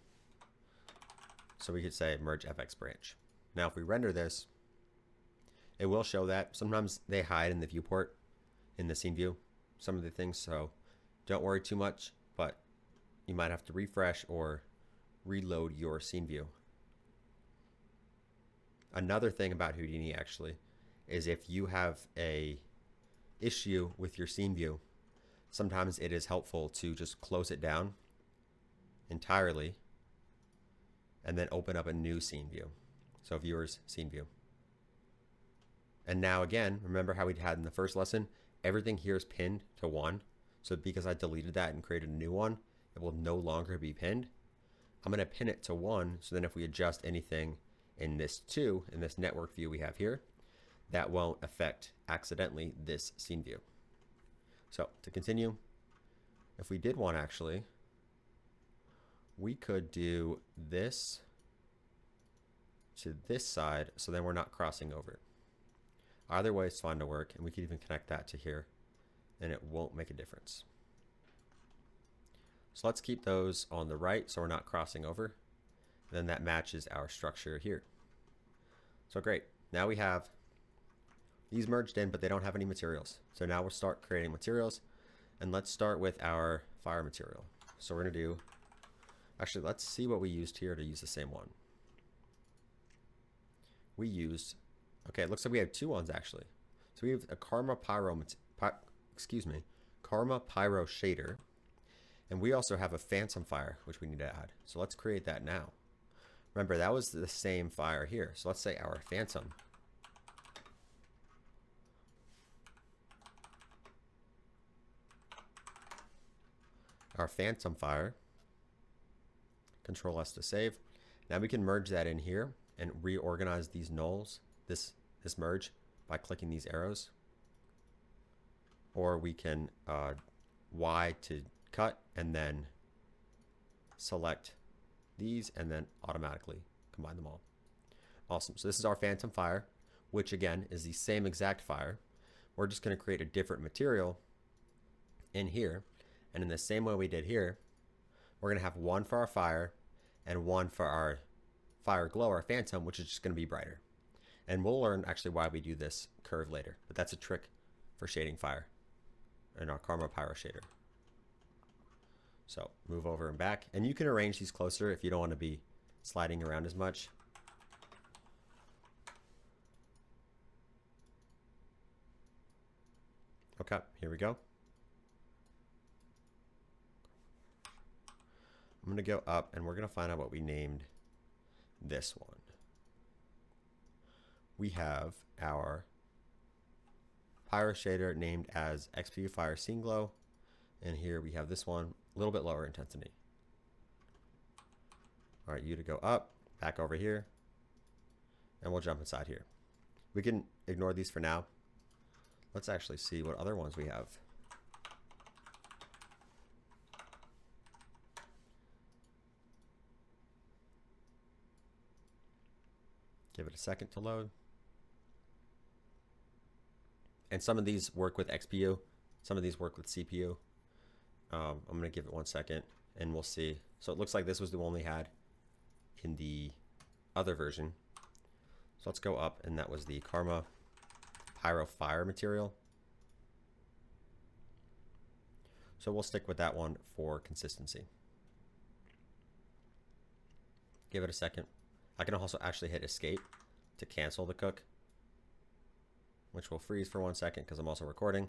So we could say merge FX branch. Now if we render this, it will show that. Sometimes they hide in the viewport, in the scene view, some of the things, so don't worry too much, but you might have to refresh or reload your scene view. Another thing about Houdini actually is if you have a issue with your scene view, sometimes it is helpful to just close it down entirely and then open up a new scene view. So viewers scene view. And now again, remember how we had in the first lesson, everything here is pinned to 1. So because I deleted that and created a new one, it will no longer be pinned. I'm going to pin it to 1. So then if we adjust anything in this 2, in this network view we have here, that won't affect accidentally this scene view. So to continue, if we did want actually, we could do this to this side, so then we're not crossing over. Either way is fine to work, and we could even connect that to here, and it won't make a difference. So let's keep those on the right so we're not crossing over. Then that matches our structure here. So great. Now we have these merged in, but they don't have any materials. So now we'll start creating materials, and let's start with our fire material. So we're going to do, actually, let's see what we used here to use the same one. We used, okay, it looks like we have 2 ones actually. So we have a Karma Pyro shader, and we also have a Phantom Fire, which we need to add. So let's create that now. Remember, that was the same fire here. So let's say our Phantom. Our Phantom Fire. Control S to save. Now we can merge that in here and reorganize these nulls, this merge, by clicking these arrows. Or we can Y to cut and then select these and then automatically combine them all. Awesome. So this is our Phantom Fire, which again is the same exact fire. We're just going to create a different material in here. And in the same way we did here, we're going to have one for our fire and one for our fire glow, our Phantom, which is just going to be brighter. And we'll learn actually why we do this curve later, but that's a trick for shading fire in our Karma Pyro shader. So move over and back, and you can arrange these closer if you don't want to be sliding around as much. Okay, here we go. I'm going to go up and we're going to find out what we named this one. We have our Pyro shader named as XPU Fire Scene Glow, and here we have this one, a little bit lower intensity. All right, you to go up, back over here, and we'll jump inside here. We can ignore these for now. Let's actually see what other ones we have. Give it a second to load. And some of these work with XPU, some of these work with CPU. I'm going to give it 1 second and we'll see. So it looks like this was the one we had in the other version. So let's go up, and that was the Karma Pyro Fire material. So we'll stick with that one for consistency. Give it a second. I can also actually hit escape to cancel the cook, which will freeze for 1 second because I'm also recording.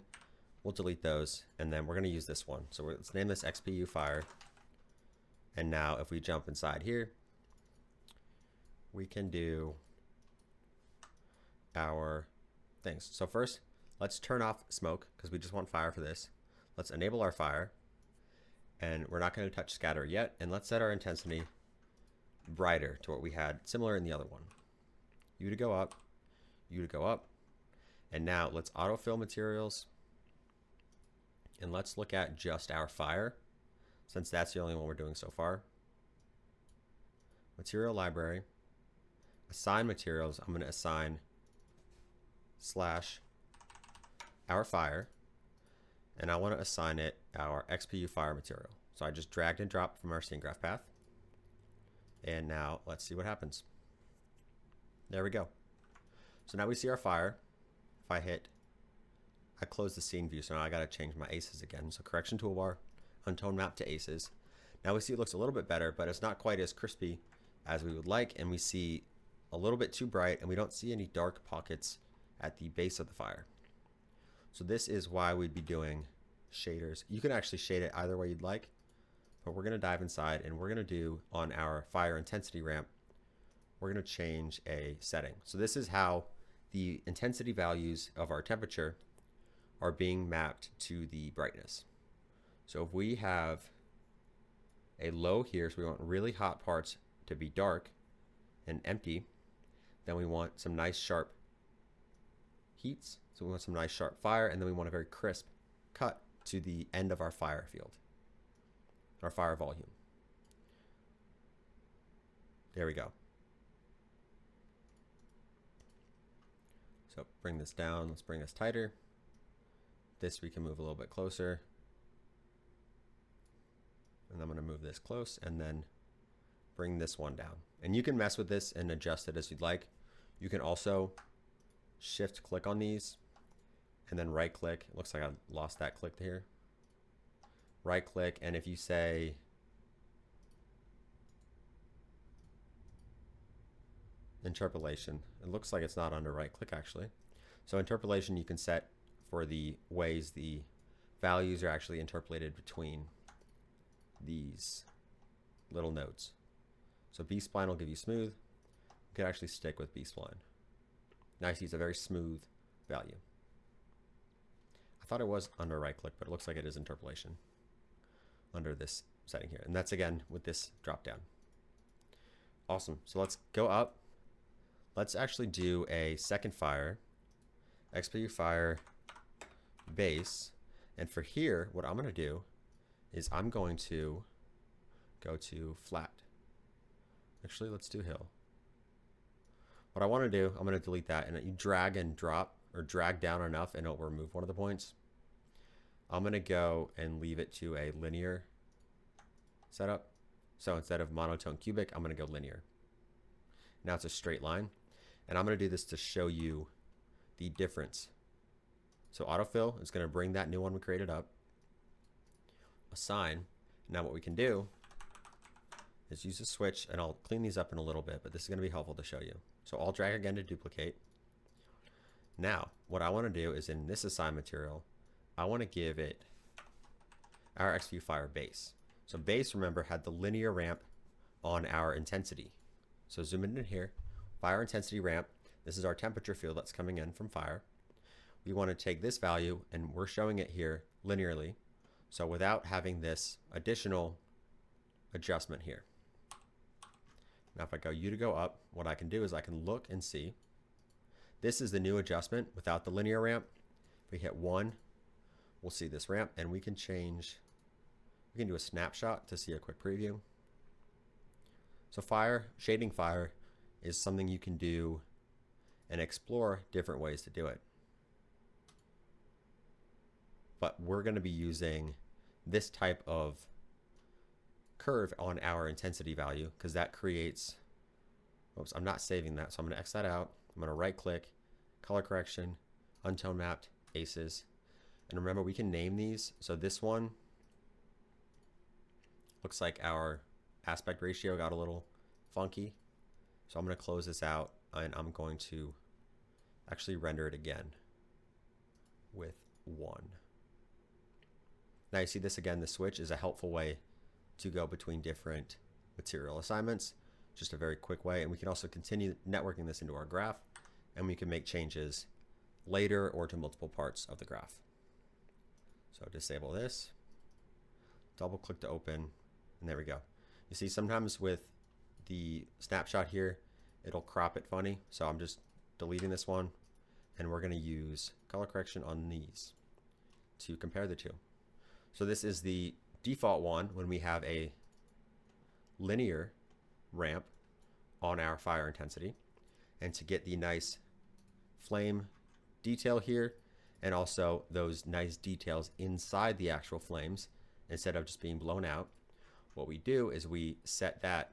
We'll delete those, and then we're going to use this one. So let's name this XPU Fire. And now if we jump inside here, we can do our things. So first, let's turn off smoke because we just want fire for this. Let's enable our fire, and we're not going to touch scatter yet. And let's set our intensity brighter to what we had similar in the other one. U to go up, U to go up. And now let's autofill materials. And let's look at just our fire, since that's the only one we're doing so far. Material library, assign materials. I'm going to assign / our fire, and I want to assign it our XPU fire material. So I just dragged and dropped from our scene graph path. And now let's see what happens. There we go. So now we see our fire. If I close the scene view, so now I got to change my aces again. So correction toolbar, untone map to aces. Now we see it looks a little bit better, but it's not quite as crispy as we would like, and we see a little bit too bright, and we don't see any dark pockets at the base of the fire. So this is why we'd be doing shaders. You can actually shade it either way you'd like, but we're going to dive inside, and we're going to do on our fire intensity ramp, we're going to change a setting. So this is how the intensity values of our temperature are being mapped to the brightness. So if we have a low here, so we want really hot parts to be dark and empty, then we want some nice sharp heats. So we want some nice sharp fire, and then we want a very crisp cut to the end of our fire field, our fire volume. There we go. So bring this down, let's bring this tighter. This we can move a little bit closer. And I'm going to move this close and then bring this one down. And you can mess with this and adjust it as you'd like. You can also shift click on these and then right click. It looks like I lost that click here. Right click, and if you say interpolation, it looks like it's not under right click actually. So interpolation, you can set for the ways the values are actually interpolated between these little nodes. So B-spline will give you smooth. You could actually stick with B-spline. Now you see it's a very smooth value. I thought it was under right click, but it looks like it is interpolation under this setting here. And that's again with this drop down. Awesome. So let's go up. Let's actually do a second fire, XPU fire base. And for here, what I'm going to do is I'm going to go to flat. Actually, let's do hill. What I want to do, I'm going to delete that, and you drag and drop or drag down enough and it'll remove one of the points. I'm going to go and leave it to a linear setup. So instead of monotone cubic, I'm going to go linear. Now it's a straight line, and I'm going to do this to show you the difference. So autofill is going to bring that new one we created up. Assign. Now what we can do is use a switch, and I'll clean these up in a little bit, but this is going to be helpful to show you. So I'll drag again to duplicate. Now what I want to do is in this assign material, I want to give it our XPU fire base. So base, remember, had the linear ramp on our intensity. So zoom in here, fire intensity ramp. This is our temperature field that's coming in from fire. We want to take this value, and we're showing it here linearly. So without having this additional adjustment here. Now if I go U to go up, what I can do is I can look and see. This is the new adjustment without the linear ramp. If we hit 1, we'll see this ramp, and we can change, we can do a snapshot to see a quick preview. So fire, shading fire is something you can do and explore different ways to do it. But we're going to be using this type of curve on our intensity value because that creates, oops, I'm not saving that. So I'm going to X that out. I'm going to right click, color correction, untone mapped, aces. And remember, we can name these. So this one looks like our aspect ratio got a little funky. So I'm going to close this out, and I'm going to actually render it again with 1. Now you see this again, the switch is a helpful way to go between different material assignments, just a very quick way. And we can also continue networking this into our graph, and we can make changes later or to multiple parts of the graph. So disable this, double click to open, and there we go. You see sometimes with the snapshot here, it'll crop it funny. So I'm just deleting this one, and we're going to use color correction on these to compare the two. So this is the default one when we have a linear ramp on our fire intensity. And to get the nice flame detail here, and also those nice details inside the actual flames, instead of just being blown out, what we do is we set that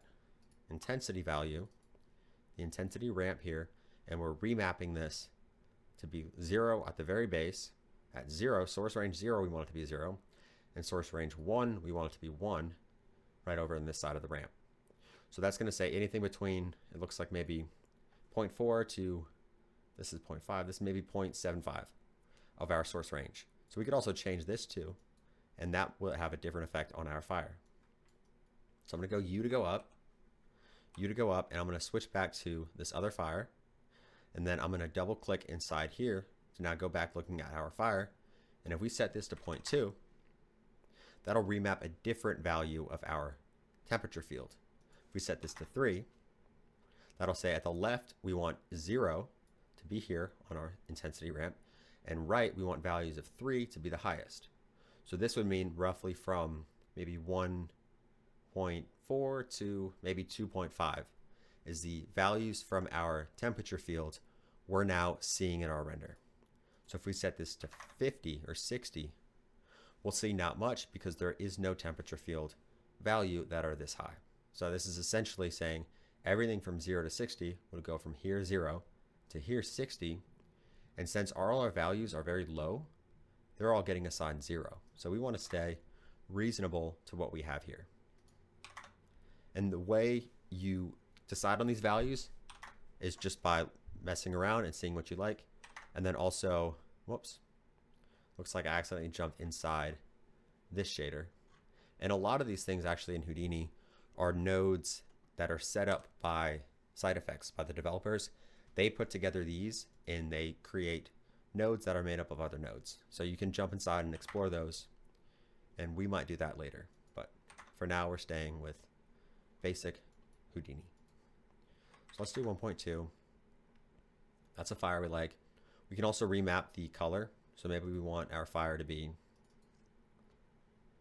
intensity value, the intensity ramp here, and we're remapping this to be 0 at the very base. At 0, source range 0, we want it to be 0, and source range 1, we want it to be 1 right over on this side of the ramp. So that's going to say anything between, it looks like maybe 0.4 to, this is 0.5, this may be 0.75 of our source range. So we could also change this too, and that will have a different effect on our fire. So I'm going to go U to go up, U to go up, and I'm going to switch back to this other fire, and then I'm going to double click inside here to now go back looking at our fire. And if we set this to 0.2, that'll remap a different value of our temperature field. If we set this to 3, that'll say at the left we want 0 to be here on our intensity ramp, and right we want values of 3 to be the highest. So this would mean roughly from maybe 1.4 to maybe 2.5 is the values from our temperature field we're now seeing in our render. So if we set this to 50 or 60, we'll see not much because there is no temperature field value that are this high. So this is essentially saying everything from 0 to 60 would go from here 0 to here 60, and since all our values are very low, they're all getting assigned 0. So we want to stay reasonable to what we have here. And the way you decide on these values is just by messing around and seeing what you like. And then also, whoops, looks like I accidentally jumped inside this shader. And a lot of these things actually in Houdini are nodes that are set up by side effects by the developers. They put together these and they create nodes that are made up of other nodes. So you can jump inside and explore those, and we might do that later. But for now, we're staying with basic Houdini. So let's do 1.2. That's a fire we like. We can also remap the color. So maybe we want our fire to be,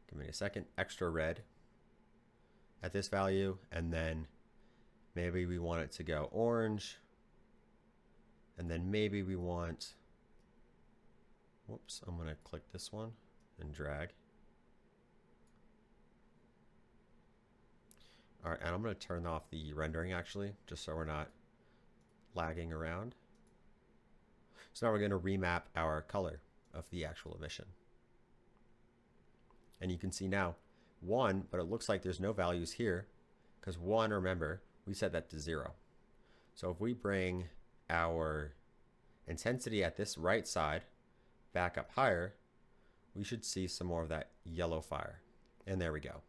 give me a second, extra red at this value, and then maybe we want it to go orange, and then maybe we want, whoops, I'm going to click this one and drag. All right, and I'm going to turn off the rendering actually, just so we're not lagging around. So now we're going to remap our color of the actual emission. And you can see now 1, but it looks like there's no values here because 1, remember, we set that to 0. So if we bring our intensity at this right side back up higher, we should see some more of that yellow fire. And there we go.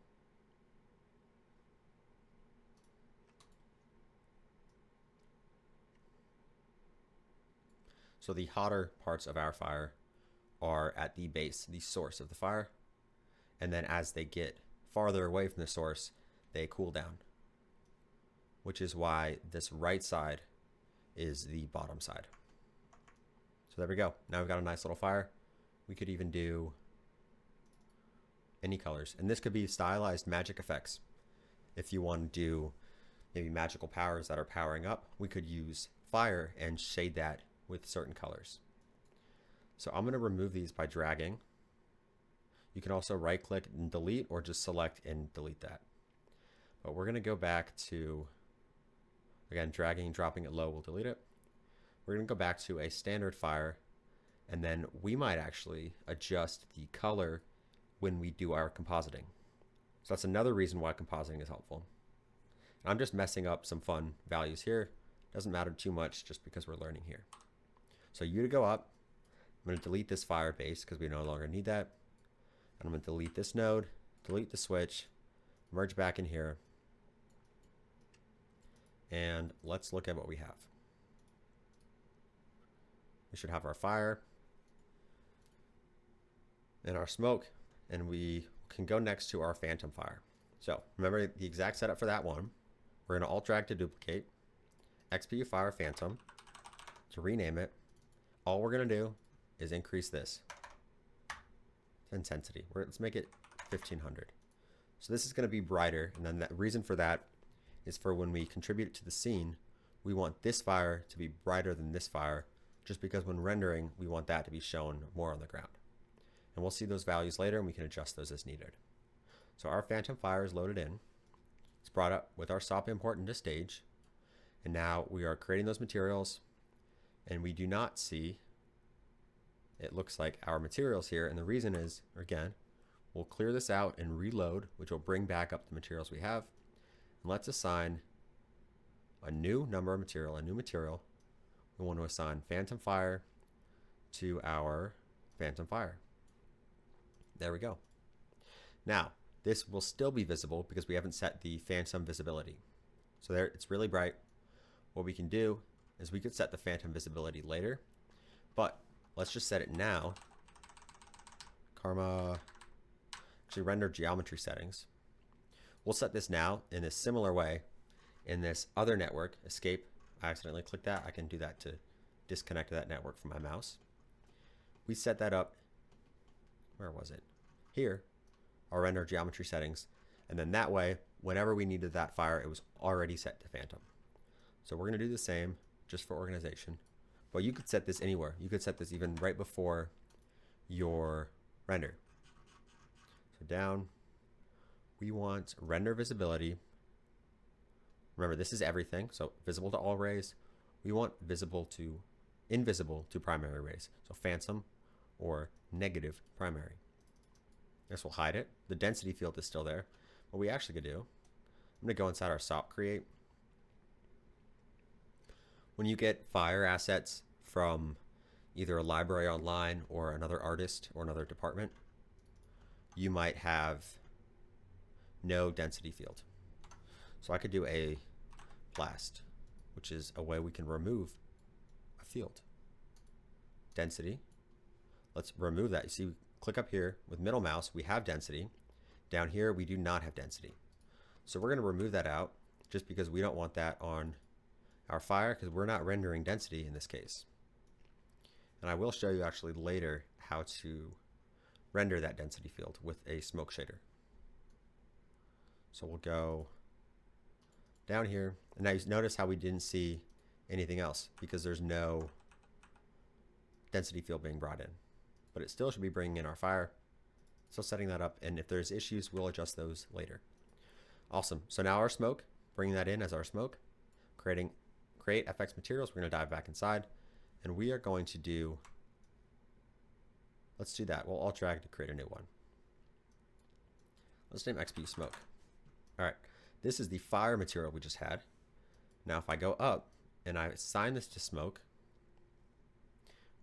So the hotter parts of our fire are at the base, the source of the fire. And then as they get farther away from the source, they cool down, which is why this right side is the bottom side. So there we go. Now we've got a nice little fire. We could even do any colors. And this could be stylized magic effects. If you want to do maybe magical powers that are powering up, we could use fire and shade that with certain colors. So I'm going to remove these by dragging. You can also right click and delete, or just select and delete that. But we're going to go back to, again, dragging and dropping it low will delete it. We're going to go back to a standard fire, and then we might actually adjust the color when we do our compositing. So that's another reason why compositing is helpful. And I'm just messing up some fun values here. Doesn't matter too much just because we're learning here. So U to go up. I'm going to delete this fire base because we no longer need that. And I'm going to delete this node, delete the switch, merge back in here. And let's look at what we have. We should have our fire and our smoke, and we can go next to our phantom fire. So remember the exact setup for that one. we're going to alt drag to duplicate, XPU fire phantom to rename it. All we're going to do is increase this intensity. Let's make it 1500. So this is going to be brighter, and then the reason for that is for when we contribute it to the scene, we want this fire to be brighter than this fire, just because when rendering, we want that to be shown more on the ground. And we'll see those values later, and we can adjust those as needed. So our phantom fire is loaded in. It's brought up with our SOP import into stage. And now we are creating those materials, and we do not see, it looks like, our materials here. And the reason is, again, we'll clear this out and reload, which will bring back up the materials we have. And let's assign a new number of material, a new material. We want to assign phantom fire to our phantom fire. There we go. Now, this will still be visible because we haven't set the phantom visibility. So there, it's really bright. What we can do is we could set the phantom visibility later, but let's just set it now. Karma, actually render geometry settings. We'll set this now in a similar way in this other network. Escape, I accidentally clicked that. I can do that to disconnect that network from my mouse. We set that up, where was it? Here, our render geometry settings. And then that way, whenever we needed that fire, it was already set to phantom. So we're going to do the same just for organization. But you could set this anywhere. You could set this even right before your render. So down, we want render visibility. Remember, this is everything. So visible to all rays. We want invisible to primary rays. So phantom or negative primary. This will hide it. The density field is still there. What we actually could do, I'm going to go inside our SOP create. When you get fire assets from either a library online or another artist or another department, you might have no density field. So I could do a blast, which is a way we can remove a field. Density. Let's remove that. You see, click up here with middle mouse, we have density. Down here, we do not have density. So we're going to remove that out just because we don't want that on our fire because we're not rendering density in this case. And I will show you actually later how to render that density field with a smoke shader. So we'll go down here, and now you notice how we didn't see anything else because there's no density field being brought in. But it still should be bringing in our fire. So setting that up, and if there's issues, we'll adjust those later. Awesome. So now our smoke, bringing that in as our smoke, create FX materials. We're going to dive back inside, and we are going to do, let's do that. We'll alt drag to create a new one. Let's name XP smoke. All right. This is the fire material we just had. Now, if I go up and I assign this to smoke,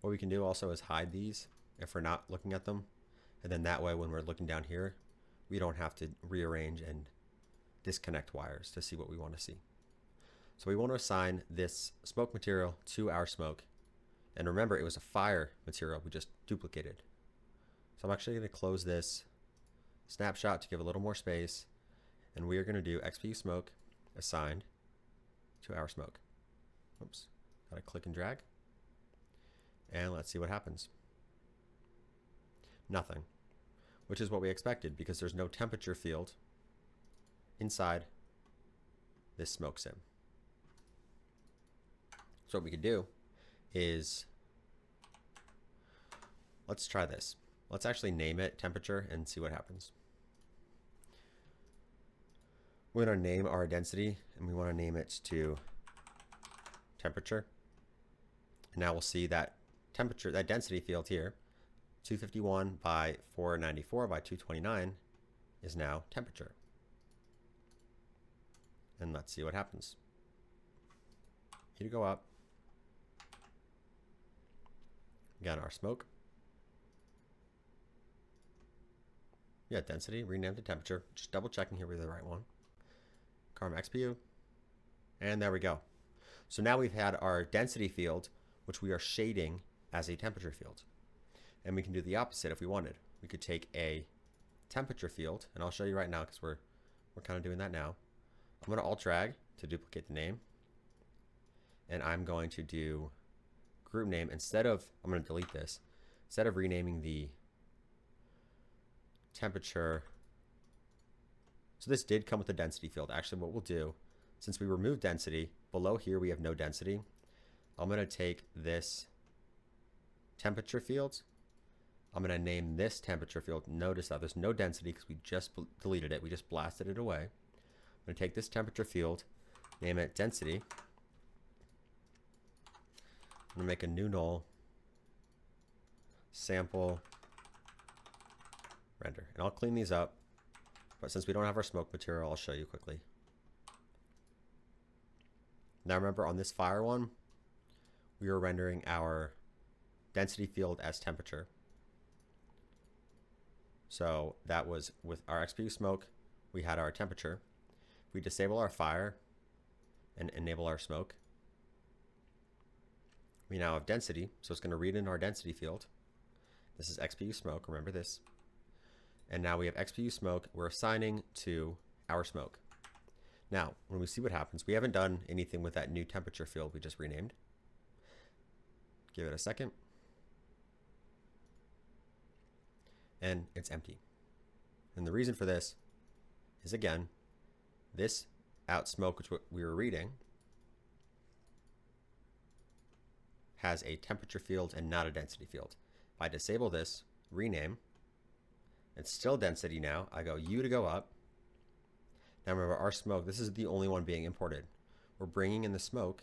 what we can do also is hide these if we're not looking at them. And then that way, when we're looking down here, we don't have to rearrange and disconnect wires to see what we want to see. So we want to assign this smoke material to our smoke. And remember, it was a fire material we just duplicated. So I'm actually going to close this snapshot to give a little more space. And we are going to do XP smoke assigned to our smoke. Oops, gotta click and drag. And let's see what happens. Nothing, which is what we expected because there's no temperature field inside this smoke sim. So what we could do is, let's try this. Let's actually name it temperature and see what happens. We're going to name our density, and we want to name it to temperature. And now we'll see that temperature, that density field here, 251 by 494 by 229 is now temperature. And let's see what happens. Here to go up. Again, our smoke. Yeah, density, renamed to temperature. Just double checking here we're the right one. Karma XPU. And there we go. So now we've had our density field, which we are shading as a temperature field. And we can do the opposite if we wanted. We could take a temperature field, and I'll show you right now because we're kind of doing that now. I'm going to alt drag to duplicate the name. And I'm going to do group name instead of, I'm going to delete this, instead of renaming the temperature. So this did come with a density field. Actually, what we'll do, since we removed density, below here we have no density. I'm going to take this temperature field. I'm going to name this temperature field. Notice that there's no density because we just deleted it. We just blasted it away. I'm going to take this temperature field, name it density. I'm going to make a new null, sample render. And I'll clean these up. But since we don't have our smoke material, I'll show you quickly. Now remember, on this fire one, we were rendering our density field as temperature. So that was with our XPU smoke, we had our temperature. If we disable our fire and enable our smoke, we now have density. So it's going to read in our density field. This is XPU smoke, remember this. And now we have XPU smoke, we're assigning to our smoke. Now, when we see what happens, we haven't done anything with that new temperature field we just renamed. Give it a second. And it's empty. And the reason for this is, again, this out smoke, which we were reading, has a temperature field and not a density field. If I disable this, rename, it's still density now. I go U to go up. Now remember, our smoke, this is the only one being imported. We're bringing in the smoke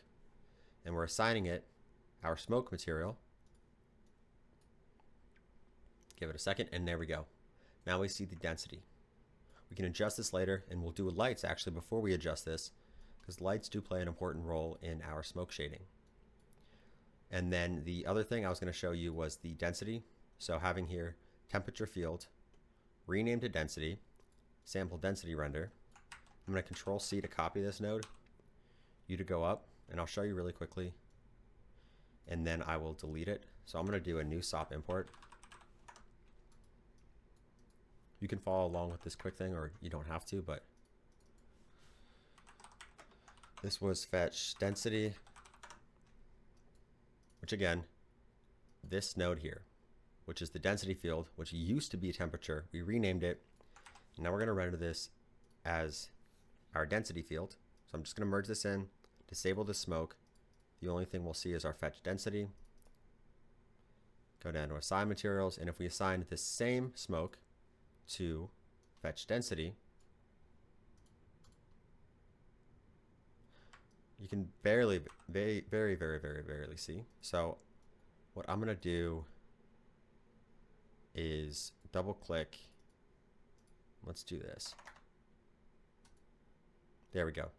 and we're assigning it our smoke material. Give it a second, and there we go. Now we see the density. We can adjust this later, and we'll do lights actually before we adjust this, because lights do play an important role in our smoke shading. And then the other thing I was going to show you was the density. So having here temperature field, rename to density, sample density render. I'm going to Control C to copy this node, U to go up, and I'll show you really quickly. And then I will delete it. So I'm going to do a new SOP import. You can follow along with this quick thing, or you don't have to, but this was fetch density, which again, this node here, which is the density field, which used to be temperature. We renamed it. Now we're going to render this as our density field. So I'm just going to merge this in, disable the smoke. The only thing we'll see is our fetch density. Go down to assign materials, and if we assign the same smoke to fetch density, you can barely, very barely see. So what I'm going to do is double click. Let's do this. There we go.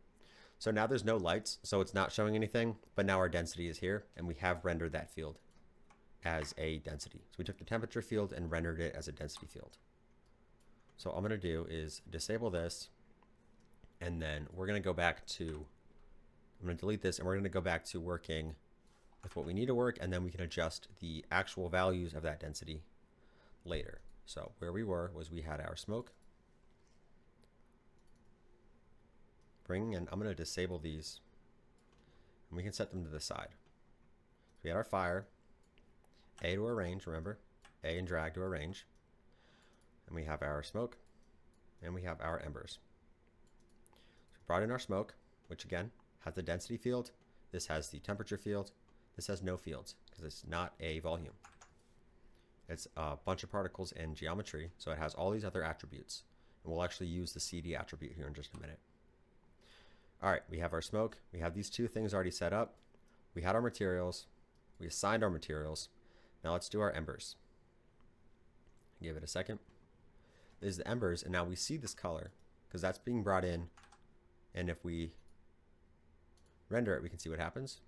So now there's no lights, so it's not showing anything, but now our density is here, and we have rendered that field as a density. So we took the temperature field and rendered it as a density field. So all I'm going to do is disable this, and then we're going to go back to, I'm going to delete this, and we're going to go back to working with what we need to work, and then we can adjust the actual values of that density later. So where we were was we had our smoke. And I'm going to disable these, and we can set them to the side. So we had our fire, A to arrange, remember, A and drag to arrange. And we have our smoke, and we have our embers. So we brought in our smoke, which again has the density field. This has the temperature field. This has no fields because it's not a volume. It's a bunch of particles in geometry, so it has all these other attributes. And we'll actually use the CD attribute here in just a minute. All right, we have our smoke. We have these two things already set up. We had our materials. We assigned our materials. Now let's do our embers. Give it a second. This is the embers, and now we see this color because that's being brought in. And if we render it, we can see what happens.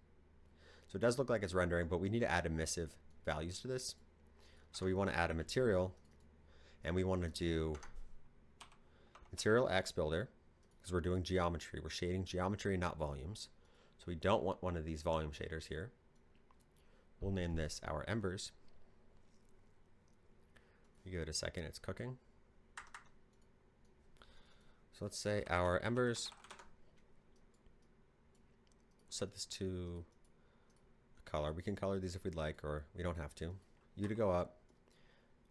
So it does look like it's rendering, but we need to add emissive values to this. So we want to add a material, and we want to do material X builder. Because we're doing geometry. We're shading geometry, not volumes. So we don't want one of these volume shaders here. We'll name this our embers. You give it a second, it's cooking. So let's say our embers. set this to a color. We can color these if we'd like, or we don't have to. U to go up.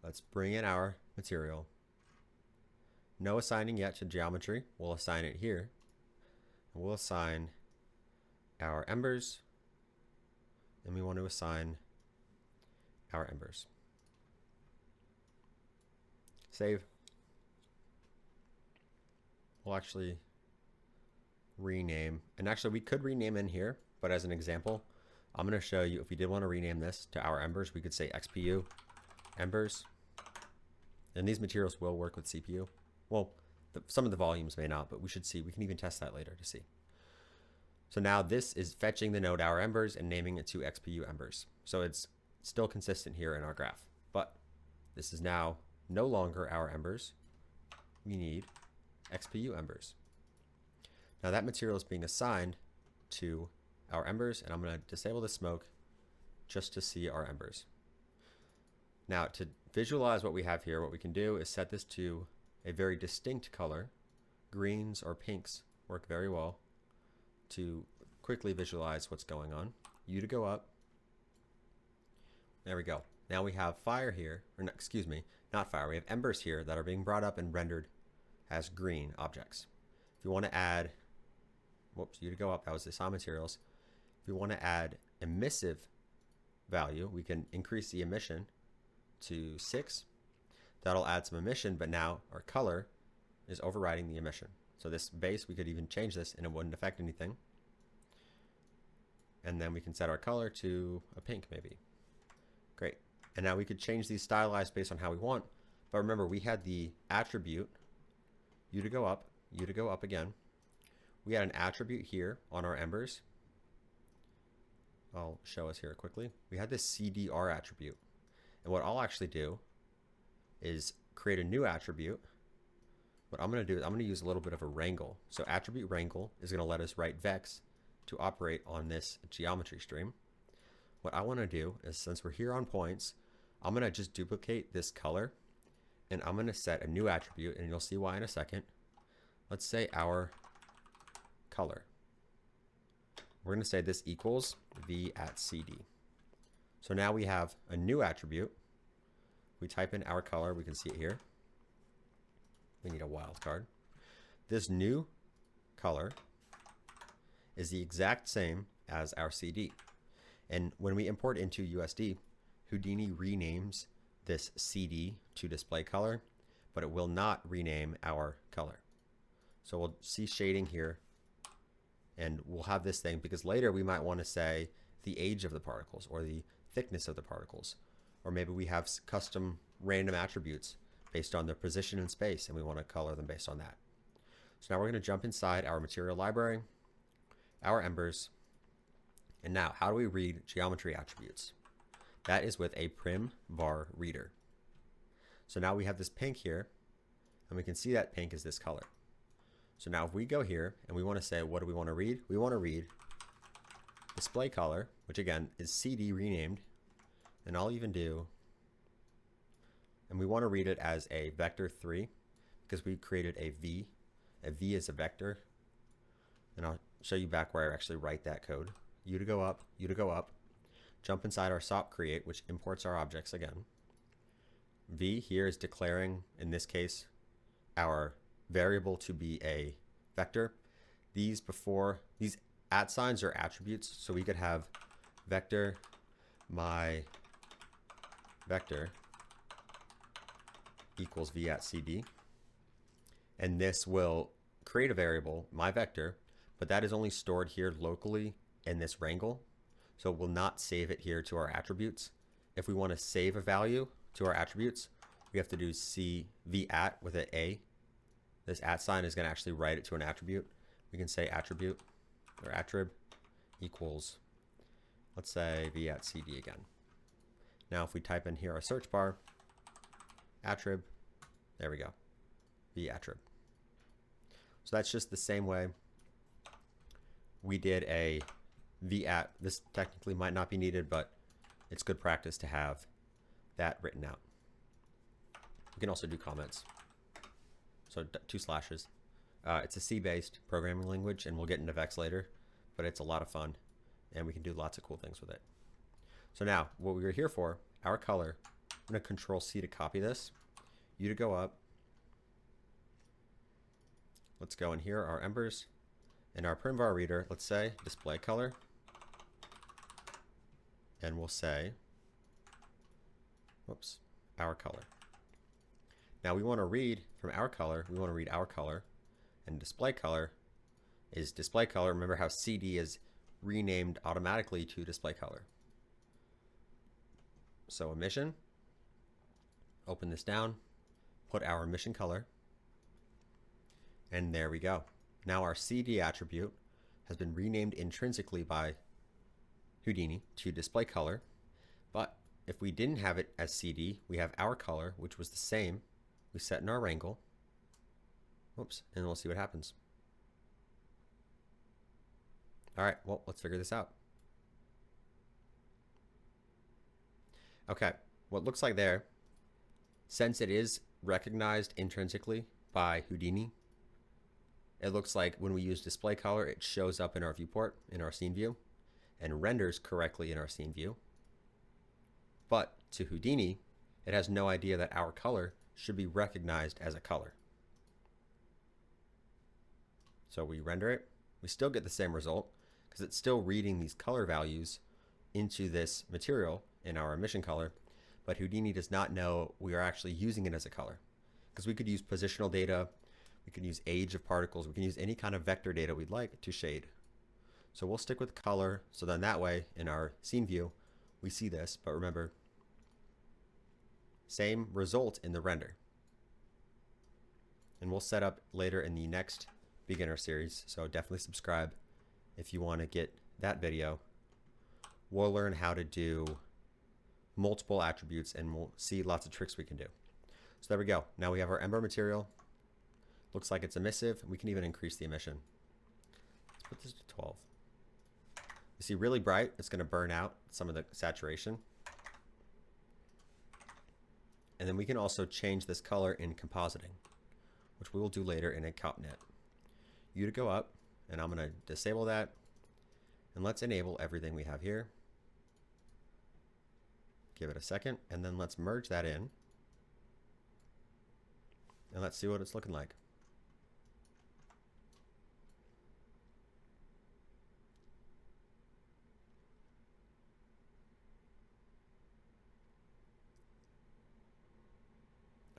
Let's bring in our material. No assigning yet to geometry. We'll assign it here. And we'll assign our embers. And we want to assign our embers. Save. We'll actually rename. And actually, we could rename in here, but as an example, I'm going to show you if we did want to rename this to our embers, we could say XPU embers. And these materials will work with CPU. Well, some of the volumes may not, but we should see. We can even test that later to see. So now this is fetching the node our embers and naming it to XPU embers. So it's still consistent here in our graph, but this is now no longer our embers. We need XPU embers. Now that material is being assigned to our embers, and I'm going to disable the smoke just to see our embers. Now to visualize what we have here, what we can do is set this to a very distinct color. Greens or pinks work very well to quickly visualize what's going on. U to go up. There we go. Now we have fire here, or no, excuse me, not fire. We have embers here that are being brought up and rendered as green objects. If you want to add, whoops, U to go up, that was the assign materials. If we want to add emissive value, we can increase the emission to 6. That'll add some emission, but now our color is overriding the emission. So this base, we could even change this and it wouldn't affect anything. And then we can set our color to a pink maybe. Great. And now we could change these stylized based on how we want. But remember, we had the attribute, U to go up, U to go up again. We had an attribute here on our embers. I'll show us here quickly. We had this CDR attribute. And what I'll actually do is create a new attribute. What I'm going to do is I'm going to use a little bit of a wrangle. So attribute wrangle is going to let us write vex to operate on this geometry stream. What I want to do is, since we're here on points, I'm going to just duplicate this color and I'm going to set a new attribute, and you'll see why in a second. Let's say our color. We're going to say this equals v at CD. So now we have a new attribute. We type in our color, we can see it here. We need a wildcard. This new color is the exact same as our CD. And when we import into USD, Houdini renames this CD to display color, but it will not rename our color. So we'll see shading here, and we'll have this thing because later we might want to say the age of the particles or the thickness of the particles, or maybe we have custom random attributes based on their position in space and we want to color them based on that. So now we're going to jump inside our material library, our embers, and now how do we read geometry attributes? That is with a prim var reader. So now we have this pink here, and we can see that pink is this color. So now if we go here and we want to say, what do we want to read? We want to read display color, which again is CD renamed, and I'll even do, and we want to read it as a vector 3 because we created a V. A V is a vector, and I'll show you back where I actually write that code. U to go up, U to go up, jump inside our SOP create, which imports our objects again. V here is declaring, in this case, our variable to be a vector. These at signs are attributes, so we could have vector my vector equals v at cd, and this will create a variable, my vector, but that is only stored here locally in this wrangle, so it will not save it here to our attributes. If we want to save a value to our attributes, we have to do v at with an a. This at sign is going to actually write it to an attribute. We can say attribute or attrib equals, let's say v at cd again. Now if we type in here our search bar, attrib, there we go, v attrib. So that's just the same way we did a v at. This technically might not be needed, but it's good practice to have that written out. We can also do comments. So 2 slashes. It's a C-based programming language, and we'll get into Vex later. but it's a lot of fun and we can do lots of cool things with it. So now what we were here for, our color, I'm going to Control C to copy this, U to go up. Let's go in here, our embers. In our primvar reader, let's say display color. And we'll say, whoops, our color. Now we want to read from our color, we want to read our color. And display color is display color. Remember how CD is renamed automatically to display color. So emission, open this down, put our emission color, and there we go. Now our CD attribute has been renamed intrinsically by Houdini to display color, but if we didn't have it as CD, we have our color, which was the same. We set in our wrangle, whoops, and we'll see what happens. All right, well, let's figure this out. Okay, what looks like there, since it is recognized intrinsically by Houdini, it looks like when we use display color, it shows up in our viewport, in our scene view, and renders correctly in our scene view. But to Houdini, it has no idea that our color should be recognized as a color. So we render it, we still get the same result because it's still reading these color values into this material in our emission color, but Houdini does not know we are actually using it as a color, because we could use positional data, we can use age of particles, we can use any kind of vector data we'd like to shade. So we'll stick with color, so then that way in our scene view we see this, but remember, same result in the render. And we'll set up later in the next beginner series, so definitely subscribe if you want to get that video. We'll learn how to do multiple attributes and we'll see lots of tricks we can do. So there we go. Now we have our ember material. Looks like it's emissive. We can even increase the emission. Let's put this to 12. You see really bright, it's going to burn out some of the saturation. And then we can also change this color in compositing, which we will do later in a CopNet. U to go up, and I'm going to disable that. And let's enable everything we have here. Give it a second, and then let's merge that in. And let's see what it's looking like.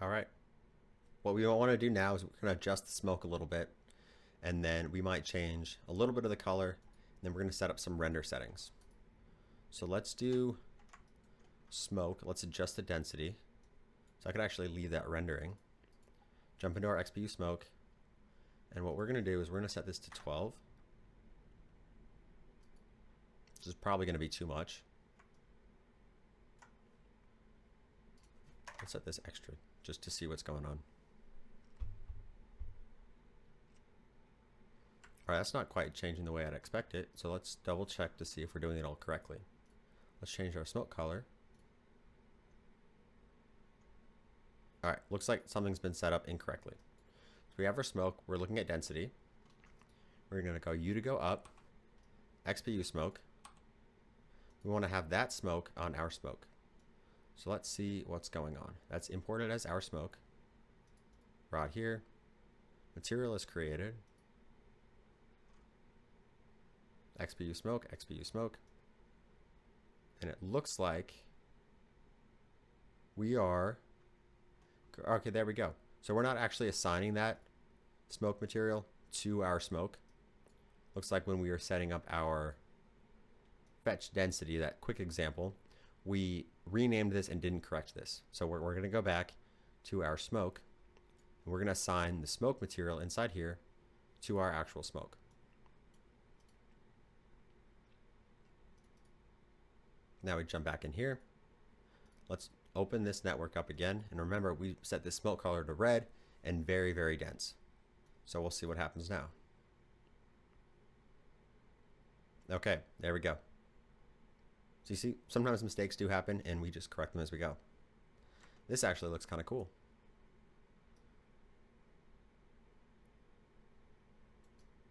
All right. What we want to do now is we're going to adjust the smoke a little bit, and then we might change a little bit of the color, and then we're going to set up some render settings. So let's do smoke. Let's adjust the density. So I could actually leave that rendering. Jump into our XPU smoke, and what we're going to do is we're going to set this to 12. This is probably going to be too much. Let's set this extra just to see what's going on. All right, that's not quite changing the way I'd expect it, so let's double check to see if we're doing it all correctly. Let's change our smoke color. All right, looks like something's been set up incorrectly. So we have our smoke, we're looking at density. We're gonna go U to go up, XPU smoke. We wanna have that smoke on our smoke. So let's see what's going on. That's imported as our smoke. Right here, material is created. XPU smoke, XPU smoke. And it looks like we are, okay, there we go. So we're not actually assigning that smoke material to our smoke. Looks like when we were setting up our fetch density, that quick example, we renamed this and didn't correct this. So we're going to go back to our smoke, and we're going to assign the smoke material inside here to our actual smoke. Now we jump back in here. Let's open this network up again. And remember, we set this smoke color to red and very, very dense. So we'll see what happens now. Okay, there we go. So you see, sometimes mistakes do happen and we just correct them as we go. This actually looks kind of cool.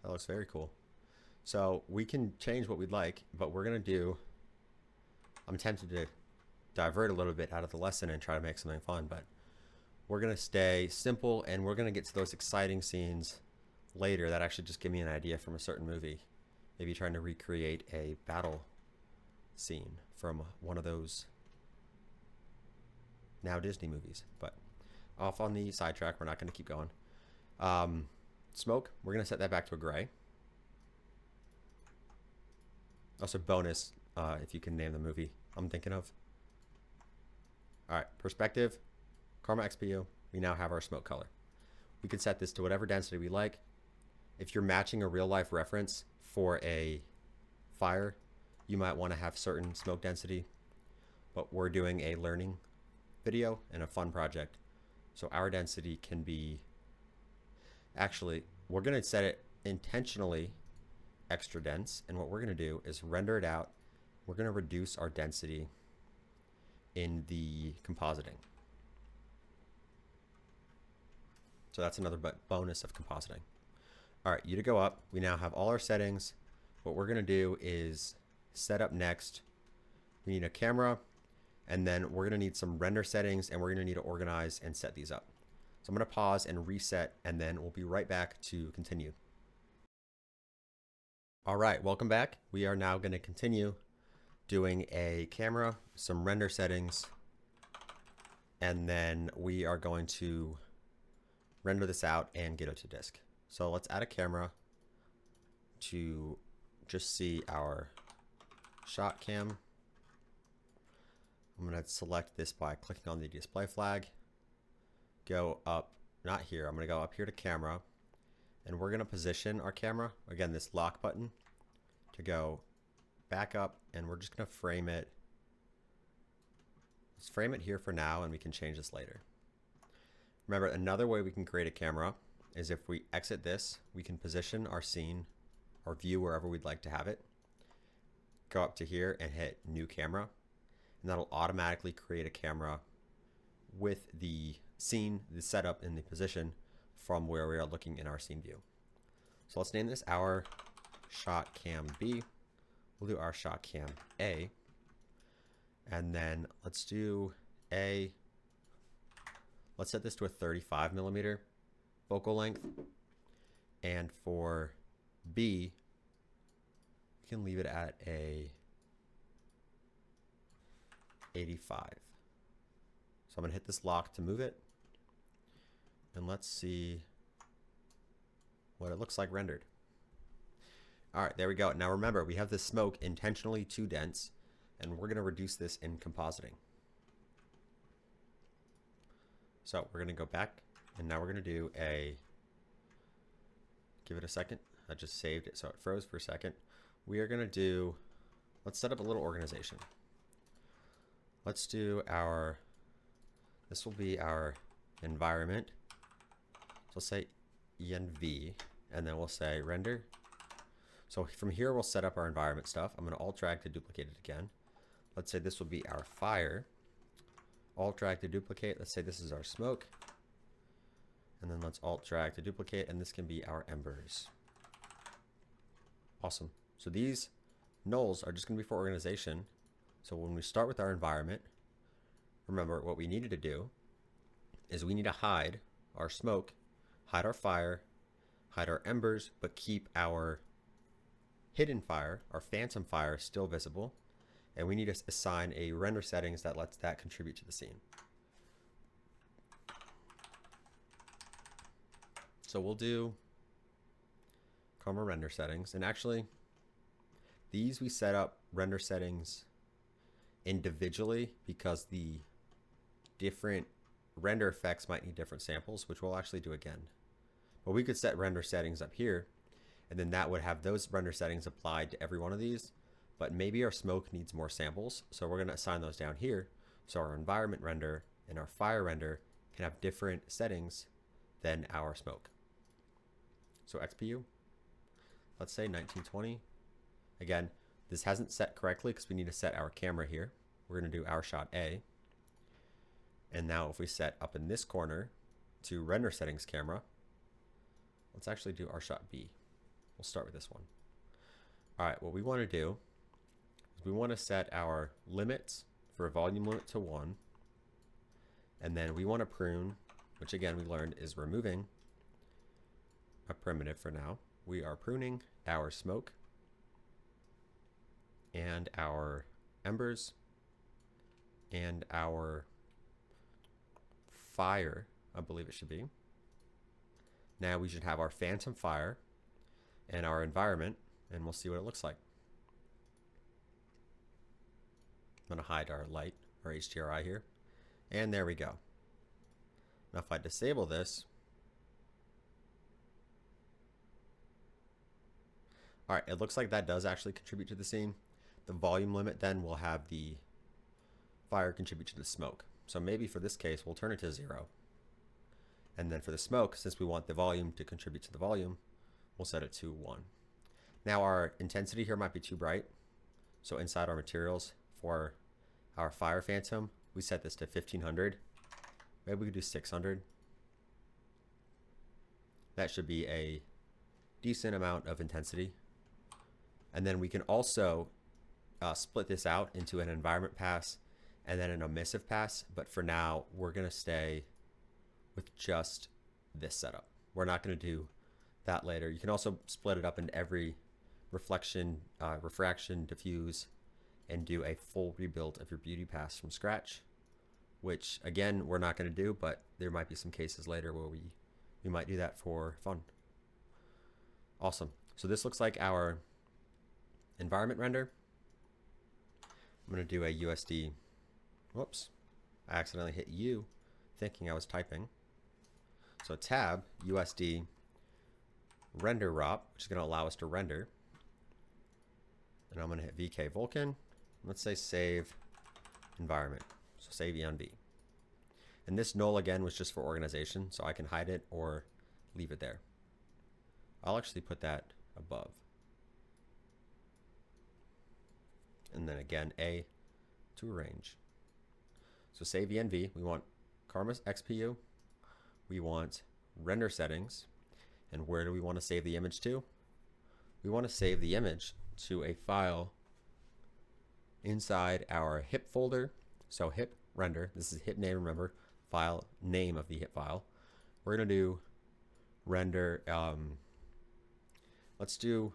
That looks very cool. So we can change what we'd like, but we're going to do, I'm tempted to divert a little bit out of the lesson and try to make something fun, but we're going to stay simple, and we're going to get to those exciting scenes later that actually just give me an idea from a certain movie. Maybe trying to recreate a battle scene from one of those now Disney movies. But off on the sidetrack, we're not going to keep going. Smoke, we're going to set that back to a gray. Also bonus, if you can name the movie I'm thinking of. All right, perspective, Karma XPU, we now have our smoke color. We can set this to whatever density we like. If you're matching a real life reference for a fire, you might want to have certain smoke density, but we're doing a learning video and a fun project. So our density can be, actually, we're going to set it intentionally extra dense. And what we're going to do is render it out. We're going to reduce our density in the compositing. So that's another bonus of compositing. All right, you to go up. We now have all our settings. What we're going to do is set up next. We need a camera, and then we're going to need some render settings, and we're going to need to organize and set these up. So I'm going to pause and reset, and then we'll be right back to continue. All right, welcome back. We are now going to continue doing a camera, some render settings, and then we are going to render this out and get it to disk. So let's add a camera to just see our shot cam. I'm going to select this by clicking on the display flag. Go up, not here, I'm going to go up here to camera, and we're going to position our camera, again this lock button, to go back up, and we're just going to frame it. Let's frame it here for now, and we can change this later. Remember, another way we can create a camera is if we exit this, we can position our scene or view wherever we'd like to have it. Go up to here and hit new camera, and that'll automatically create a camera with the scene, the setup, and the position from where we are looking in our scene view. So let's name this our shot cam B. We'll do our shot cam A, and then let's do A. Let's set this to a 35 millimeter focal length, and for B, we can leave it at a 85. So I'm going to hit this lock to move it, and let's see what it looks like rendered. All right, there we go. Now remember, we have this smoke intentionally too dense, and we're going to reduce this in compositing. So we're going to go back, and now we're going to do a, give it a second. I just saved it, so it froze for a second. We are going to do, let's set up a little organization. Let's do our, this will be our environment. So let's say env, and then we'll say render. So from here, we'll set up our environment stuff. I'm going to alt-drag to duplicate it again. Let's say this will be our fire. Alt-drag to duplicate. Let's say this is our smoke. And then let's alt-drag to duplicate, and this can be our embers. Awesome. So these nulls are just going to be for organization. So when we start with our environment, remember what we needed to do is we need to hide our smoke, hide our fire, hide our embers, but keep our hidden fire, our phantom fire, still visible. And we need to assign a render settings that lets that contribute to the scene. So we'll do Chroma render settings, and actually these we set up render settings individually because the different render effects might need different samples, which we'll actually do again. But we could set render settings up here, and then that would have those render settings applied to every one of these. But maybe our smoke needs more samples, so we're going to assign those down here. So our environment render and our fire render can have different settings than our smoke. So XPU, let's say 1920. Again, this hasn't set correctly because we need to set our camera here. We're going to do our shot A. And now if we set up in this corner to render settings camera, let's actually do our shot B. We'll start with this one. All right, what we want to do is we want to set our limits for a volume limit to 1. And then we want to prune, which again we learned is removing a primitive for now. We are pruning our smoke and our embers and our fire, I believe it should be. Now we should have our phantom fire and our environment, and we'll see what it looks like. I'm going to hide our light, our HDRI here. And there we go. Now if I disable this, all right, it looks like that does actually contribute to the scene. The volume limit then will have the fire contribute to the smoke. So maybe for this case, we'll turn it to 0. And then for the smoke, since we want the volume to contribute to the volume, we'll set it to 1. Now our intensity here might be too bright. So inside our materials for our fire phantom, we set this to 1500. Maybe we could do 600. That should be a decent amount of intensity. And then we can also split this out into an environment pass and then an emissive pass. But for now, we're going to stay with just this setup. We're not going to do that later. You can also split it up into every reflection, refraction, diffuse, and do a full rebuild of your beauty pass from scratch, which again, we're not going to do, but there might be some cases later where we might do that for fun. Awesome. So this looks like our environment render. I'm going to do a USD. Whoops. I accidentally hit U thinking I was typing. So tab USD render ROP, which is going to allow us to render. And I'm going to hit VK Vulkan. Let's say save environment. So save env. And this null again was just for organization, so I can hide it or leave it there. I'll actually put that above. And then again, A to arrange. So save env, we want Karma's XPU, we want render settings, and where do we want to save the image to? We want to save the image to a file inside our hip folder. So hip render, this is hip name, remember, file name of the hip file. We're going to do render, let's do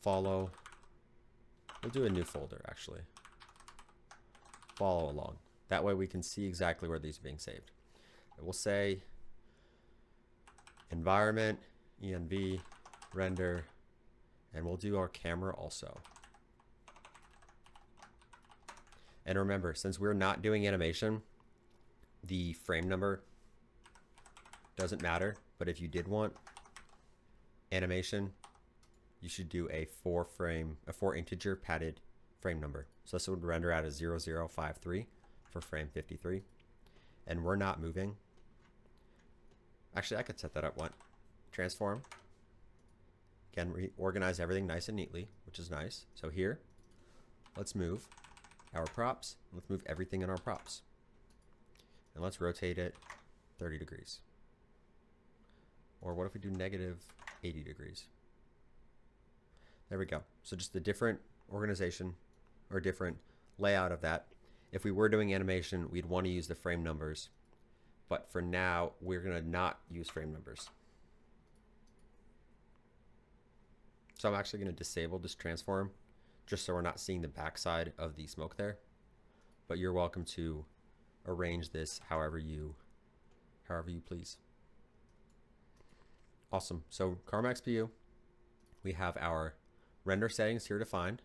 follow, we'll do a new folder actually. Follow along. That way we can see exactly where these are being saved. It will say environment, env, render, and we'll do our camera also. And remember, since we're not doing animation, the frame number doesn't matter. But if you did want animation, you should do a 4 integer padded frame number. So this would render out as 0053 for frame 53. And we're not moving. Actually, I could set that up. What? Transform. Again, reorganize everything nice and neatly, which is nice. So here, let's move our props. Let's move everything in our props. And let's rotate it 30 degrees. Or what if we do negative 80 degrees? There we go. So just the different organization or different layout of that. If we were doing animation, we'd want to use the frame numbers. But for now, we're going to not use frame numbers. So I'm actually going to disable this transform just so we're not seeing the backside of the smoke there. But you're welcome to arrange this however you please. Awesome. So Karma XPU, we have our render settings here defined.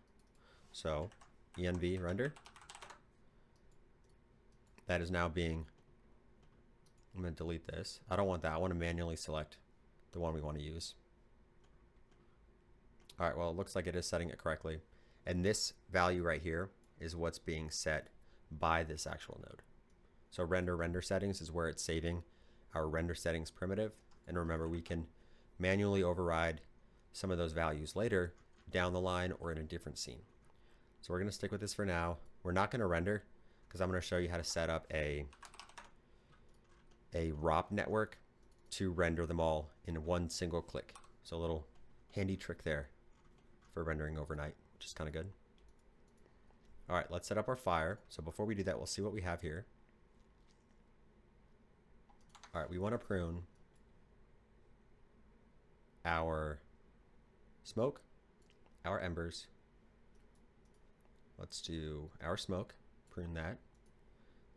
So env render. That is now being, I'm going to delete this. I don't want that. I want to manually select the one we want to use. All right, well, it looks like it is setting it correctly. And this value right here is what's being set by this actual node. So render settings is where it's saving our render settings primitive. And remember, we can manually override some of those values later down the line or in a different scene. So we're going to stick with this for now. We're not going to render because I'm going to show you how to set up a ROP network to render them all in one single click. So a little Handy trick there for rendering overnight, which is kind of good. All right, let's set up our fire. So before we do that, we'll see what we have here. All right, we want to prune our smoke, our embers. Let's do our smoke, prune that.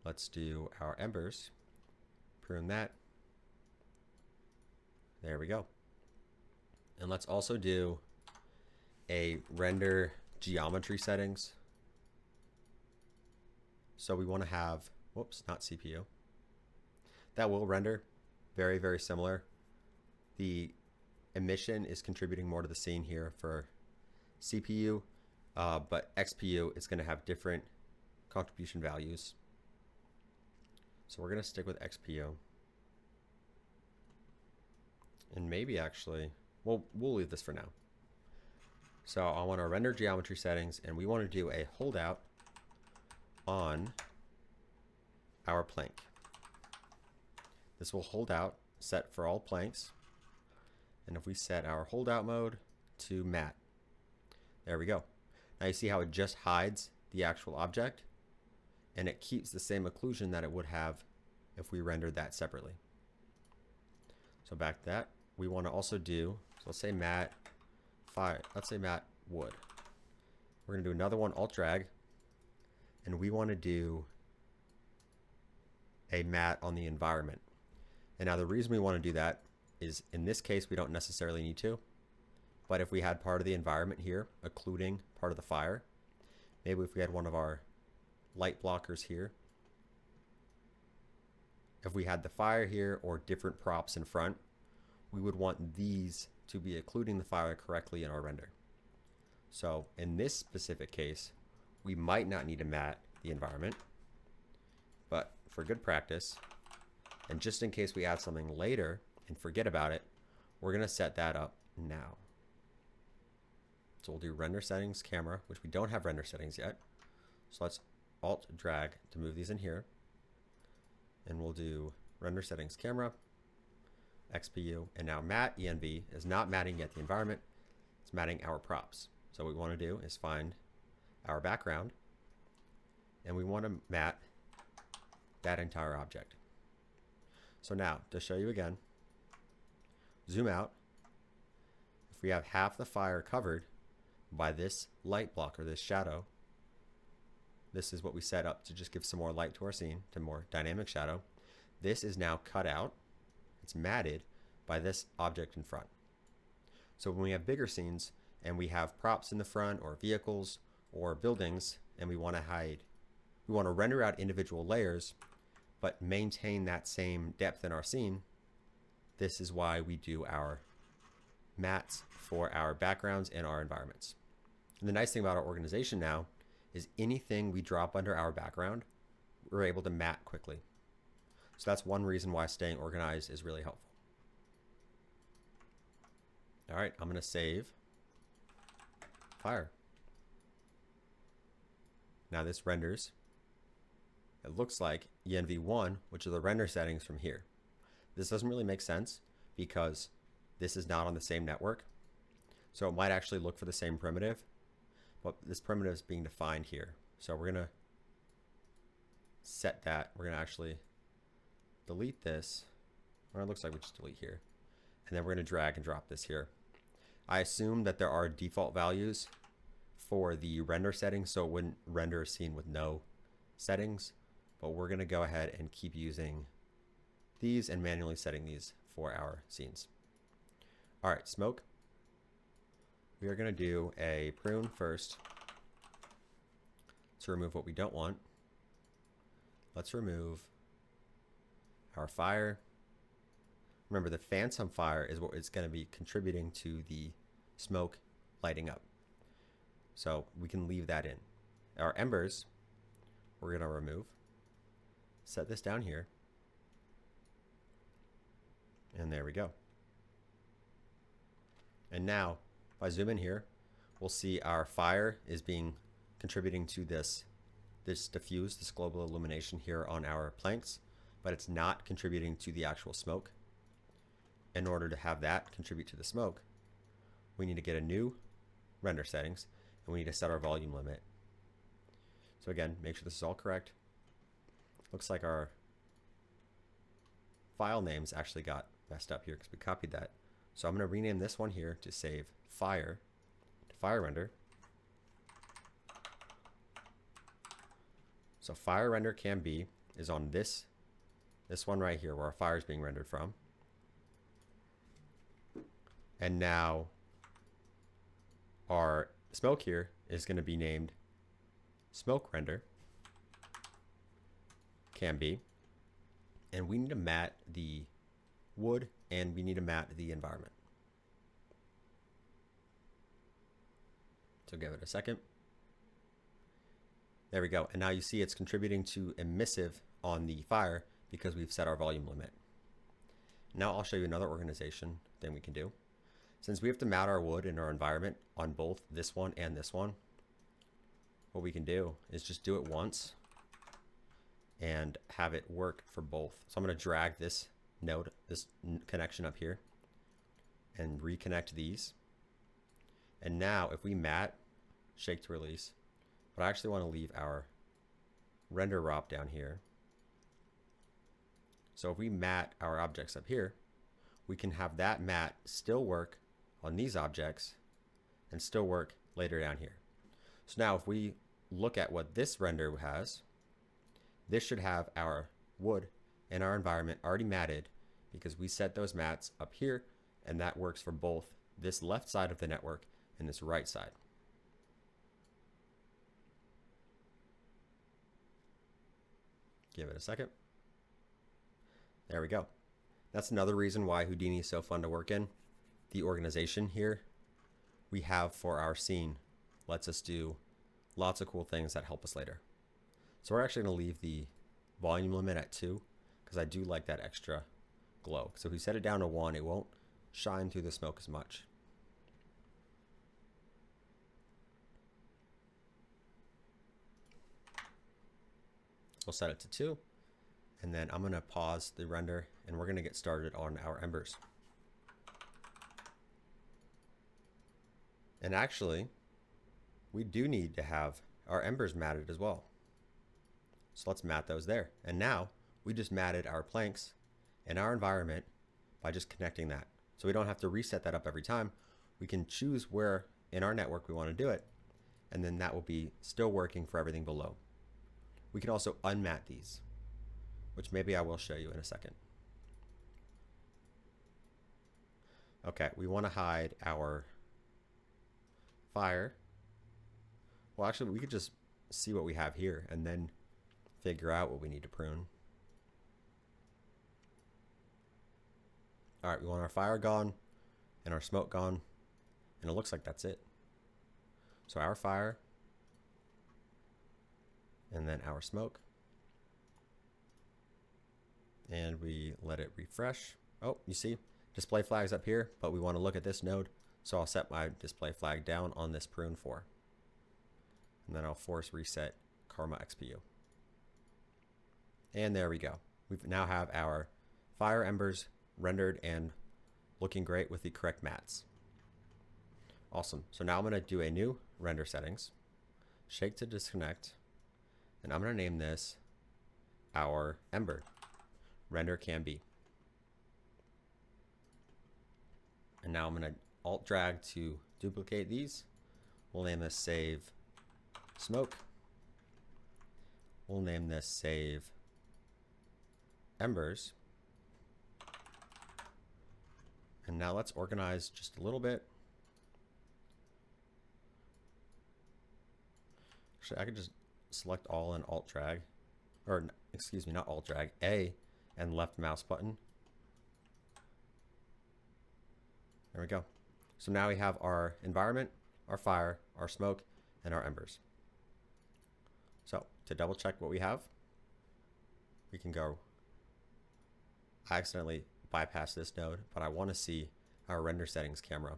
Let's do our embers, prune that. There we go. And let's also do a render geometry settings. So we want to have, whoops, not CPU. That will render very, very similar. The emission is contributing more to the scene here for CPU, but XPU is going to have different contribution values. So we're going to stick with XPU. And maybe actually, we'll leave this for now. So I want to render geometry settings, and we want to do a holdout on our plank. This will hold out, set for all planks. And if we set our holdout mode to matte, there we go. Now you see how it just hides the actual object, and it keeps the same occlusion that it would have if we rendered that separately. So back to that, we want to also do, so let's say matte fire, let's say matte wood. We're going to do another one, alt drag, and we want to do a matte on the environment. And now the reason we want to do that is, in this case, we don't necessarily need to, but if we had part of the environment here occluding part of the fire, maybe if we had one of our light blockers here, if we had the fire here or different props in front, we would want these to be occluding the fire correctly in our render. So in this specific case, we might not need to matte the environment, but for good practice, and just in case we add something later and forget about it, we're going to set that up now. So we'll do render settings camera, which we don't have render settings yet. So let's alt drag to move these in here. And we'll do render settings camera, XPU, and now matte ENV is not matting yet the environment, it's matting our props. So what we want to do is find our background, and we want to matte that entire object. So now, to show you again, zoom out. If we have half the fire covered by this light block or this shadow, this is what we set up to just give some more light to our scene, to more dynamic shadow. This is now cut out. It's matted by this object in front. So when we have bigger scenes and we have props in the front or vehicles or buildings, and we want to render out individual layers but maintain that same depth in our scene, this is why we do our mattes for our backgrounds and our environments. And the nice thing about our organization now is anything we drop under our background, we're able to matte quickly. So that's one reason why staying organized is really helpful. All right, I'm going to save fire. Now this renders. It looks like ENV1, which are the render settings from here. This doesn't really make sense because this is not on the same network. So it might actually look for the same primitive, but this primitive is being defined here. So we're going to set that. We're going to actually delete this, or it looks like we just delete here. And then we're going to drag and drop this here. I assume that there are default values for the render settings, so it wouldn't render a scene with no settings, but we're going to go ahead and keep using these and manually setting these for our scenes. All right, smoke. We are going to do a prune first to remove what we don't want. Let's remove our fire. Remember, the phantom fire is what is going to be contributing to the smoke lighting up. So we can leave that in. Our embers, we're going to remove. Set this down here. And there we go. And now, if I zoom in here, we'll see our fire is contributing to this diffuse, this global illumination here on our planks, but it's not contributing to the actual smoke. In order to have that contribute to the smoke, we need to get a new render settings, and we need to set our volume limit. So again, make sure this is all correct. Looks like our file names actually got messed up here because we copied that. So I'm going to rename this one here to save fire to fire render. So fire render can be is on this one right here where our fire is being rendered from. And now our smoke here is going to be named smoke render can be. And we need to mat the wood and we need to mat the environment. So give it a second. There we go. And now you see it's contributing to emissive on the fire because we've set our volume limit. Now I'll show you another organization thing we can do. Since we have to mat our wood in our environment on both this one and this one, what we can do is just do it once and have it work for both. So I'm going to drag this node, this connection up here, and reconnect these. And now if we mat, shake to release, but I actually want to leave our render ROP down here. So if we mat our objects up here, we can have that mat still work on these objects and still work later down here. So now if we look at what this render has, this should have our wood and our environment already matted because we set those mats up here, and that works for both this left side of the network and this right side. Give it a second. There we go. That's another reason why Houdini is so fun to work in. The organization here we have for our scene lets us do lots of cool things that help us later. So we're actually going to leave the volume limit at 2 because I do like that extra glow. So if we set it down to 1, it won't shine through the smoke as much. We'll set it to 2, and then I'm going to pause the render and we're going to get started on our embers. And actually, we do need to have our embers matted as well. So let's mat those there. And now we just matted our planks and our environment by just connecting that. So we don't have to reset that up every time. We can choose where in our network we want to do it, and then that will be still working for everything below. We can also unmat these, which maybe I will show you in a second. Okay, we want to hide our fire. Well, actually, we could just see what we have here and then figure out what we need to prune. All right, we want our fire gone and our smoke gone, and it looks like that's it. So our fire and then our smoke, and we let it refresh. Oh, you see display flags up here, but we want to look at this node, so I'll set my display flag down on this prune 4, and then I'll force reset Karma XPU. And there we go. We now have our fire embers rendered and looking great with the correct mats. Awesome. So now I'm going to do a new render settings, shake to disconnect, and I'm going to name this our ember render can be. And now I'm going to alt drag to duplicate these. We'll name this save smoke. We'll name this save embers. And now let's organize just a little bit. Actually, I could just select all and alt drag, or excuse me, not alt drag, A and left mouse button. There we go. So now we have our environment, our fire, our smoke, and our embers. So to double check what we have, we can go, I accidentally bypassed this node, but I want to see our render settings camera.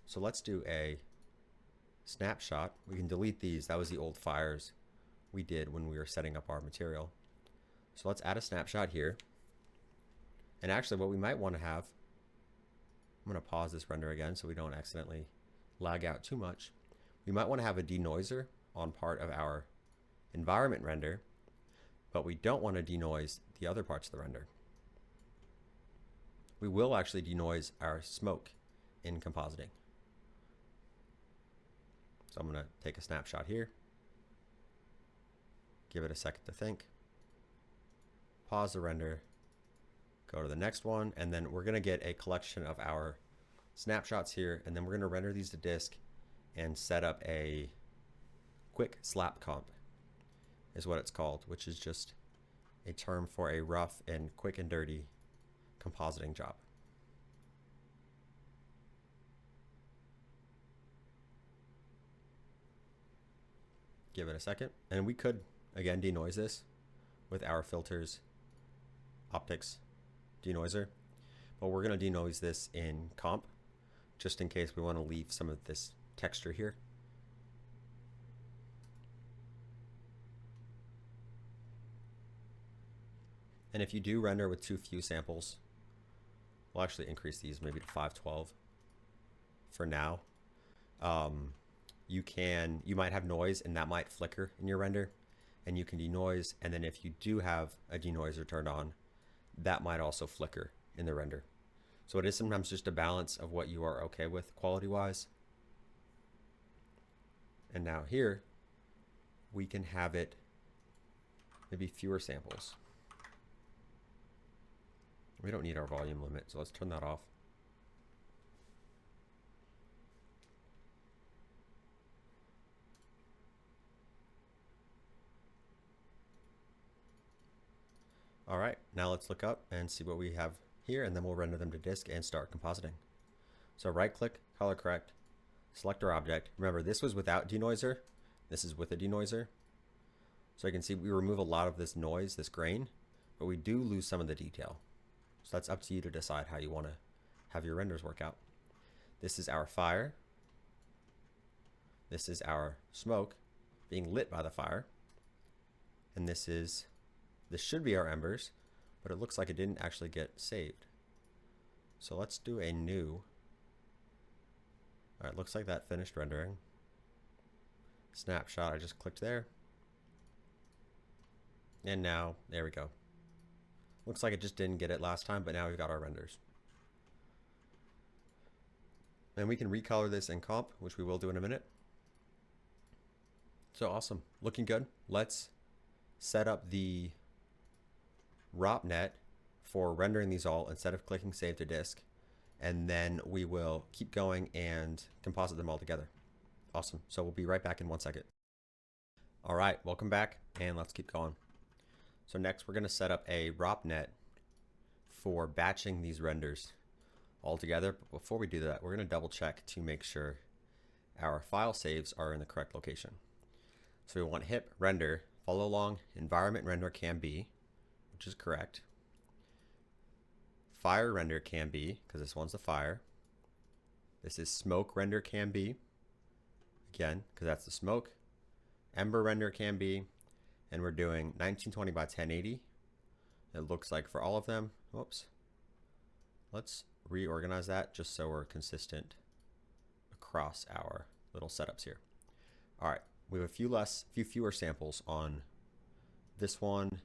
So let's do a snapshot. We can delete these. That was the old fires we did when we were setting up our material. So let's add a snapshot here. And actually what we might want to have I'm going to pause this render again so we don't accidentally lag out too much. We might want to have a denoiser on part of our environment render, but we don't want to denoise the other parts of the render. We will actually denoise our smoke in compositing. So I'm going to take a snapshot here, give it a second to think, pause the render, go to the next one, and then we're going to get a collection of our snapshots here, and then we're going to render these to disk and set up a quick slap comp is what it's called, which is just a term for a rough and quick and dirty compositing job. Give it a second, and we could again denoise this with our filters optics denoiser, but we're going to denoise this in comp just in case we want to leave some of this texture here. And if you do render with too few samples, we'll actually increase these maybe to 512 for now. You might have noise and that might flicker in your render, and you can denoise, and then if you do have a denoiser turned on, that might also flicker in the render. So it is sometimes just a balance of what you are okay with quality wise. And now here we can have it maybe fewer samples. We don't need our volume limit, so let's turn that off. All right, now let's look up and see what we have here, and then we'll render them to disk and start compositing. So right click, color correct, select our object. Remember, this was without denoiser. This is with a denoiser. So you can see we remove a lot of this noise, this grain, but we do lose some of the detail. So that's up to you to decide how you want to have your renders work out. This is our fire. This is our smoke being lit by the fire. And this should be our embers, but it looks like it didn't actually get saved. So let's do a new. All right, looks like that finished rendering. Snapshot, I just clicked there. And now, there we go. Looks like it just didn't get it last time, but now we've got our renders. And we can recolor this in comp, which we will do in a minute. So awesome, looking good. Let's set up the ROPNet for rendering these all instead of clicking save to disk, and then we will keep going and composite them all together. Awesome, so we'll be right back in 1 second. All right, welcome back, and let's keep going. So next we're going to set up a ROPNet for batching these renders all together. But before we do that, we're going to double check to make sure our file saves are in the correct location. So we want hip render, follow along, environment render can be, which is correct. Fire render can be, because this one's the fire. This is smoke render can be, again, because that's the smoke. Ember render can be, and we're doing 1920 by 1080. It looks like for all of them. Whoops. Let's reorganize that just so we're consistent across our little setups here. All right, we have a few fewer samples on this one,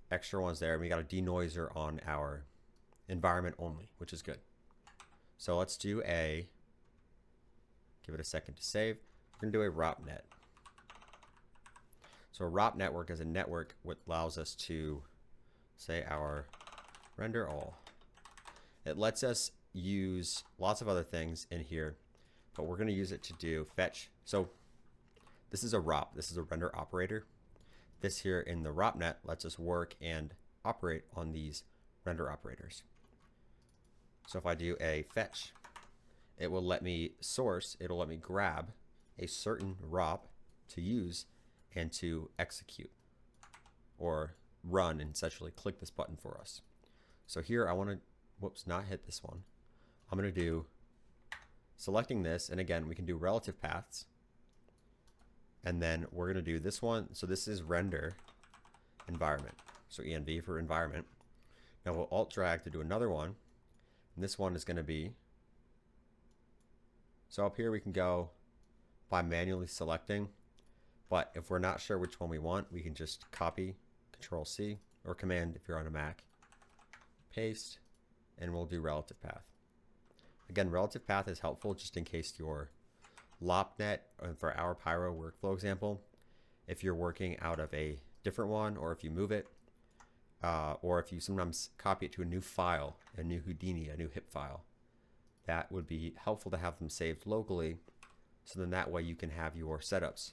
extra ones there, and we got a denoiser on our environment only, which is good. So let's do give it a second to save. We're gonna do a ROPNet. So a ROP network is a network which allows us to say our render all. It lets us use lots of other things in here, but we're going to use it to do fetch. So this is a ROP. This is a render operator. This here in the ROPNet lets us work and operate on these render operators. So if I do a fetch, it will let me source, it'll let me grab a certain ROP to use and to execute or run, and essentially click this button for us. So here I want to, whoops, not hit this one. I'm going to do selecting this, and again we can do relative paths, and then we're going to do this one. So this is render environment, so env for environment. Now we'll alt drag to do another one, And this one is going to be, so up here we can go by manually selecting, but if we're not sure which one we want, we can just copy, Control C, or Command if you're on a Mac, paste, and we'll do relative path. Again, relative path is helpful just in case your LopNet, for our Pyro workflow example, if you're working out of a different one, or if you move it, or if you sometimes copy it to a new file, a new Houdini, a new HIP file, that would be helpful to have them saved locally, so then that way you can have your setups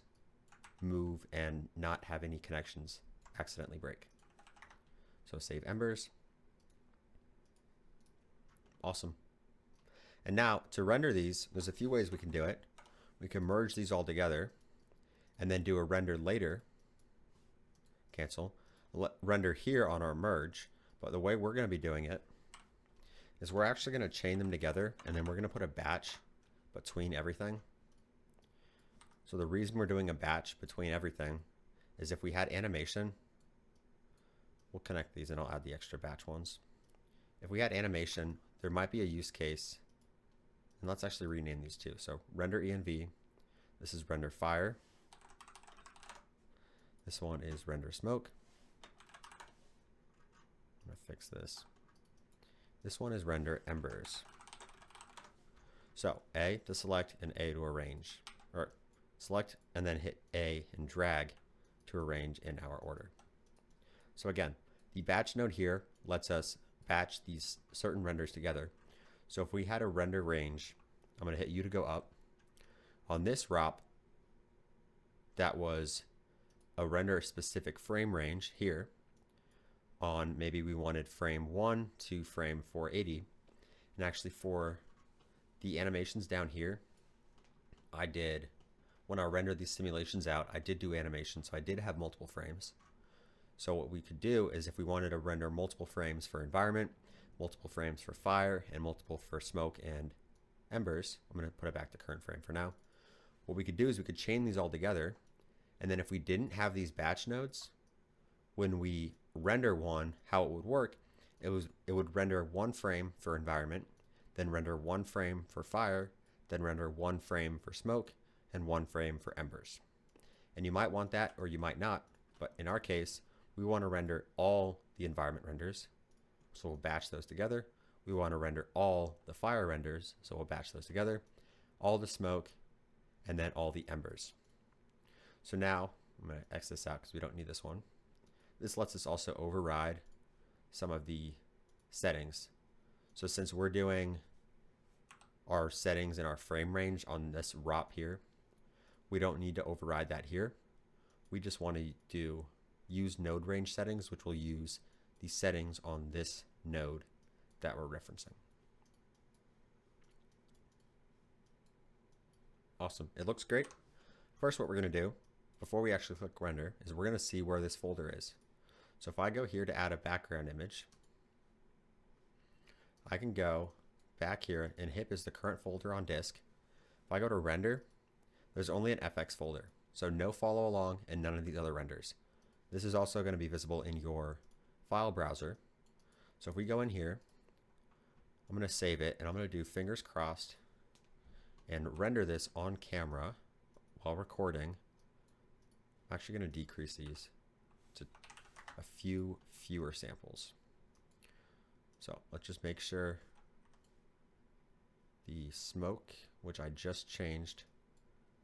move and not have any connections accidentally break. So save embers. Awesome. And now to render these, there's a few ways we can do it. We can merge these all together and then do a render later. Cancel. Render here on our merge. But the way we're going to be doing it is we're actually going to chain them together, and then we're going to put a batch between everything. So the reason we're doing a batch between everything is if we had animation, we'll connect these and I'll add the extra batch ones. If we had animation, there might be a use case, and let's actually rename these two. So render env, this is render fire. This one is render smoke. I'm gonna fix this. This one is render embers. So A to select and A to arrange, or select and then hit A and drag to arrange in our order. So again, the batch node here lets us batch these certain renders together. So if we had a render range, I'm going to hit U to go up. On this ROP, that was a render specific frame range here. On maybe we wanted frame 1 to frame 480. And actually for the animations down here, I did, when I rendered these simulations out, I did do animation, so I did have multiple frames. So what we could do is if we wanted to render multiple frames for environment, multiple frames for fire, and multiple for smoke and embers, I'm going to put it back to current frame for now. What we could do is we could chain these all together, and then if we didn't have these batch nodes, when we render one, how it would work, it would render one frame for environment, then render one frame for fire, then render one frame for smoke, and one frame for embers. And you might want that or you might not, but in our case, we want to render all the environment renders, so we'll batch those together. We want to render all the fire renders, so we'll batch those together, all the smoke, and then all the embers. So now, I'm going to X this out because we don't need this one. This lets us also override some of the settings. So since we're doing our settings in our frame range on this ROP here, we don't need to override that here. We just want to use node range settings, which will use the settings on this node that we're referencing. Awesome. It looks great. First, what we're going to do before we actually click render is we're going to see where this folder is. So if I go here to add a background image, I can go back here, and HIP is the current folder on disk. If I go to render, there's only an FX folder, so no follow along and none of these other renders. This is also going to be visible in your file browser. So if we go in here, I'm going to save it, and I'm going to do fingers crossed and render this on camera while recording. I'm actually going to decrease these to a fewer samples. So let's just make sure the smoke, which I just changed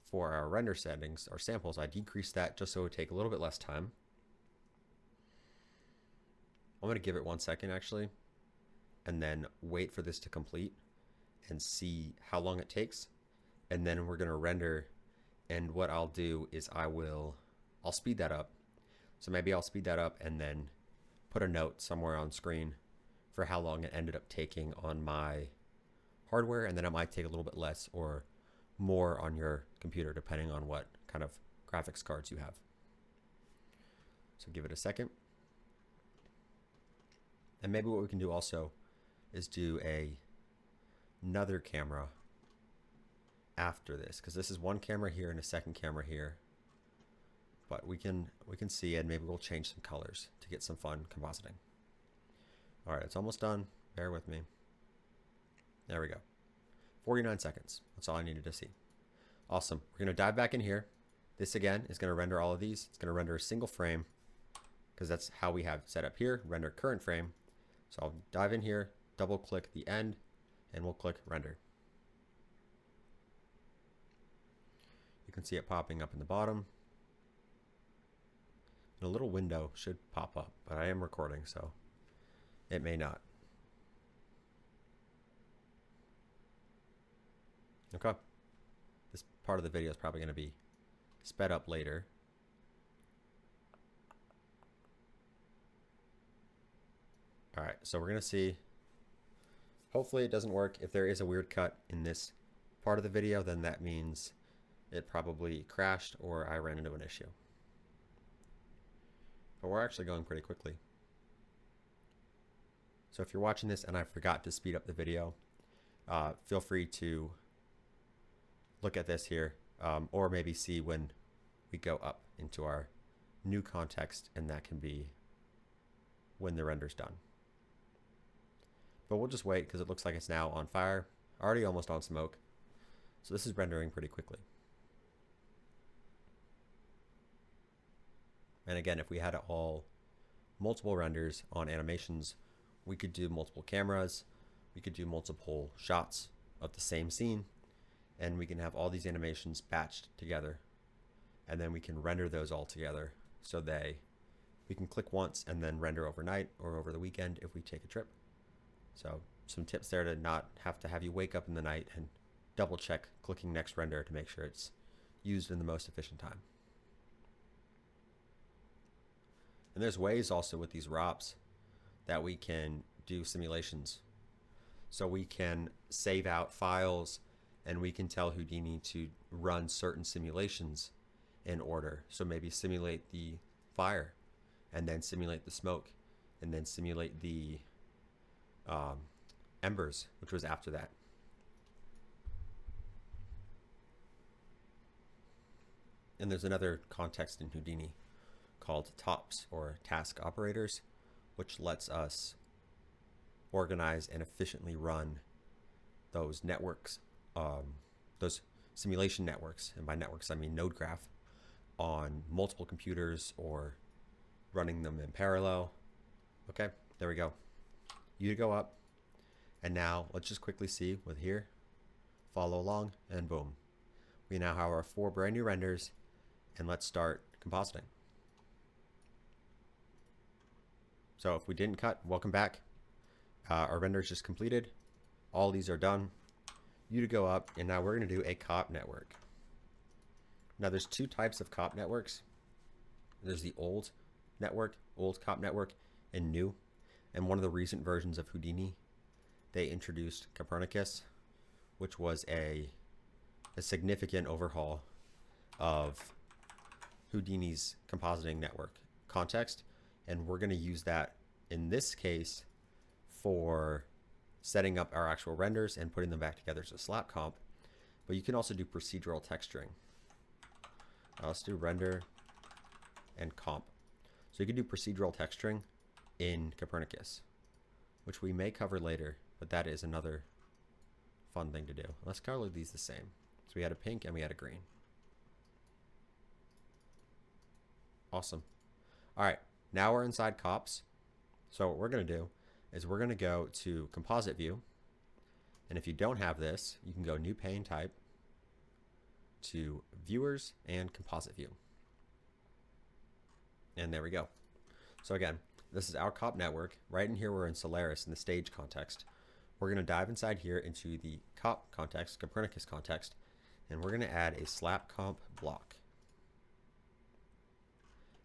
for our render settings, our samples, I decreased that just so it would take a little bit less time. I'm going to give it 1 second actually, and then wait for this to complete and see how long it takes. And then we're going to render, and what I'll do is I'll speed that up. So maybe I'll speed that up and then put a note somewhere on screen for how long it ended up taking on my hardware, and then it might take a little bit less or more on your computer depending on what kind of graphics cards you have. So give it a second. And maybe what we can do also is do another camera after this, because this is one camera here and a second camera here. But we can see, and maybe we'll change some colors to get some fun compositing. All right, it's almost done. Bear with me. There we go. 49 seconds. That's all I needed to see. Awesome. We're going to dive back in here. This again is going to render all of these. It's going to render a single frame because that's how we have set up here, render current frame. So I'll dive in here, double click the end, and we'll click render. You can see it popping up in the bottom. And a little window should pop up, but I am recording, so it may not. Okay. This part of the video is probably going to be sped up later. All right, so we're going to see. Hopefully it doesn't work. If there is a weird cut in this part of the video, then that means it probably crashed or I ran into an issue. But we're actually going pretty quickly. So if you're watching this and I forgot to speed up the video, feel free to look at this here, or maybe see when we go up into our new context, and that can be when the render's done. But we'll just wait because it looks like it's now on fire, already almost on smoke. So this is rendering pretty quickly. And again, if we had all multiple renders on animations, we could do multiple cameras, we could do multiple shots of the same scene, and we can have all these animations batched together. And then we can render those all together so we can click once and then render overnight or over the weekend if we take a trip. So some tips there to not have to have you wake up in the night and double check clicking next render to make sure it's used in the most efficient time. And there's ways also with these ROPs that we can do simulations. So we can save out files and we can tell Houdini to run certain simulations in order. So maybe simulate the fire and then simulate the smoke and then simulate the embers, which was after that. And there's another context in Houdini called TOPs, or task operators, which lets us organize and efficiently run those networks, those simulation networks, and by networks I mean node graph, on multiple computers or running them in parallel. Okay, there we go. You go up, and now let's just quickly see with here, follow along, and boom. We now have our 4 brand new renders, and let's start compositing. So if we didn't cut, welcome back. Our render is just completed. All these are done. You to go up, and now we're going to do a COP network. Now there's 2 types of COP networks. There's the old network, old COP network, and new. And one of the recent versions of Houdini, they introduced Copernicus, which was a significant overhaul of Houdini's compositing network context. And we're going to use that in this case for setting up our actual renders and putting them back together as a slap comp. But you can also do procedural texturing. Let's do render and comp. So you can do procedural texturing in Copernicus, which we may cover later, but that is another fun thing to do. Let's color these the same. So we had a pink and we had a green. Awesome. All right, now we're inside COPs. So what we're going to do is we're going to go to composite view. And if you don't have this, you can go new pane type to viewers and composite view. And there we go. So again, this is our COP network. Right in here, we're in Solaris in the stage context. We're going to dive inside here into the COP context, Copernicus context, and we're going to add a slap comp block.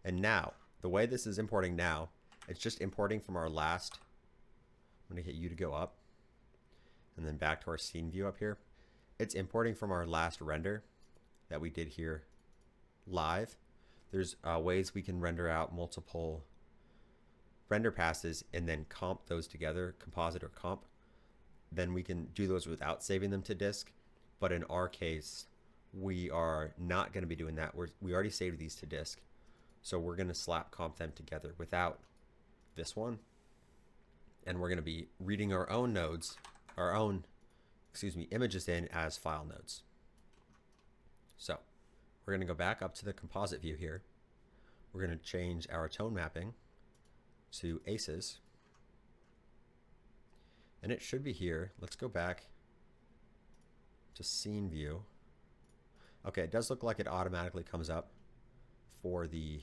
And now, the way this is importing now, it's just importing from our last. I'm going to hit you to go up, and then back to our scene view up here. It's importing from our last render that we did here live. There's ways we can render out multiple render passes and then comp those together, composite or comp. Then we can do those without saving them to disk. But in our case, we are not going to be doing that. We already saved these to disk. So we're going to slap comp them together without this one. And we're going to be reading our own nodes, our own images in as file nodes. So we're going to go back up to the composite view here. We're going to change our tone mapping to aces. And it should be here. Let's go back to scene view. Okay, it does look like it automatically comes up for the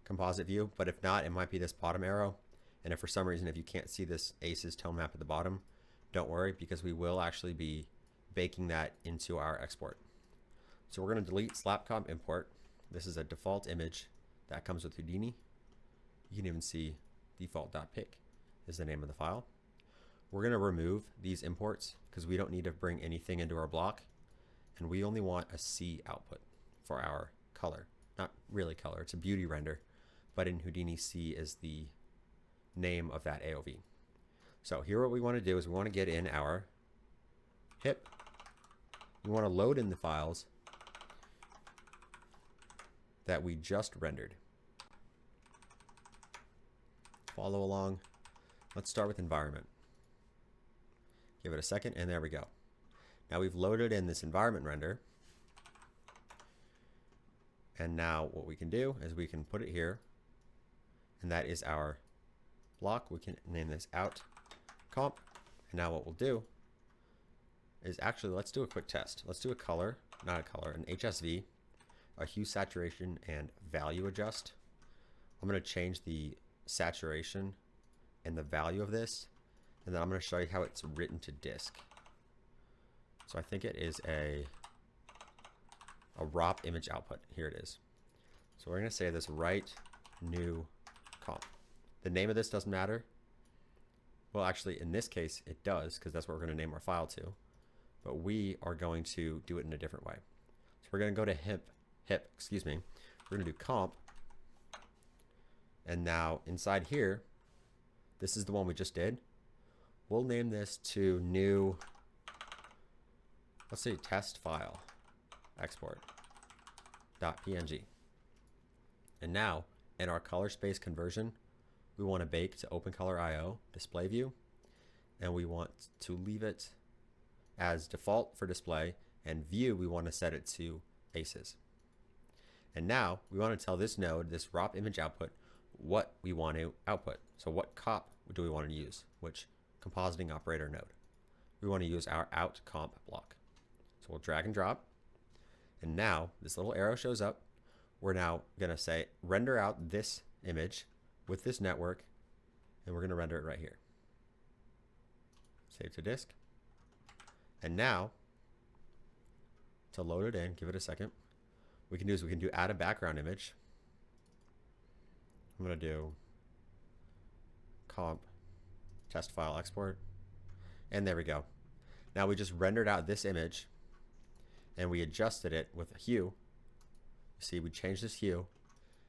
composite view, but if not, it might be this bottom arrow. And if for some reason, if you can't see this aces tone map at the bottom, don't worry, because we will actually be baking that into our export. So we're going to delete slapcomp import. This is a default image that comes with Houdini. You can even see default.pic is the name of the file. We're going to remove these imports because we don't need to bring anything into our block, and we only want a C output for our color. Not really color, it's a beauty render, but in Houdini, C is the name of that AOV. So here what we want to do is we want to get in our hip. We want to load in the files that we just rendered. Follow along. Let's start with environment. Give it a second, and there we go. Now we've loaded in this environment render. And now what we can do is we can put it here, and that is our block. We can name this out comp. And now what we'll do is actually, let's do a quick test. Let's do a color, not a color, an HSV, a hue, saturation, and value adjust. I'm going to change the saturation and the value of this, and then I'm going to show you how it's written to disk. So I think it is a ROP image output. Here it is. So we're going to say this write new comp. The name of this doesn't matter. Well, actually, in this case, it does, because that's what we're going to name our file to. But we are going to do it in a different way. So we're going to go to hip, excuse me. We're going to do comp. And now inside here, this is the one we just did. We'll name this to new, let's say test file export.png. And now in our color space conversion, we want to bake to OpenColor.io display view, and we want to leave it as default for display, and view we want to set it to aces. And now we want to tell this node, this ROP image output, what we want to output. So what cop do we want to use? Which compositing operator node? We want to use our out comp block. So we'll drag and drop. And now this little arrow shows up. We're now going to say render out this image with this network, and we're going to render it right here. Save to disk. And now to load it in, give it a second. We can do add a background image. I'm going to do comp test file export, and there we go. Now we just rendered out this image, and we adjusted it with a hue. See, we changed this hue,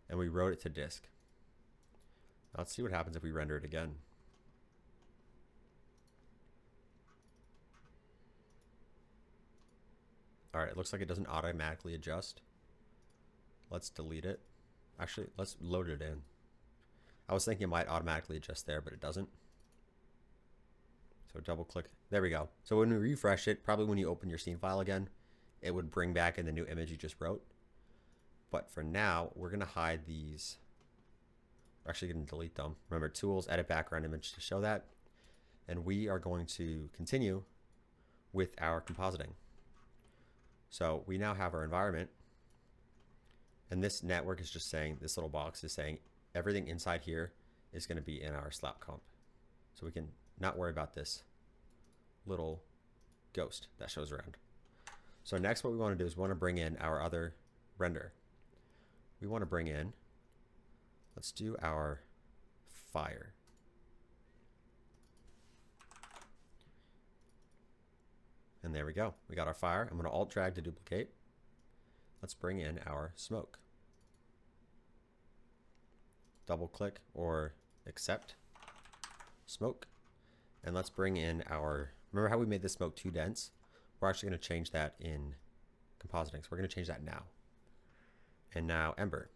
and we wrote it to disk. Now let's see what happens if we render it again. All right, it looks like it doesn't automatically adjust. Let's delete it. Actually, let's load it in. I was thinking it might automatically adjust there, but it doesn't. So double click. There we go. So when we refresh it, probably when you open your scene file again, it would bring back in the new image you just wrote. But for now, we're going to hide these. We're actually going to delete them. Remember, tools, edit background image to show that. And we are going to continue with our compositing. So we now have our environment. And this network is just saying, this little box is saying everything inside here is going to be in our slap comp. So we can not worry about this little ghost that shows around. So next what we want to do is we want to bring in our other render. We want to bring in, let's do our fire. And there we go. We got our fire. I'm going to alt drag to duplicate. Let's bring in our smoke. Double click or accept smoke. And let's bring in our, remember how we made the smoke too dense? We're actually going to change that in compositing. So we're going to change that now. And now ember.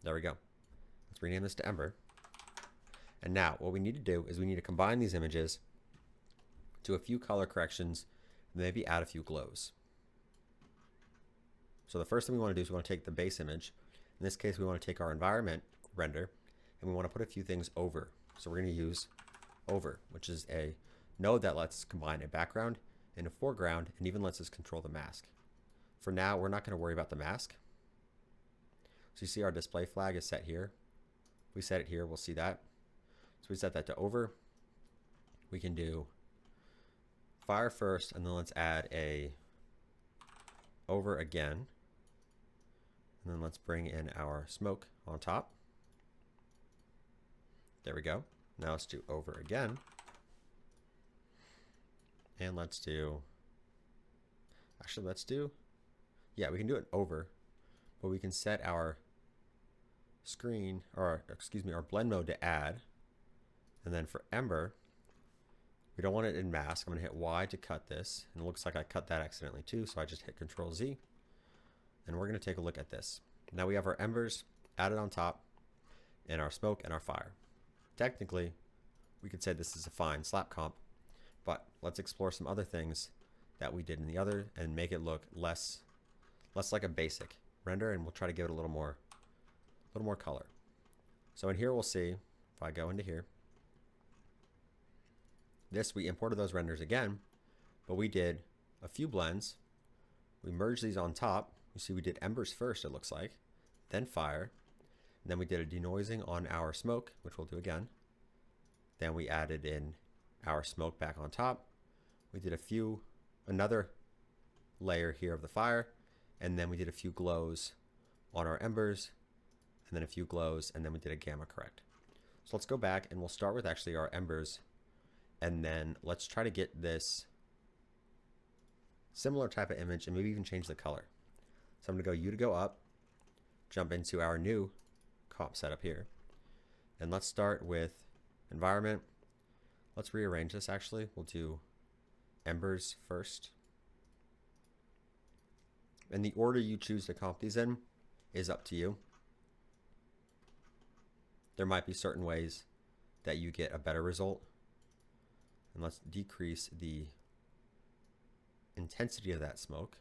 There we go. Let's rename this to ember. And now what we need to do is we need to combine these images do a few color corrections, maybe add a few glows. So the first thing we want to do is we want to take the base image. In this case, we want to take our environment render and we want to put a few things over. So we're going to use over, which is a node that lets combine a background and a foreground and even lets us control the mask. For now, we're not going to worry about the mask. So you see our display flag is set here. If we set it here, we'll see that. So we set that to over. We can do fire first, and then let's add a over again. And then let's bring in our smoke on top. There we go. Now let's do over again. And let's do, actually let's do, yeah, we can do it over, but we can set our screen, or excuse me, our blend mode to add. And then for ember, we don't want it in mask. I'm gonna hit Y to cut this. And it looks like I cut that accidentally too, so I just hit Control Z. And we're gonna take a look at this. Now we have our embers added on top, and our smoke and our fire. Technically, we could say this is a fine slap comp, but let's explore some other things that we did in the other and make it look less like a basic render, and we'll try to give it a little more color. So in here we'll see, if I go into here, this, we imported those renders again, but we did a few blends. We merged these on top. You see we did embers first, it looks like, then fire. And then we did a denoising on our smoke, which we'll do again. Then we added in our smoke back on top. We did another layer here of the fire, and then we did a few glows on our embers, and then a few glows, and then we did a gamma correct. So let's go back and we'll start with actually our embers, and then let's try to get this similar type of image and maybe even change the color. So I'm gonna go U to go up, jump into our new comp setup here, and let's start with environment. Let's rearrange this actually. We'll do embers first. And the order you choose to comp these in is up to you. There might be certain ways that you get a better result. And let's decrease the intensity of that smoke.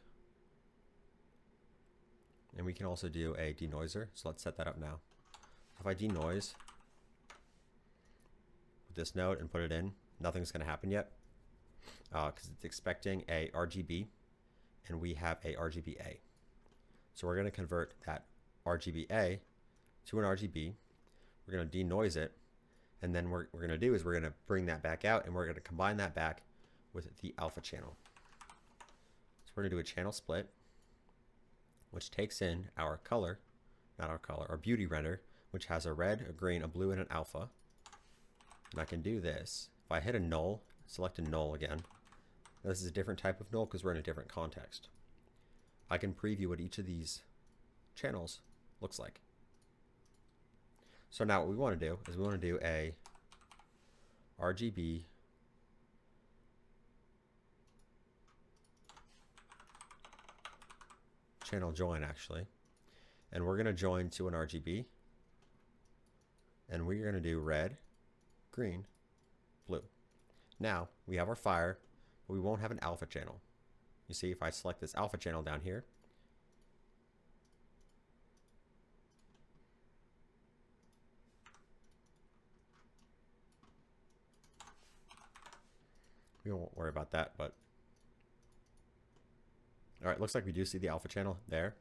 And we can also do a denoiser. So let's set that up now. If I denoise with this node and put it in, nothing's going to happen yet because it's expecting a RGB, and we have a RGBA. So we're going to convert that RGBA to an RGB. We're going to denoise it, and then what we're going to do is we're going to bring that back out, and we're going to combine that back with the alpha channel. So we're going to do a channel split, which takes in our color, not our color, our beauty render, which has a red, a green, a blue, and an alpha. And I can do this. If I hit a null, select a null again. Now this is a different type of null because we're in a different context. I can preview what each of these channels looks like. So now what we want to do is we want to do a RGB channel join actually, and we're going to join to an RGB, and we're going to do red, green, blue. Now we have our fire, but we won't have an alpha channel. You see, if I select this alpha channel down here, we won't worry about that, but all right, looks like we do see the alpha channel there,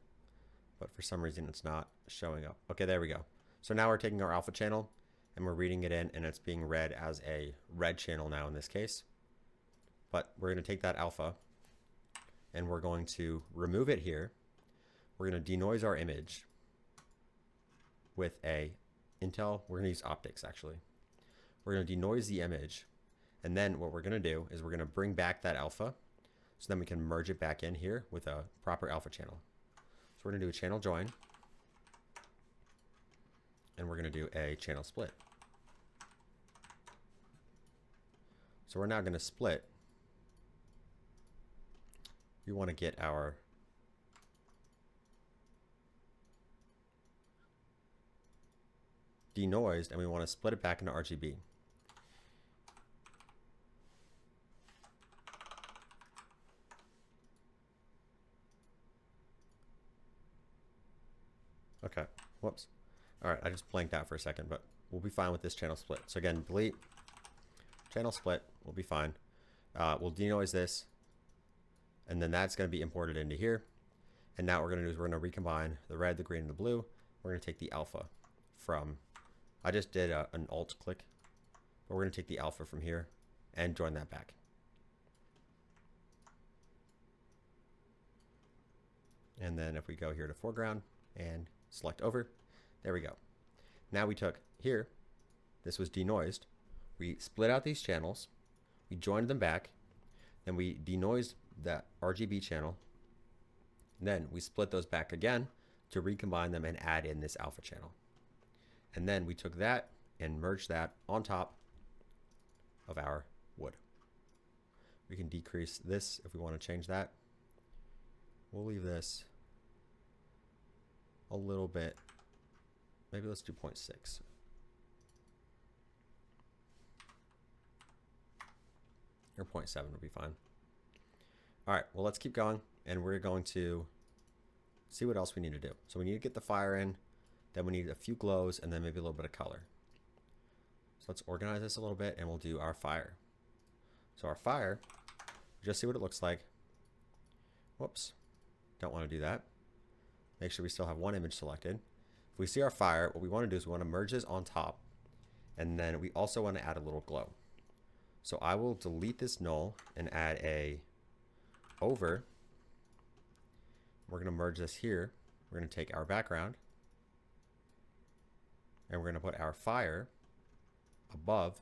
but for some reason it's not showing up. Okay, there we go. So now we're taking our alpha channel and we're reading it in, and it's being read as a red channel now in this case. But we're going to take that alpha and we're going to remove it here. We're going to denoise our image with a Intel. We're going to use optics actually. We're going to denoise the image, and then what we're going to do is we're going to bring back that alpha, so then we can merge it back in here with a proper alpha channel. So we're going to do a channel join, and we're going to do a channel split. So we're now going to split. We want to get our denoised, and we want to split it back into RGB. Okay, whoops. All right, I just blanked out for a second, but we'll be fine with this channel split. So again, delete, channel split, we'll be fine. We'll denoise this, and then that's gonna be imported into here. And now what we're gonna do is we're gonna recombine the red, the green, and the blue. We're gonna take the alpha from, I just did an alt click, but we're gonna take the alpha from here and join that back. And then if we go here to foreground and select over, there we go. Now we took here, this was denoised. We split out these channels, we joined them back, then we denoised that RGB channel, and then we split those back again to recombine them and add in this alpha channel. And then we took that and merged that on top of our wood. We can decrease this if we want to change that. We'll leave this a little bit. Maybe let's do 0.6. Or 0.7 would be fine. All right, well, let's keep going, and we're going to see what else we need to do. So we need to get the fire in, then we need a few glows, and then maybe a little bit of color. So let's organize this a little bit, and we'll do our fire. So our fire, just see what it looks like. Whoops, don't want to do that. Make sure we still have one image selected. If we see our fire, what we want to do is we want to merge this on top, and then we also want to add a little glow. So I will delete this null and add a over. We're going to merge this here. We're going to take our background, and we're going to put our fire above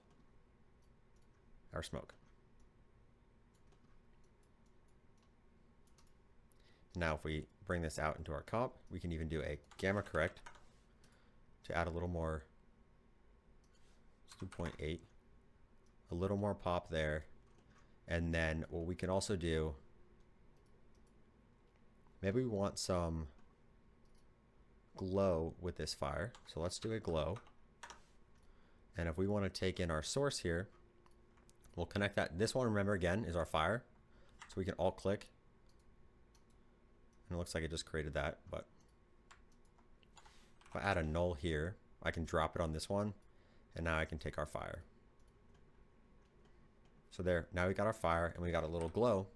our smoke. Now if we bring this out into our comp, we can even do a gamma correct to add a little more. Let's do 0.8, a little more pop there. And then what we can also do, maybe we want some glow with this fire. So let's do a glow. And if we want to take in our source here, we'll connect that. This one, remember, again, is our fire. So we can alt click. And it looks like it just created that, but if I add a null here, I can drop it on this one, and now I can take our fire. So there, now we got our fire and we got a little glow.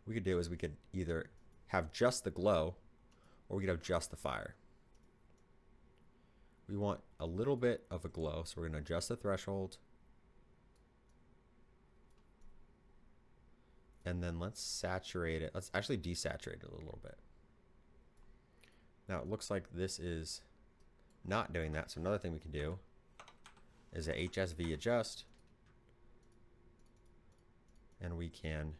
What we could do is we could either have just the glow or we could have just the fire. We want a little bit of a glow, so we're going to adjust the threshold. And then let's saturate it. Let's actually desaturate it a little bit. Now it looks like this is not doing that. So another thing we can do is a HSV adjust. And we can,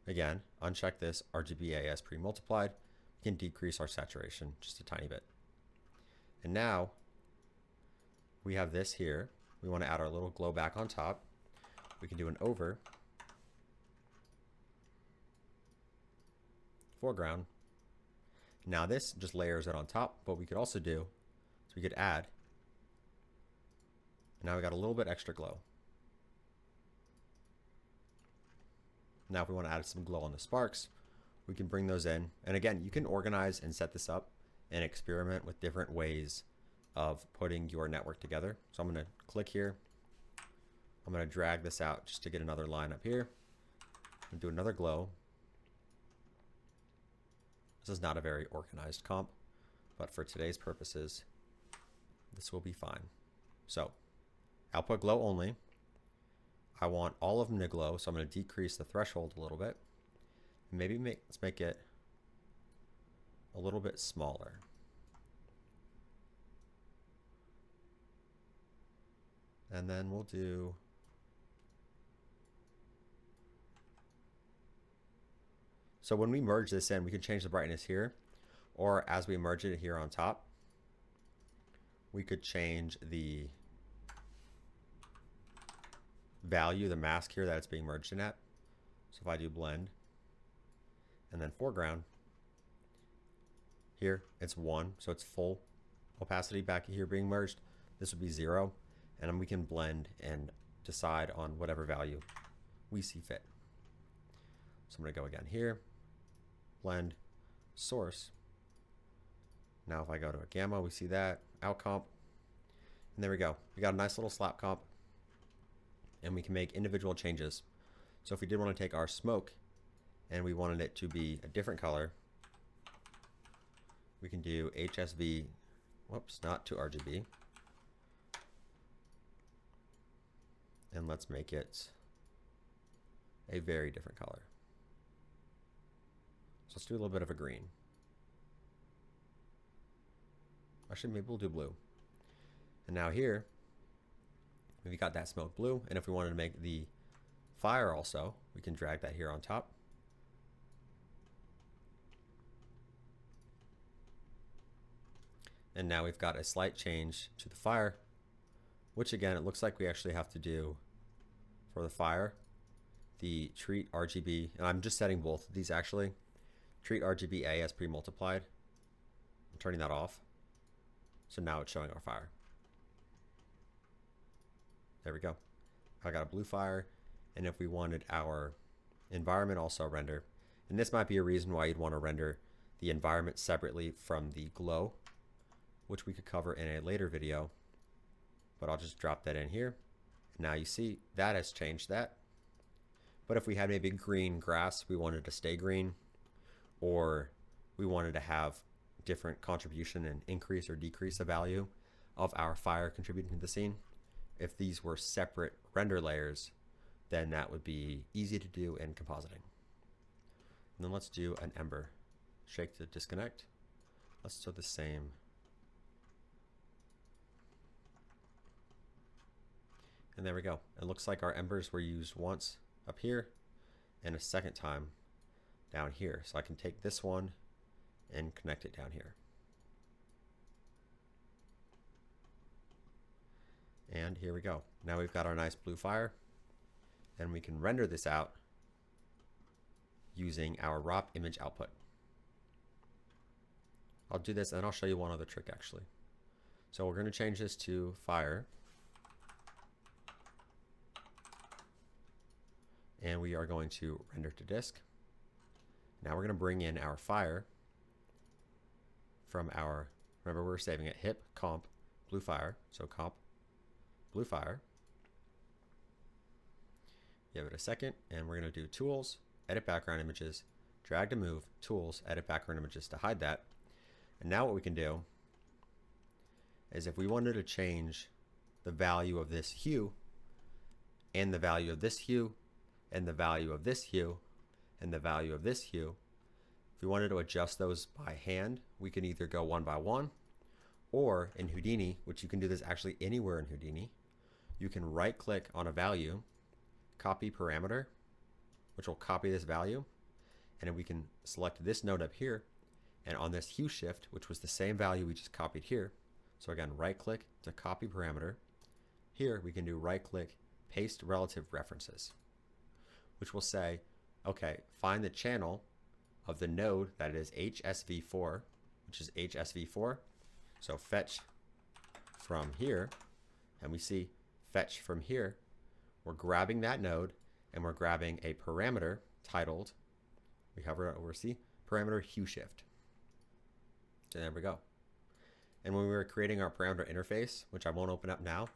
again, uncheck this RGB as pre-multiplied. We can decrease our saturation just a tiny bit. And now we have this here. We want to add our little glow back on top. We can do an over. Foreground. Now this just layers it on top, but we could also do, so we could add, and now we got a little bit extra glow. Now if we want to add some glow on the sparks, we can bring those in. And again, you can organize and set this up and experiment with different ways of putting your network together. So I'm going to click here. I'm going to drag this out just to get another line up here and do another glow. This is not a very organized comp, but for today's purposes, this will be fine. So output glow only. I want all of them to glow, so I'm going to decrease the threshold a little bit. Maybe let's make it a little bit smaller. And then we'll do so when we merge this in, we can change the brightness here, or as we merge it here on top, we could change the value, the mask here that it's being merged in at. So if I do blend and then foreground, here it's 1, so it's full opacity back here being merged. This would be 0, and then we can blend and decide on whatever value we see fit. So I'm going to go again here, blend, source, Now if I go to a gamma, we see that, out comp, and there we go. We got a nice little slap comp, and we can make individual changes. So if we did want to take our smoke and we wanted it to be a different color, we can do HSV, whoops, not to RGB. And let's make it a very different color. So let's do a little bit of a green. Actually, maybe we'll do blue. And now here, we've got that smoke blue. And if we wanted to make the fire also, we can drag that here on top. And now we've got a slight change to the fire, which again, it looks like we actually have to do for the fire, the treat RGB, and I'm just setting both of these actually. Treat RGBA as pre-multiplied. I'm turning that off. So now it's showing our fire. There we go. I got a blue fire. And if we wanted our environment also render, and this might be a reason why you'd want to render the environment separately from the glow, which we could cover in a later video, but I'll just drop that in here. Now you see that has changed that. But if we had maybe green grass, we wanted to stay green, or we wanted to have different contribution and increase or decrease the value of our fire contributing to the scene. If these were separate render layers, then that would be easy to do in compositing. And then let's do an ember. Shake to disconnect. Let's do the same. And there we go. It looks like our embers were used once up here and a second time down here. So I can take this one and connect it down here. And here we go. Now we've got our nice blue fire, and we can render this out using our raw image output. I'll do this and I'll show you one other trick actually. So we're going to change this to fire. And we are going to render to disk. Now we're going to bring in our fire from our, remember we're saving it, hip comp blue fire. So comp blue fire. Give it a second, and we're going to do tools, edit background images, drag to move, tools, edit background images to hide that. And now what we can do is if we wanted to change the value of this hue and the value of this hue and the value of this hue and the value of this hue, if we wanted to adjust those by hand, we can either go one by one, or in Houdini, which you can do this actually anywhere in Houdini, you can right click on a value, copy parameter, which will copy this value, and then we can select this node up here, and on this hue shift, which was the same value we just copied here, so again, right click to copy parameter. Here we can do right click, paste relative references, which will say, okay, find the channel of the node that is HSV4, which is HSV4. So fetch from here, and we see fetch from here. We're grabbing that node, and we're grabbing a parameter titled, we hover over C, parameter hue shift. So there we go. And when we were creating our parameter interface, which I won't open up now,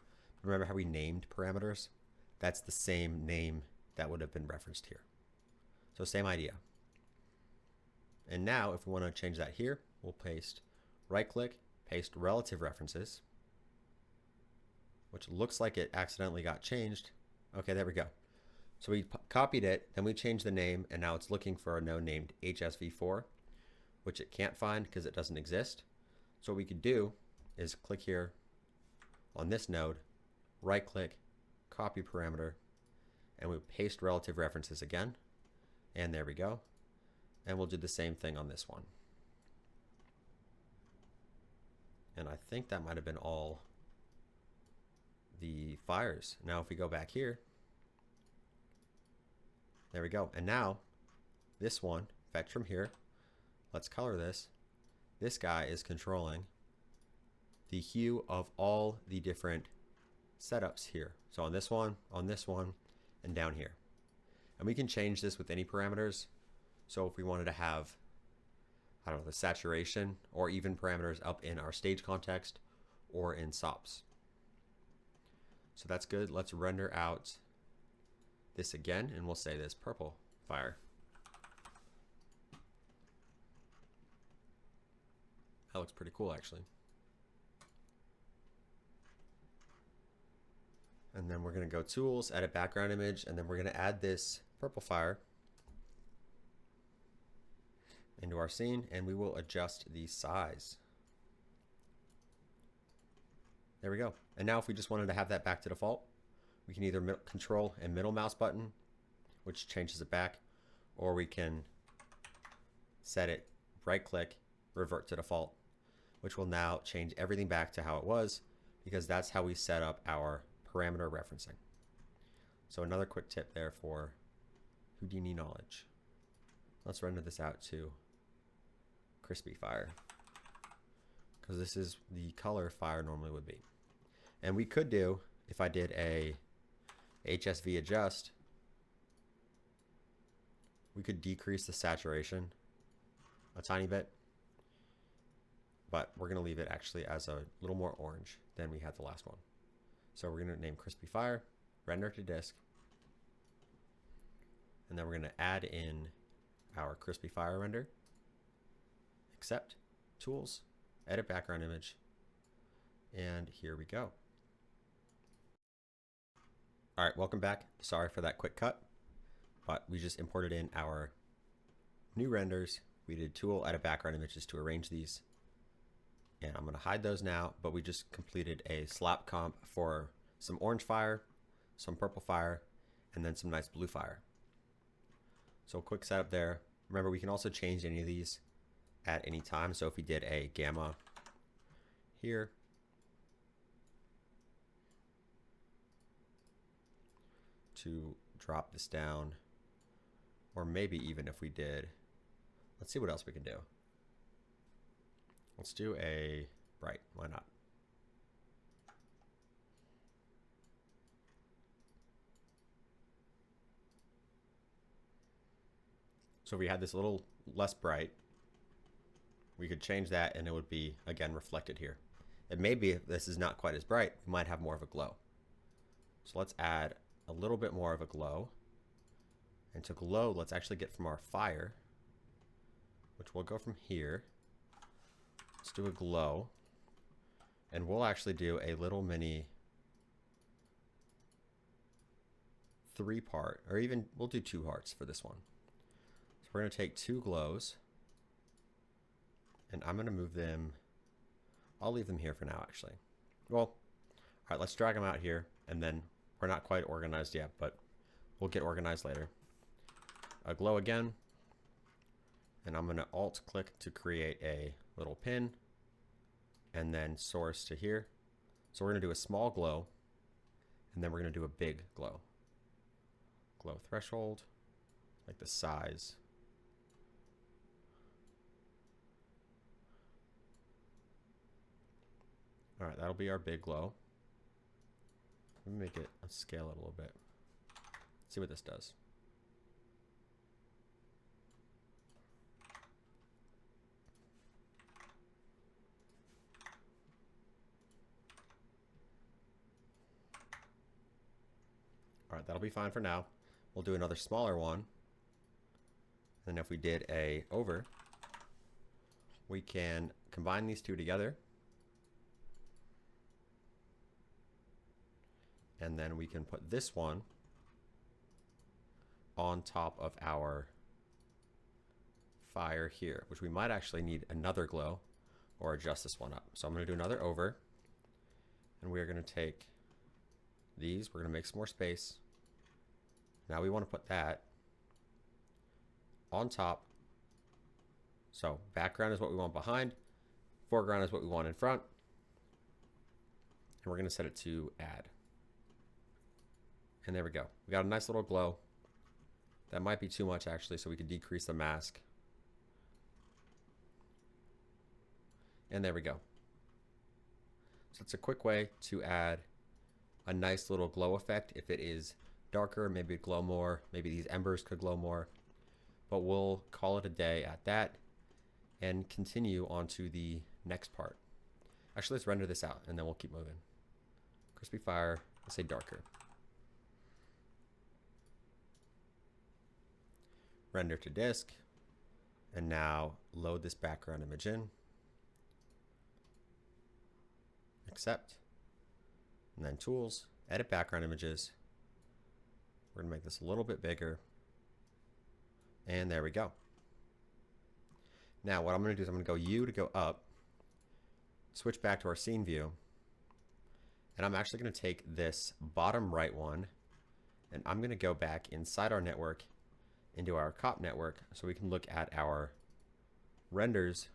remember how we named parameters? That's the same name that would have been referenced here. So same idea. And now if we want to change that here, we'll paste, right click, paste relative references, which looks like it accidentally got changed. Okay, there we go. So we copied it, then we changed the name, and now it's looking for a node named HSV4, which it can't find because it doesn't exist. So what we could do is click here on this node, right click, copy parameter, and we paste relative references again. And there we go. And we'll do the same thing on this one. And I think that might have been all the fires. Now if we go back here, there we go. And now this one, fetch from here, let's color this. This guy is controlling the hue of all the different setups here. So on this one, and down here. And we can change this with any parameters. So if we wanted to have I don't know, the saturation or even parameters up in our stage context or in SOPs. So that's good. Let's render out this again, and we'll say this purple fire. That looks pretty cool, actually. And then we're going to go Tools, Edit Background Image, and then we're going to add this purple fire into our scene, and we will adjust the size. There we go. And now if we just wanted to have that back to default, we can either control and middle mouse button, which changes it back, or we can set it, right click, revert to default, which will now change everything back to how it was, because that's how we set up our parameter referencing. So another quick tip there for Houdini knowledge. Let's render this out to crispy fire, because this is the color fire normally would be. And we could do, if I did a HSV adjust, we could decrease the saturation a tiny bit, but we're going to leave it actually as a little more orange than we had the last one. So we're going to name crispy fire, render to disk, and then we're going to add in our crispy fire render, accept, tools, edit background image, and here we go. All right, welcome back. Sorry for that quick cut, but we just imported in our new renders. We did tool, edit background images to arrange these, and I'm going to hide those now, but we just completed a slap comp for some orange fire, some purple fire, and then some nice blue fire. So quick setup there. Remember, we can also change any of these at any time. So if we did a gamma here, to drop this down, or maybe even if we did, let's see what else we can do. Let's do a bright, why not? So if we had this a little less bright, we could change that and it would be, again, reflected here. And maybe if this is not quite as bright, we might have more of a glow. So let's add a little bit more of a glow. And to glow, let's actually get from our fire, which will go from here. Let's do a glow. And we'll actually do a little mini 3-part, or even we'll do 2 hearts for this one. So we're going to take 2 glows, and I'm going to move them. I'll leave them here for now, actually. Well, all right, let's drag them out here, and then we're not quite organized yet, but we'll get organized later. A glow again, and I'm going to alt click to create a little pin, and then source to here. So we're going to do a small glow, and then we're going to do a big glow. Glow threshold, like the size. All right, that'll be our big glow. Let me make it, let's scale it a little bit. See what this does. All right, that'll be fine for now. We'll do another smaller one. And if we did a over, we can combine these two together. And then we can put this one on top of our fire here, which we might actually need another glow or adjust this one up. So I'm going to do another over, and we are going to take these, we're going to make some more space. Now we want to put that on top. So background is what we want behind, foreground is what we want in front, and we're going to set it to add. And there we go. We got a nice little glow. That might be too much actually, so we could decrease the mask. And there we go. So it's a quick way to add a nice little glow effect. If it is darker, maybe it'd glow more. Maybe these embers could glow more. But we'll call it a day at that. and continue on to the next part. Actually, let's render this out and then we'll keep moving. Crispy fire, let's say darker. Render to disk, and now load this background image in. Accept, and then tools, edit background images. We're gonna make this a little bit bigger, and there we go. Now what I'm gonna do is I'm gonna go U to go up, switch back to our scene view, and I'm actually gonna take this bottom right one, and I'm gonna go back inside our network into our COP network so we can look at our renders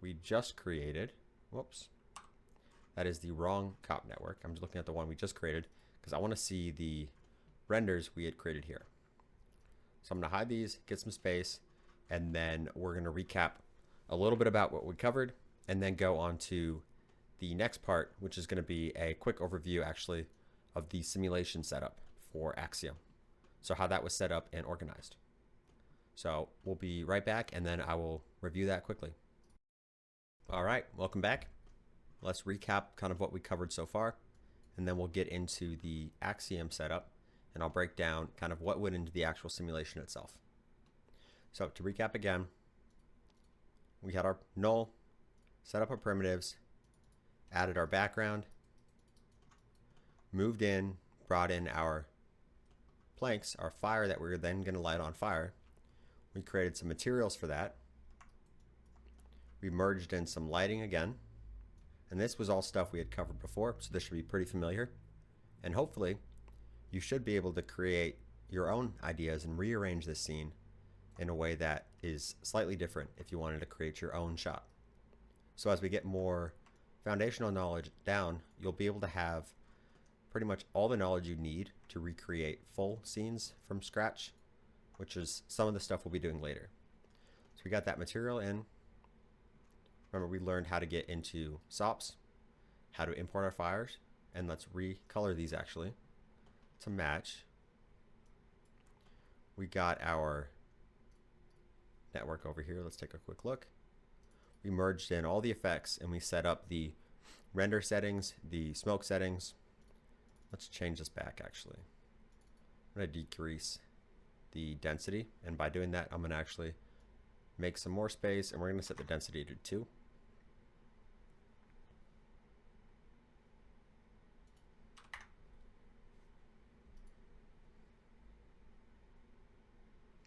we just created. Whoops. That is the wrong COP network. I'm just looking at the one we just created because I want to see the renders we had created here. So I'm going to hide these, get some space, and then we're going to recap a little bit about what we covered and then go on to the next part, which is going to be a quick overview actually of the simulation setup for Axiom. So how that was set up and organized. So we'll be right back and then I will review that quickly. All right, welcome back. Let's recap kind of what we covered so far, and then we'll get into the Axiom setup, and I'll break down kind of what went into the actual simulation itself. So to recap again, we had our null, set up our primitives, added our background, moved in, brought in our planks, our fire that we're then going to light on fire. We created some materials for that. We merged in some lighting again. And this was all stuff we had covered before, so this should be pretty familiar. And hopefully, you should be able to create your own ideas and rearrange this scene in a way that is slightly different if you wanted to create your own shot. So as we get more foundational knowledge down, you'll be able to have pretty much all the knowledge you need to recreate full scenes from scratch, which is some of the stuff we'll be doing later. So we got that material in. Remember, we learned how to get into SOPs, how to import our fires, and let's recolor these actually to match. We got our network over here. Let's take a quick look. We merged in all the effects and we set up the render settings, the smoke settings. Let's change this back actually. I'm going to decrease the density, and by doing that I'm going to actually make some more space, and we're going to set the density to 2.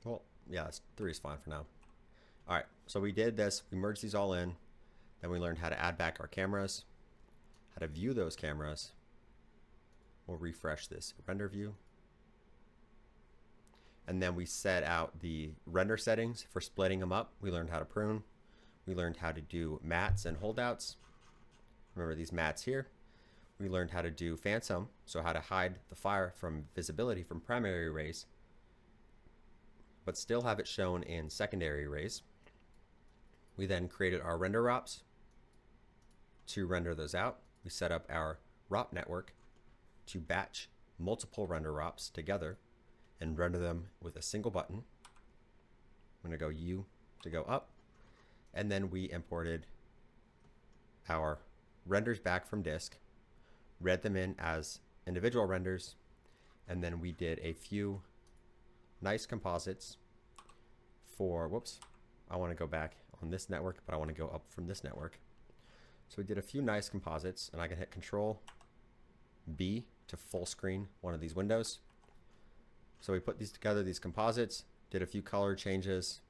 Well, yeah, 3 is fine for now. All right, so we did this. We merged these all in. Then we learned how to add back our cameras, how to view those cameras. We'll refresh this render view. And then we set out the render settings for splitting them up. We learned how to prune. We learned how to do mats and holdouts. Remember these mats here. We learned how to do phantom, so how to hide the fire from visibility from primary rays, but still have it shown in secondary rays. We then created our render ROPs to render those out. We set up our ROP network to batch multiple render ROPs together and render them with a single button. I'm going to go U to go up, and then we imported our renders back from disk, read them in as individual renders, and then we did a few nice composites for, whoops, I want to go back on this network, but I want to go up from this network. So we did a few nice composites, and I can hit Control B to full screen one of these windows. So we put these together, these composites, did a few color changes,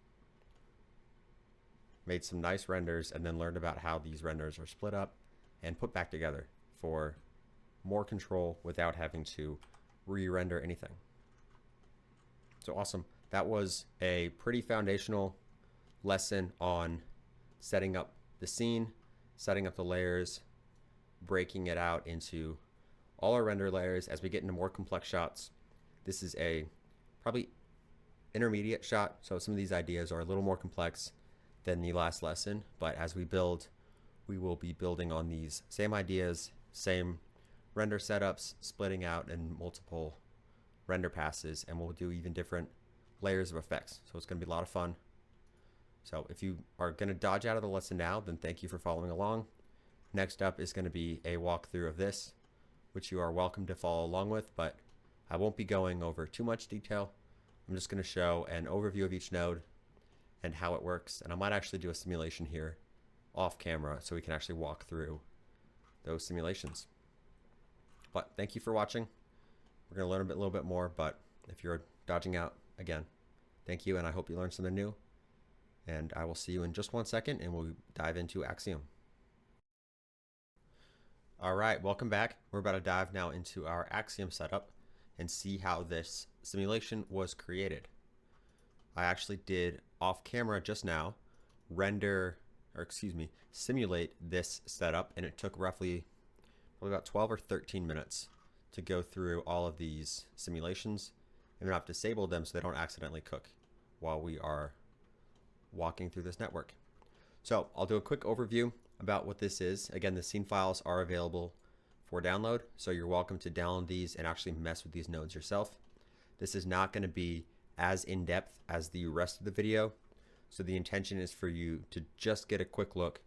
made some nice renders, and then learned about how these renders are split up and put back together for more control without having to re-render anything. So awesome. That was a pretty foundational lesson on setting up the scene, setting up the layers, breaking it out into all our render layers. As we get into more complex shots, this is a probably intermediate shot, so some of these ideas are a little more complex than the last lesson, but as we build, we will be building on these same ideas, same render setups, splitting out in multiple render passes, and we'll do even different layers of effects. So it's going to be a lot of fun. So if you are going to dodge out of the lesson now, then thank you for following along. Next up is going to be a walkthrough of this, which you are welcome to follow along with, but I won't be going over too much detail. I'm just going to show an overview of each node and how it works, and I might actually do a simulation here off camera so we can actually walk through those simulations. But thank you for watching. We're going to learn a little bit more, but if you're dodging out, again, thank you, and I hope you learned something new. And I will see you in just 1 second, and we'll dive into Axiom. All right, welcome back. We're about to dive now into our Axiom setup and see how this simulation was created. I actually did off camera just now simulate this setup, and it took roughly probably about 12 or 13 minutes to go through all of these simulations. And then I've disabled them so they don't accidentally cook while we are walking through this network. So I'll do a quick overview about what this is. Again, the scene files are available for download, so you're welcome to download these and actually mess with these nodes yourself. This is not going to be as in-depth as the rest of the video, so the intention is for you to just get a quick look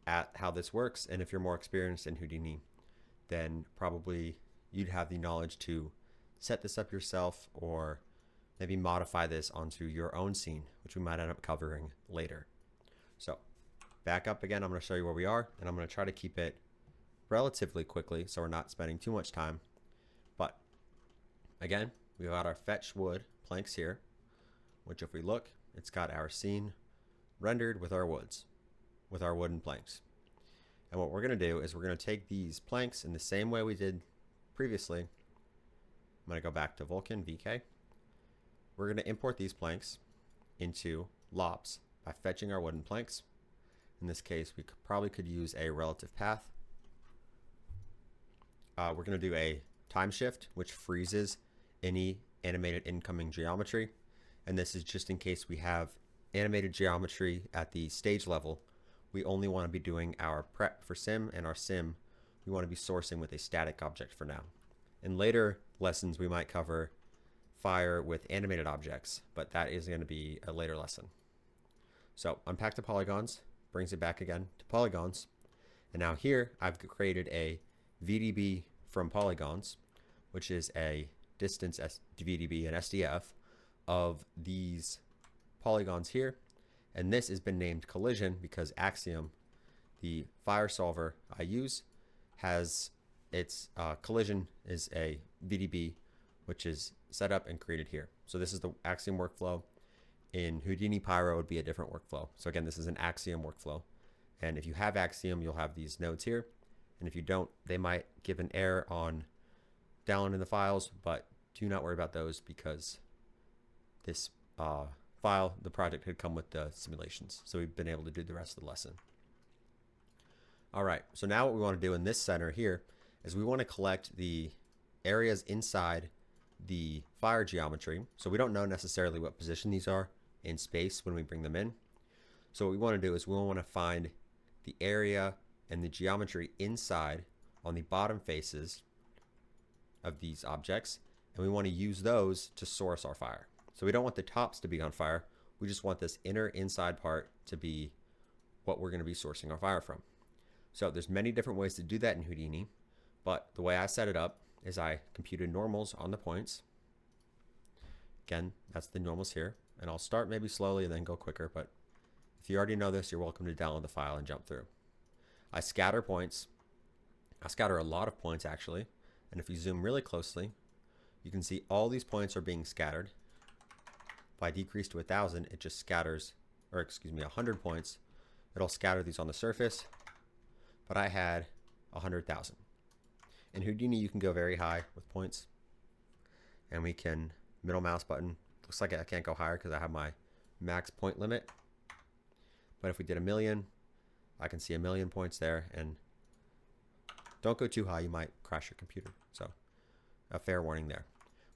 at how this works, and if you're more experienced in Houdini, then probably you'd have the knowledge to set this up yourself or maybe modify this onto your own scene, which we might end up covering later. So back up again, I'm going to show you where we are, and I'm going to try to keep it relatively quickly so we're not spending too much time. But again, we've got our fetch wood planks here, which if we look, it's got our scene rendered with our wooden planks. And what we're going to do is we're going to take these planks in the same way we did previously. I'm going to go back to Vulkan VK. We're going to import these planks into LOPs by fetching our wooden planks. In this case, we probably could use a relative path. We're going to do a time shift, which freezes any animated incoming geometry. And this is just in case we have animated geometry at the stage level. We only want to be doing our prep for sim, and our sim we want to be sourcing with a static object for now. In later lessons, we might cover fire with animated objects, but that is going to be a later lesson. So unpack the polygons, brings it back again to polygons. And now here I've created a VDB from polygons, which is a distance VDB and SDF of these polygons here. And this has been named collision because Axiom, the fire solver I use, has its collision is a VDB, which is set up and created here. So this is the Axiom workflow. In Houdini Pyro, it would be a different workflow. So again, this is an Axiom workflow. And if you have Axiom, you'll have these nodes here. And if you don't, they might give an error on downloading the files, but do not worry about those because this file, the project had come with the simulations. So we've been able to do the rest of the lesson. All right, so now what we want to do in this center here is we want to collect the areas inside the fire geometry. So we don't know necessarily what position these are in space when we bring them in. So what we want to do is we want to find the area and the geometry inside on the bottom faces of these objects, and we want to use those to source our fire. So we don't want the tops to be on fire. We just want this inner inside part to be what we're going to be sourcing our fire from. So there's many different ways to do that in Houdini, but the way I set it up is I computed normals on the points. Again, that's the normals here, and I'll start maybe slowly and then go quicker, but if you already know this, you're welcome to download the file and jump through. I scatter points. I scatter a lot of points actually, and if you zoom really closely, you can see all these points are being scattered. If I decrease to 1,000, it just scatters, or excuse me, 100 points. It'll scatter these on the surface, but I had 100,000. In Houdini, you can go very high with points, and we can middle mouse button. Looks like I can't go higher because I have my max point limit. But if we did 1,000,000, I can see 1,000,000 points there, and don't go too high, you might crash your computer. So a fair warning there.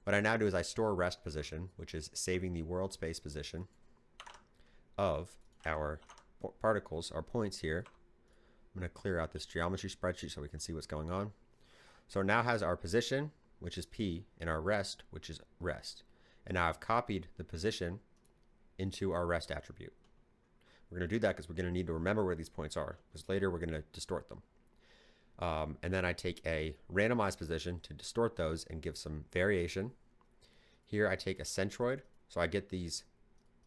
What I now do is I store rest position, which is saving the world space position of our particles, our points here. I'm going to clear out this geometry spreadsheet so we can see what's going on. So it now has our position, which is P, and our rest, which is rest. And now I've copied the position into our rest attribute. We're going to do that because we're going to need to remember where these points are, because later we're going to distort them. And then I take a randomized position to distort those and give some variation. Here I take a centroid, so I get these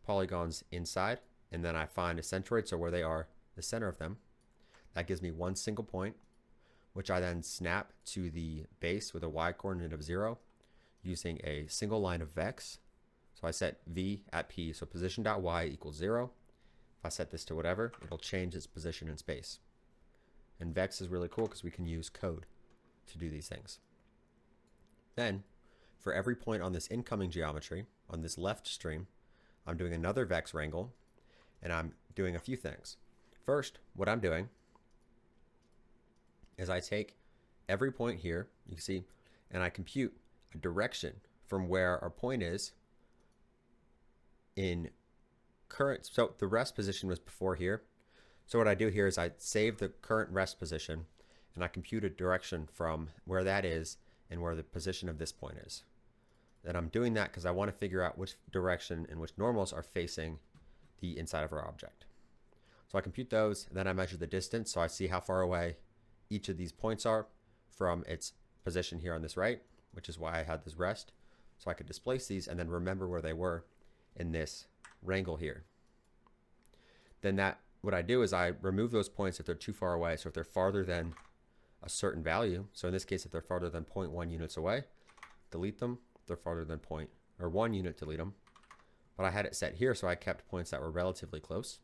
polygons inside, and then I find a centroid, so where they are, the center of them. That gives me one single point, which I then snap to the base with a y-coordinate of 0 using a single line of vex. So I set v at p, so position.y equals 0. If I set this to whatever, it'll change its position in space. And vex is really cool because we can use code to do these things. Then, for every point on this incoming geometry, on this left stream, I'm doing another vex wrangle, and I'm doing a few things. First, what I'm doing is I take every point here, you can see, and I compute a direction from where our point is in current. So the rest position was before here. So what I do here is I save the current rest position, and I compute a direction from where that is and where the position of this point is. And I'm doing that because I want to figure out which direction and which normals are facing the inside of our object. So I compute those, and then I measure the distance, so I see how far away each of these points are from its position here on this right, which is why I had this rest. So I could displace these and then remember where they were in this wrangle here. Then what I do is I remove those points if they're too far away. So if they're farther than a certain value, so in this case, if they're farther than 0.1 units away, delete them. If they're farther than 1 unit, delete them. But I had it set here, so I kept points that were relatively close.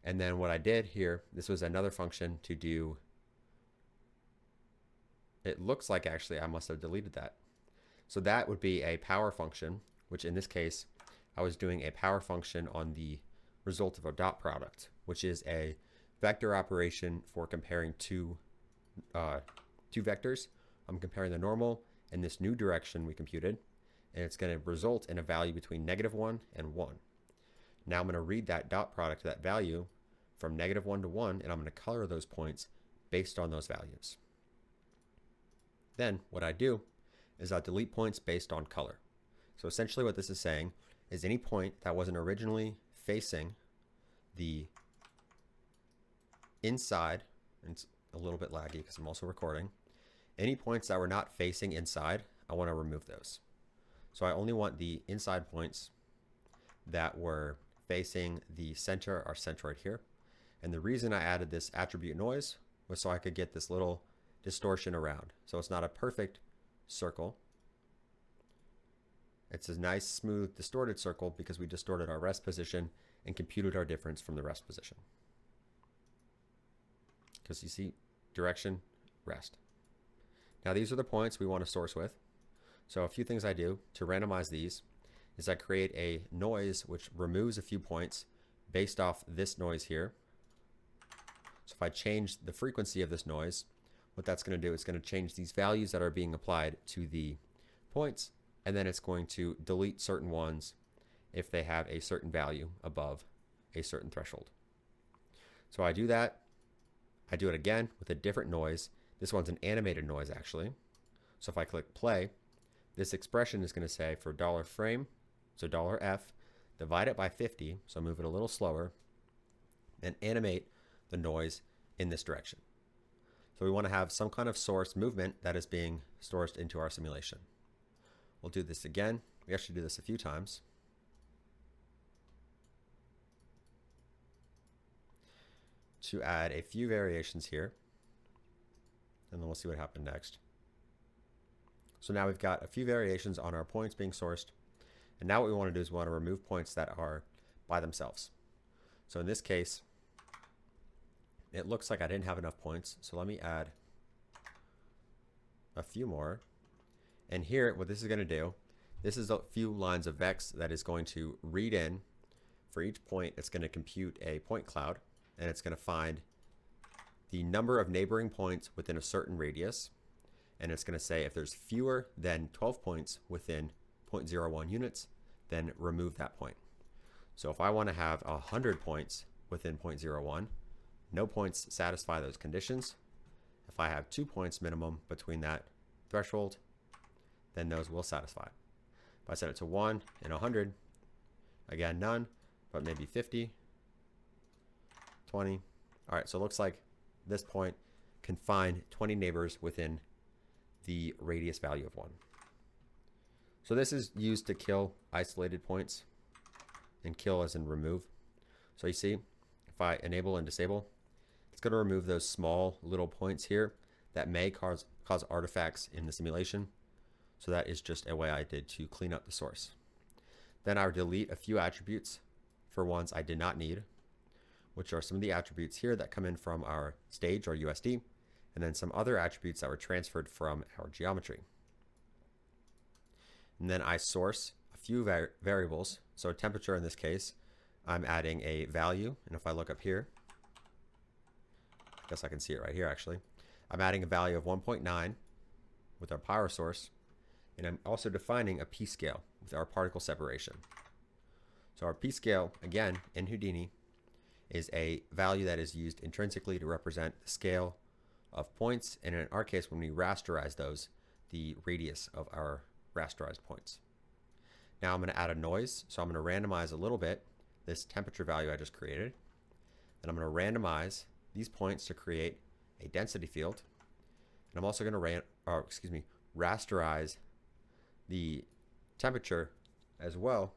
And then what I did here, this was another function to do, it looks like actually I must have deleted that. So that would be a power function, which in this case, I was doing a power function on the result of a dot product, which is a vector operation for comparing two vectors. I'm comparing the normal and this new direction we computed, and it's going to result in a value between -1 and 1. Now I'm going to read that dot product, that value, from -1 to 1, and I'm going to color those points based on those values. Then what I do is I delete points based on color. So essentially what this is saying is any point that wasn't originally facing the inside, and it's a little bit laggy because I'm also recording, any points that were not facing inside, I want to remove those. So I only want the inside points that were facing the center, our centroid here. And the reason I added this attribute noise was so I could get this little distortion around. So it's not a perfect circle. It's a nice, smooth, distorted circle because we distorted our rest position and computed our difference from the rest position. Because you see, direction, rest. Now these are the points we want to source with. So a few things I do to randomize these is I create a noise which removes a few points based off this noise here. So if I change the frequency of this noise, what that's going to do is going to change these values that are being applied to the points, and then it's going to delete certain ones if they have a certain value above a certain threshold. So I do that. I do it again with a different noise. This one's an animated noise actually. So if I click play, this expression is going to say for $frame, so $F, divide it by 50, so move it a little slower, and animate the noise in this direction. So we want to have some kind of source movement that is being sourced into our simulation. We'll do this again. We actually do this a few times. To add a few variations here, and then we'll see what happened next. So now we've got a few variations on our points being sourced, and now what we want to do is we want to remove points that are by themselves. So in this case, it looks like I didn't have enough points, so let me add a few more. And here, what this is going to do, this is a few lines of vex that is going to read in. For each point, it's going to compute a point cloud, and it's going to find the number of neighboring points within a certain radius. And it's going to say if there's fewer than 12 points within 0.01 units, then remove that point. So if I want to have 100 points within 0.01, no points satisfy those conditions. If I have 2 points minimum between that threshold, then those will satisfy. If I set it to 1 and 100, again none, but maybe 50, 20. All right, so it looks like this point can find 20 neighbors within the radius value of 1. So this is used to kill isolated points, and kill as in remove. So you see, if I enable and disable, it's going to remove those small little points here that may cause artifacts in the simulation. So that is just a way I did to clean up the source. Then I would delete a few attributes for ones I did not need, which are some of the attributes here that come in from our stage or USD, and then some other attributes that were transferred from our geometry. And then I source a few variables. So temperature in this case, I'm adding a value. And if I look up here, I guess I can see it right here actually. I'm adding a value of 1.9 with our power source. And I'm also defining a p-scale with our particle separation. So our p-scale, again, in Houdini, is a value that is used intrinsically to represent the scale of points. And in our case, when we rasterize those, the radius of our rasterized points. Now I'm going to add a noise. So I'm going to randomize a little bit this temperature value I just created. And I'm going to randomize these points to create a density field. And I'm also going to rasterize the temperature as well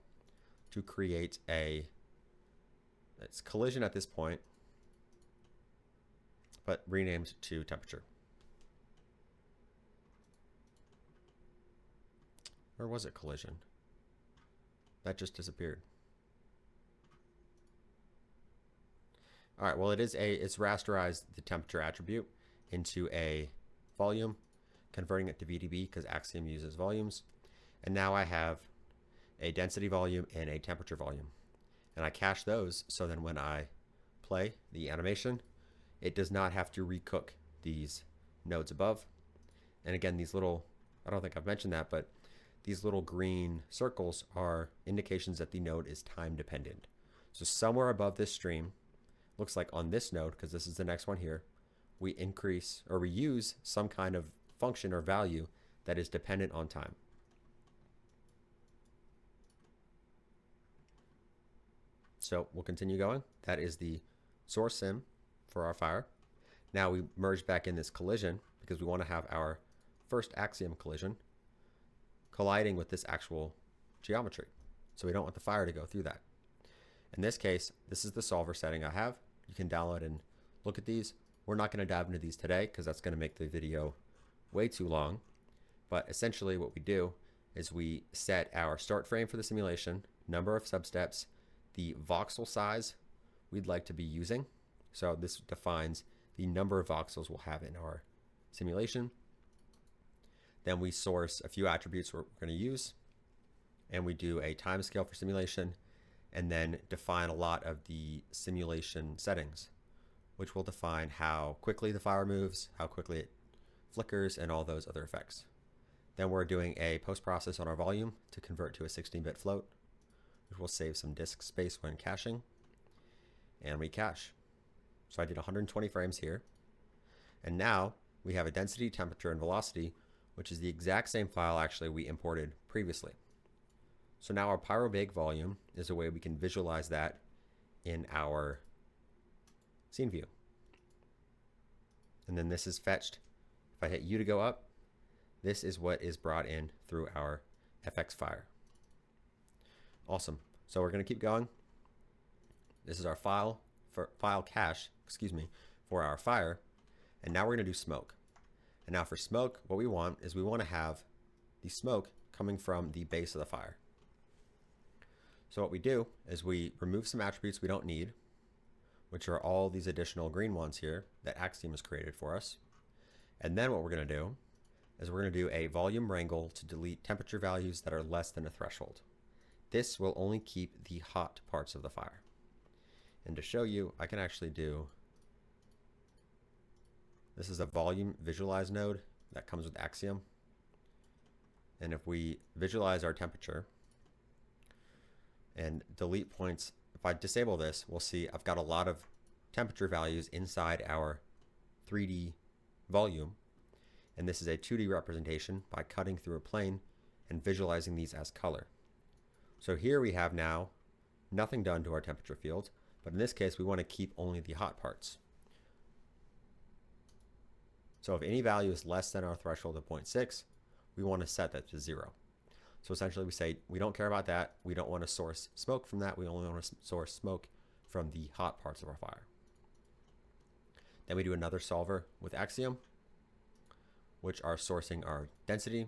to create it's collision at this point, but renamed to temperature. Or was it collision? That just disappeared. All right, well, it's rasterized the temperature attribute into a volume, converting it to VDB because Axiom uses volumes. And now I have a density volume and a temperature volume. And I cache those so then when I play the animation, it does not have to recook these nodes above. And again, these little, I don't think I've mentioned that, but these little green circles are indications that the node is time dependent. So somewhere above this stream, looks like on this node, because this is the next one here, we increase or we use some kind of function or value that is dependent on time. So we'll continue going. That is the source sim for our fire. Now we merge back in this collision because we want to have our first Axiom collision colliding with this actual geometry. So we don't want the fire to go through that. In this case, this is the solver setting I have. You can download and look at these. We're not going to dive into these today because that's going to make the video way too long. But essentially what we do is we set our start frame for the simulation, number of substeps, the voxel size we'd like to be using. So this defines the number of voxels we'll have in our simulation. Then we source a few attributes we're going to use, and we do a time scale for simulation, and then define a lot of the simulation settings, which will define how quickly the fire moves, how quickly it flickers, and all those other effects. Then we're doing a post-process on our volume to convert to a 16-bit float, which will save some disk space when caching, and we cache. So I did 120 frames here, and now we have a density, temperature, and velocity, which is the exact same file actually we imported previously. So now our pyrobake volume is a way we can visualize that in our scene view. And then this is fetched. If I hit U to go up, this is what is brought in through our FX fire. Awesome. So we're going to keep going. This is our file cache, for our fire. And now we're going to do smoke. And now for smoke, what we want is we want to have the smoke coming from the base of the fire. So what we do is we remove some attributes we don't need, which are all these additional green ones here that Axiom has created for us. And then what we're going to do is we're going to do a volume wrangle to delete temperature values that are less than a threshold. This will only keep the hot parts of the fire. And to show you, I can actually do, this is a volume visualize node that comes with Axiom. And if we visualize our temperature and delete points, if I disable this, we'll see I've got a lot of temperature values inside our 3D volume. And this is a 2D representation by cutting through a plane and visualizing these as color. So here we have now nothing done to our temperature field, But in this case, we want to keep only the hot parts. So if any value is less than our threshold of 0.6, we want to set that to 0. So essentially we say we don't care about that. We don't want to source smoke from that. We only want to source smoke from the hot parts of our fire. Then we do another solver with Axiom, which are sourcing our density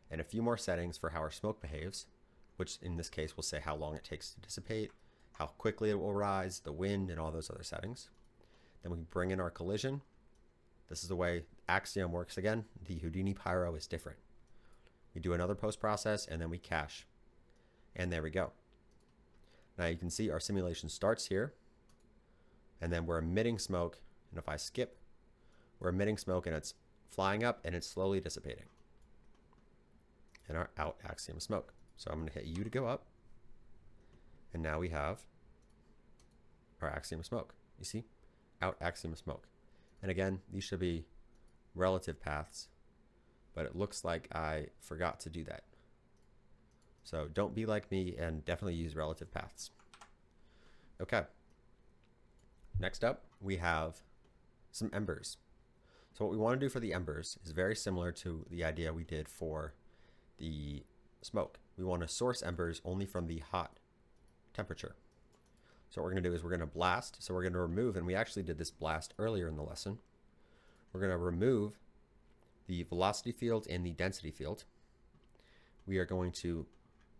and a few more settings for how our smoke behaves, which in this case will say how long it takes to dissipate, how quickly it will rise, the wind, and all those other settings. Then we bring in our collision. This is the way Axiom works again. The Houdini Pyro is different. We do another post process and then we cache. And there we go. Now you can see our simulation starts here, and then we're emitting smoke. And if I skip, we're emitting smoke and it's flying up and it's slowly dissipating. And our out Axiom smoke. So I'm going to hit U to go up. And now we have our Axiom smoke. You see? Out Axiom smoke. And again, these should be relative paths, but it looks like I forgot to do that. So don't be like me and definitely use relative paths. Okay. Next up, we have some embers. So what we want to do for the embers is very similar to the idea we did for the smoke. We want to source embers only from the hot temperature. So what we're going to do is we're going to blast. So we're going to remove, and we actually did this blast earlier in the lesson. We're going to remove the velocity field and the density field. We are going to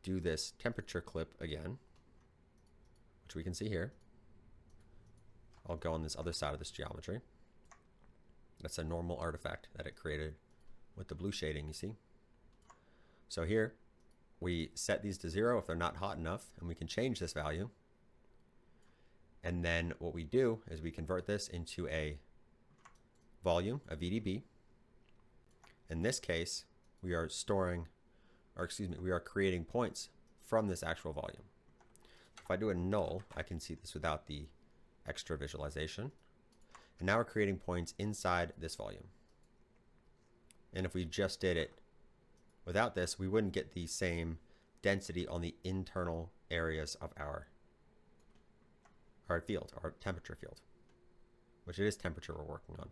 do this temperature clip again, which we can see here. I'll go on this other side of this geometry. That's a normal artifact that it created with the blue shading, you see. So here we set these to 0 if they're not hot enough, and we can change this value. And then what we do is we convert this into a volume, a VDB. In this case, we are storing, or excuse me, we are creating points from this actual volume. If I do a null, I can see this without the extra visualization. And now we're creating points inside this volume. And if we just did it without this, we wouldn't get the same density on the internal areas of our field, our temperature field, which it is temperature we're working on.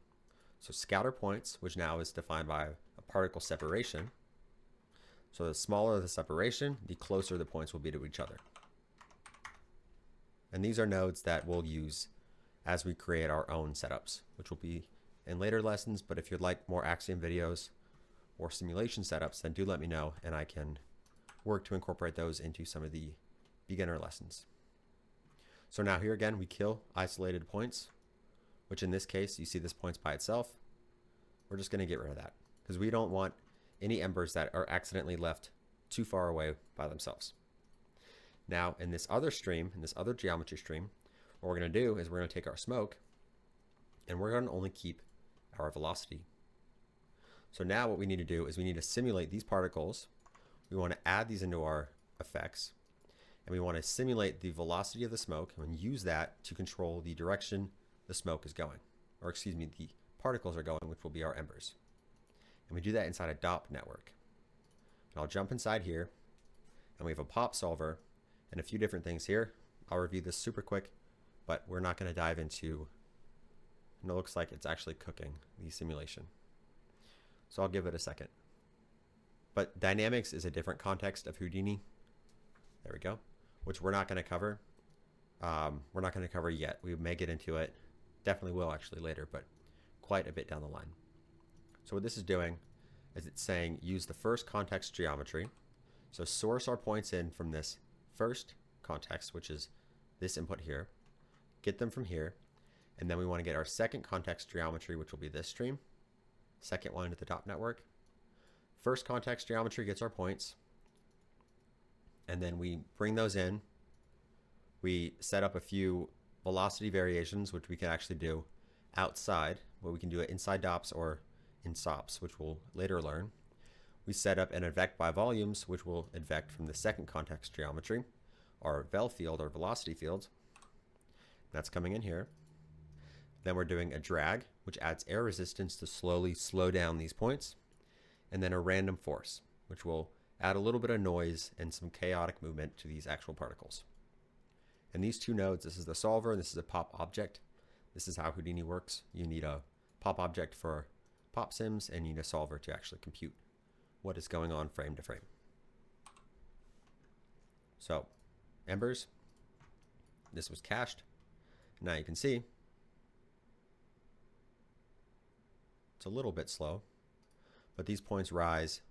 So scatter points, which now is defined by a particle separation. So the smaller the separation, the closer the points will be to each other. And these are nodes that we'll use as we create our own setups, which will be in later lessons. But if you'd like more Axiom videos or simulation setups, then do let me know, and I can work to incorporate those into some of the beginner lessons. So now here again, we kill isolated points, which in this case, you see this point's by itself. We're just going to get rid of that because we don't want any embers that are accidentally left too far away by themselves. Now in this other stream, in this other geometry stream, what we're going to do is we're going to take our smoke and we're going to only keep our velocity. So now what we need to do is we need to simulate these particles. We want to add these into our effects, and we want to simulate the velocity of the smoke and use that to control the direction the smoke is going, or excuse me, the particles are going, which will be our embers. And we do that inside a DOP network. And I'll jump inside here, and we have a pop solver and a few different things here. I'll review this super quick, but we're not going to dive into, and it looks like it's actually cooking the simulation. So I'll give it a second. But dynamics is a different context of Houdini. There we go, which we're not going to cover. We're not going to cover yet. We may get into it. Definitely will actually later, but quite a bit down the line. So what this is doing is it's saying use the first context geometry. So source our points in from this first context, which is this input here. Get them from here. And then we want to get our second context geometry, which will be this stream. Second one into the DOP network. First context geometry gets our points. And then we bring those in. We set up a few velocity variations, which we can actually do outside, where we can do it inside DOPs or in SOPs, which we'll later learn. We set up an advect by volumes, which will advect from the second context geometry, our vel field or velocity field. That's coming in here. Then we're doing a drag, which adds air resistance to slowly slow down these points. And then a random force, which will add a little bit of noise and some chaotic movement to these actual particles. And these two nodes, this is the solver and this is a pop object. This is how Houdini works. You need a pop object for pop sims and you need a solver to actually compute what is going on frame to frame. So embers, this was cached. Now you can see it's a little bit slow, but these points rise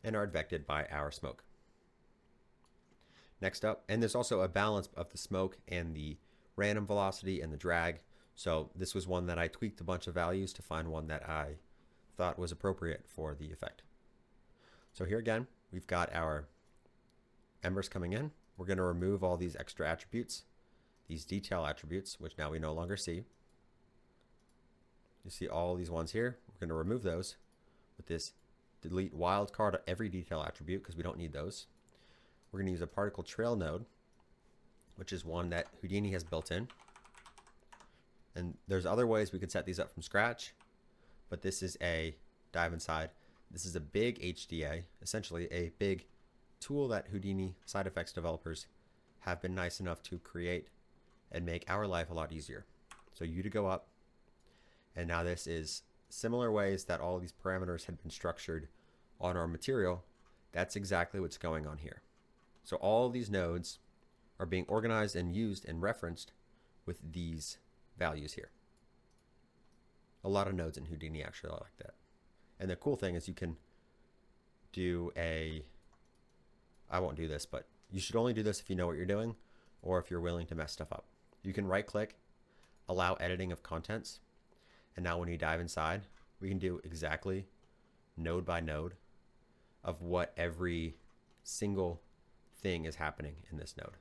and are advected by our smoke. Next up, and there's also a balance of the smoke and the random velocity and the drag. So this was one that I tweaked a bunch of values to find one that I thought was appropriate for the effect. So here again, we've got our embers coming in. We're going to remove all these extra attributes, these detail attributes, which now we no longer see. You see all these ones here. We're going to remove those with this delete wildcard of every detail attribute because we don't need those. We're going to use a particle trail node, which is one that Houdini has built in. And there's other ways we could set these up from scratch, but this is a dive inside. This is a big HDA, essentially a big tool that Houdini side effects developers have been nice enough to create and make our life a lot easier. So you to go up, and now this is similar ways that all of these parameters had been structured on our material. That's exactly what's going on here. So all of these nodes are being organized and used and referenced with these values here. A lot of nodes in Houdini actually are like that. And the cool thing is you can do I won't do this, but you should only do this if you know what you're doing or if you're willing to mess stuff up. You can right click, allow editing of contents. And now when you dive inside, we can do exactly node by node of what every single thing is happening in this node.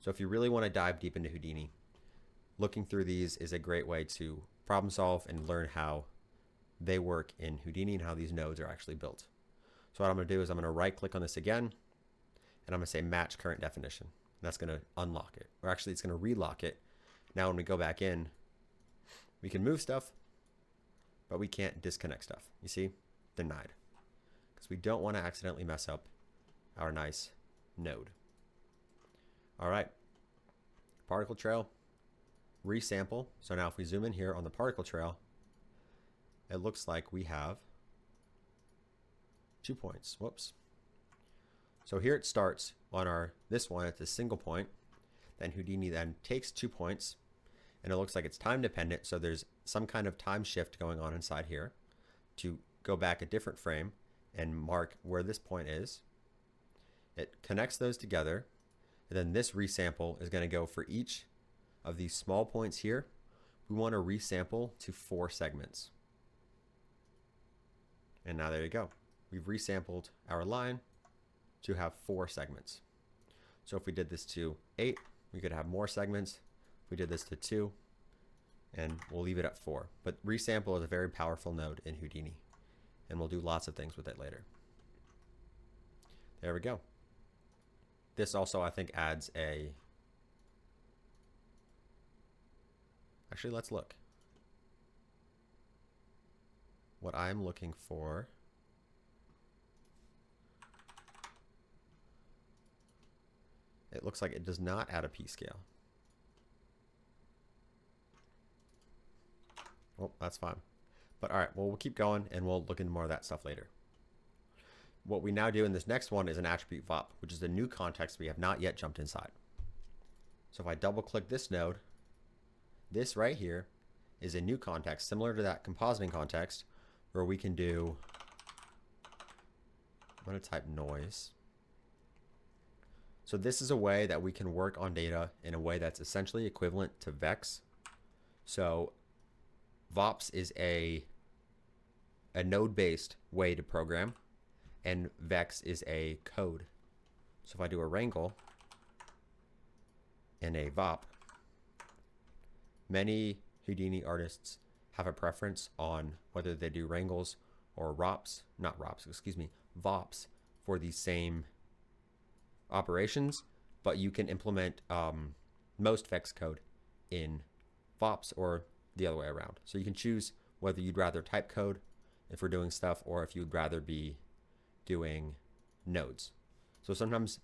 So if you really want to dive deep into Houdini, looking through these is a great way to problem solve and learn how they work in Houdini and how these nodes are actually built. So what I'm going to do is I'm going to right click on this again and I'm going to say match current definition. And that's going to unlock it, or actually it's going to relock it. Now when we go back in, we can move stuff, but we can't disconnect stuff. You see, denied, because we don't want to accidentally mess up our nice node. All right, particle trail, resample. So now if we zoom in here on the particle trail, it looks like we have 2 points. Whoops. So here it starts on this one, it's a single point. Then Houdini then takes 2 points, and it looks like it's time dependent. So there's some kind of time shift going on inside here to go back a different frame and mark where this point is. It connects those together, and then this resample is going to go for each of these small points here. We want to resample to 4 segments. And now there you go. We've resampled our line to have 4 segments. So if we did this to 8, we could have more segments. If we did this to 2, and we'll leave it at 4. But resample is a very powerful node in Houdini, and we'll do lots of things with it later. There we go. This also, I think, adds a... Actually, let's look. What I'm looking for... It looks like it does not add a p-scale. Well, that's fine. But all right, well, we'll keep going and we'll look into more of that stuff later. What we now do in this next one is an attribute VOP, which is a new context we have not yet jumped inside. So if I double click this node, this right here is a new context similar to that compositing context where we can do, I'm going to type noise. So this is a way that we can work on data in a way that's essentially equivalent to Vex. So VOPs is a node-based way to program, and Vex is a code. So if I do a wrangle and a VOP, many Houdini artists have a preference on whether they do wrangles or ROPs, not ROPs, excuse me, VOPs for the same operations, but you can implement most Vex code in VOPs or the other way around. So you can choose whether you'd rather type code if we're doing stuff or if you'd rather be doing nodes. So sometimes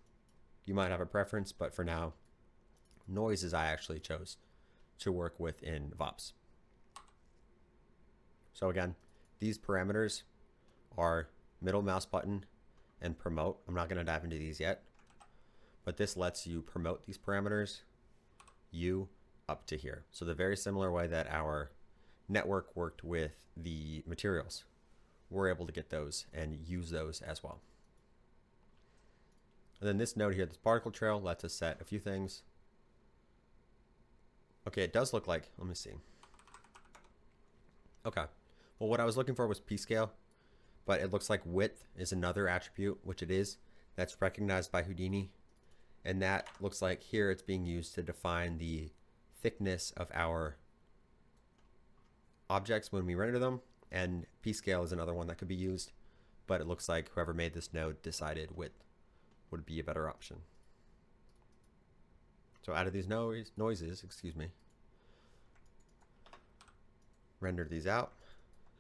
you might have a preference, but for now noises I actually chose to work with in VOPs. So again, these parameters are middle mouse button and promote. I'm not going to dive into these yet, but this lets you promote these parameters U up to here. So the very similar way that our network worked with the materials, we're able to get those and use those as well. And then this node here, this particle trail, lets us set a few things. Okay, it does look like, let me see. Okay, well, what I was looking for was p-scale, but it looks like width is another attribute, which it is, that's recognized by Houdini. And that looks like here it's being used to define the thickness of our objects when we render them. And p-scale is another one that could be used, but it looks like whoever made this node decided width would be a better option. So out of these noises, excuse me, rendered these out,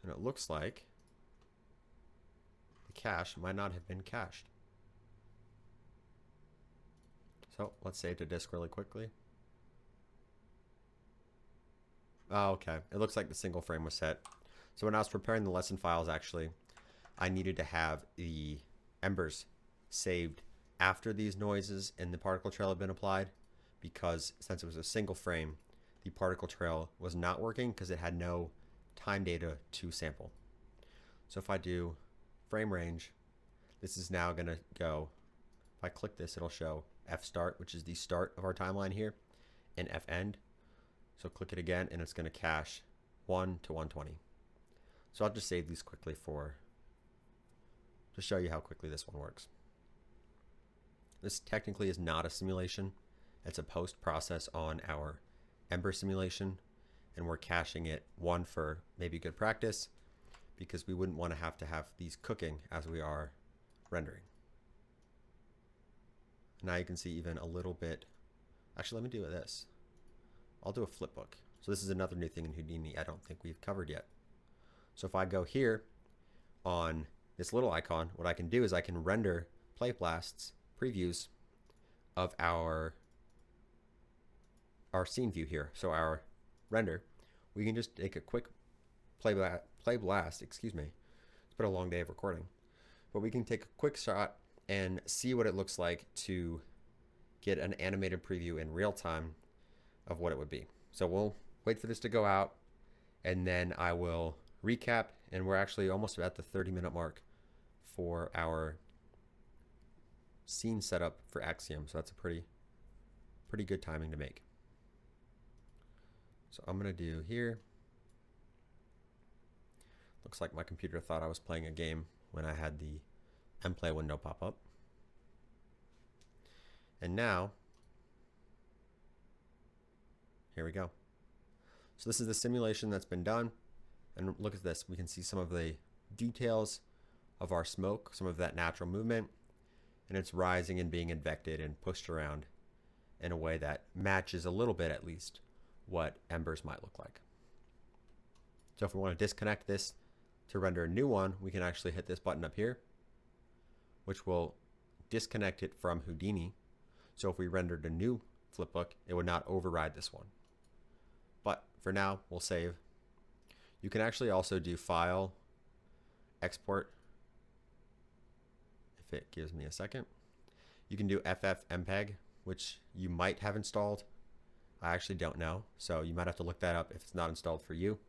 and it looks like the cache might not have been cached. So let's save to disk really quickly. Oh, okay. It looks like the single frame was set. So when I was preparing the lesson files, actually, I needed to have the embers saved after these noises and the particle trail had been applied, because since it was a single frame, the particle trail was not working because it had no time data to sample. So if I do frame range, this is now going to go, if I click this, it'll show f start, which is the start of our timeline here, and f end. So click it again and it's going to cache 1 to 120. So I'll just save these quickly to show you how quickly this one works. This technically is not a simulation. It's a post process on our Ember simulation, and we're caching it, one, for maybe good practice, because we wouldn't want to have these cooking as we are rendering. Now you can see even a little bit. Actually, let me do this. I'll do a flipbook. So this is another new thing in Houdini I don't think we've covered yet. So if I go here on this little icon, what I can do is I can render play blasts, previews of our scene view here. So our render, we can just take a quick play blast, excuse me. It's been a long day of recording. But we can take a quick shot and see what it looks like to get an animated preview in real time of what it would be. So we'll wait for this to go out, and then I will recap, and we're actually almost at the 30-minute mark for our scene setup for Axiom. So that's a pretty good timing to make. So I'm gonna do here. Looks like my computer thought I was playing a game when I had the mplay window pop up. And now, here we go. So this is the simulation that's been done. And look at this. We can see some of the details of our smoke, some of that natural movement, and it's rising and being advected and pushed around in a way that matches a little bit, at least, what embers might look like. So if we want to disconnect this to render a new one, we can actually hit this button up here, which will disconnect it from Houdini. So if we rendered a new flipbook, it would not override this one. But for now, we'll save. You can actually also do file, export, if it gives me a second. You can do FFmpeg, which you might have installed. I actually don't know, so you might have to look that up if it's not installed for you.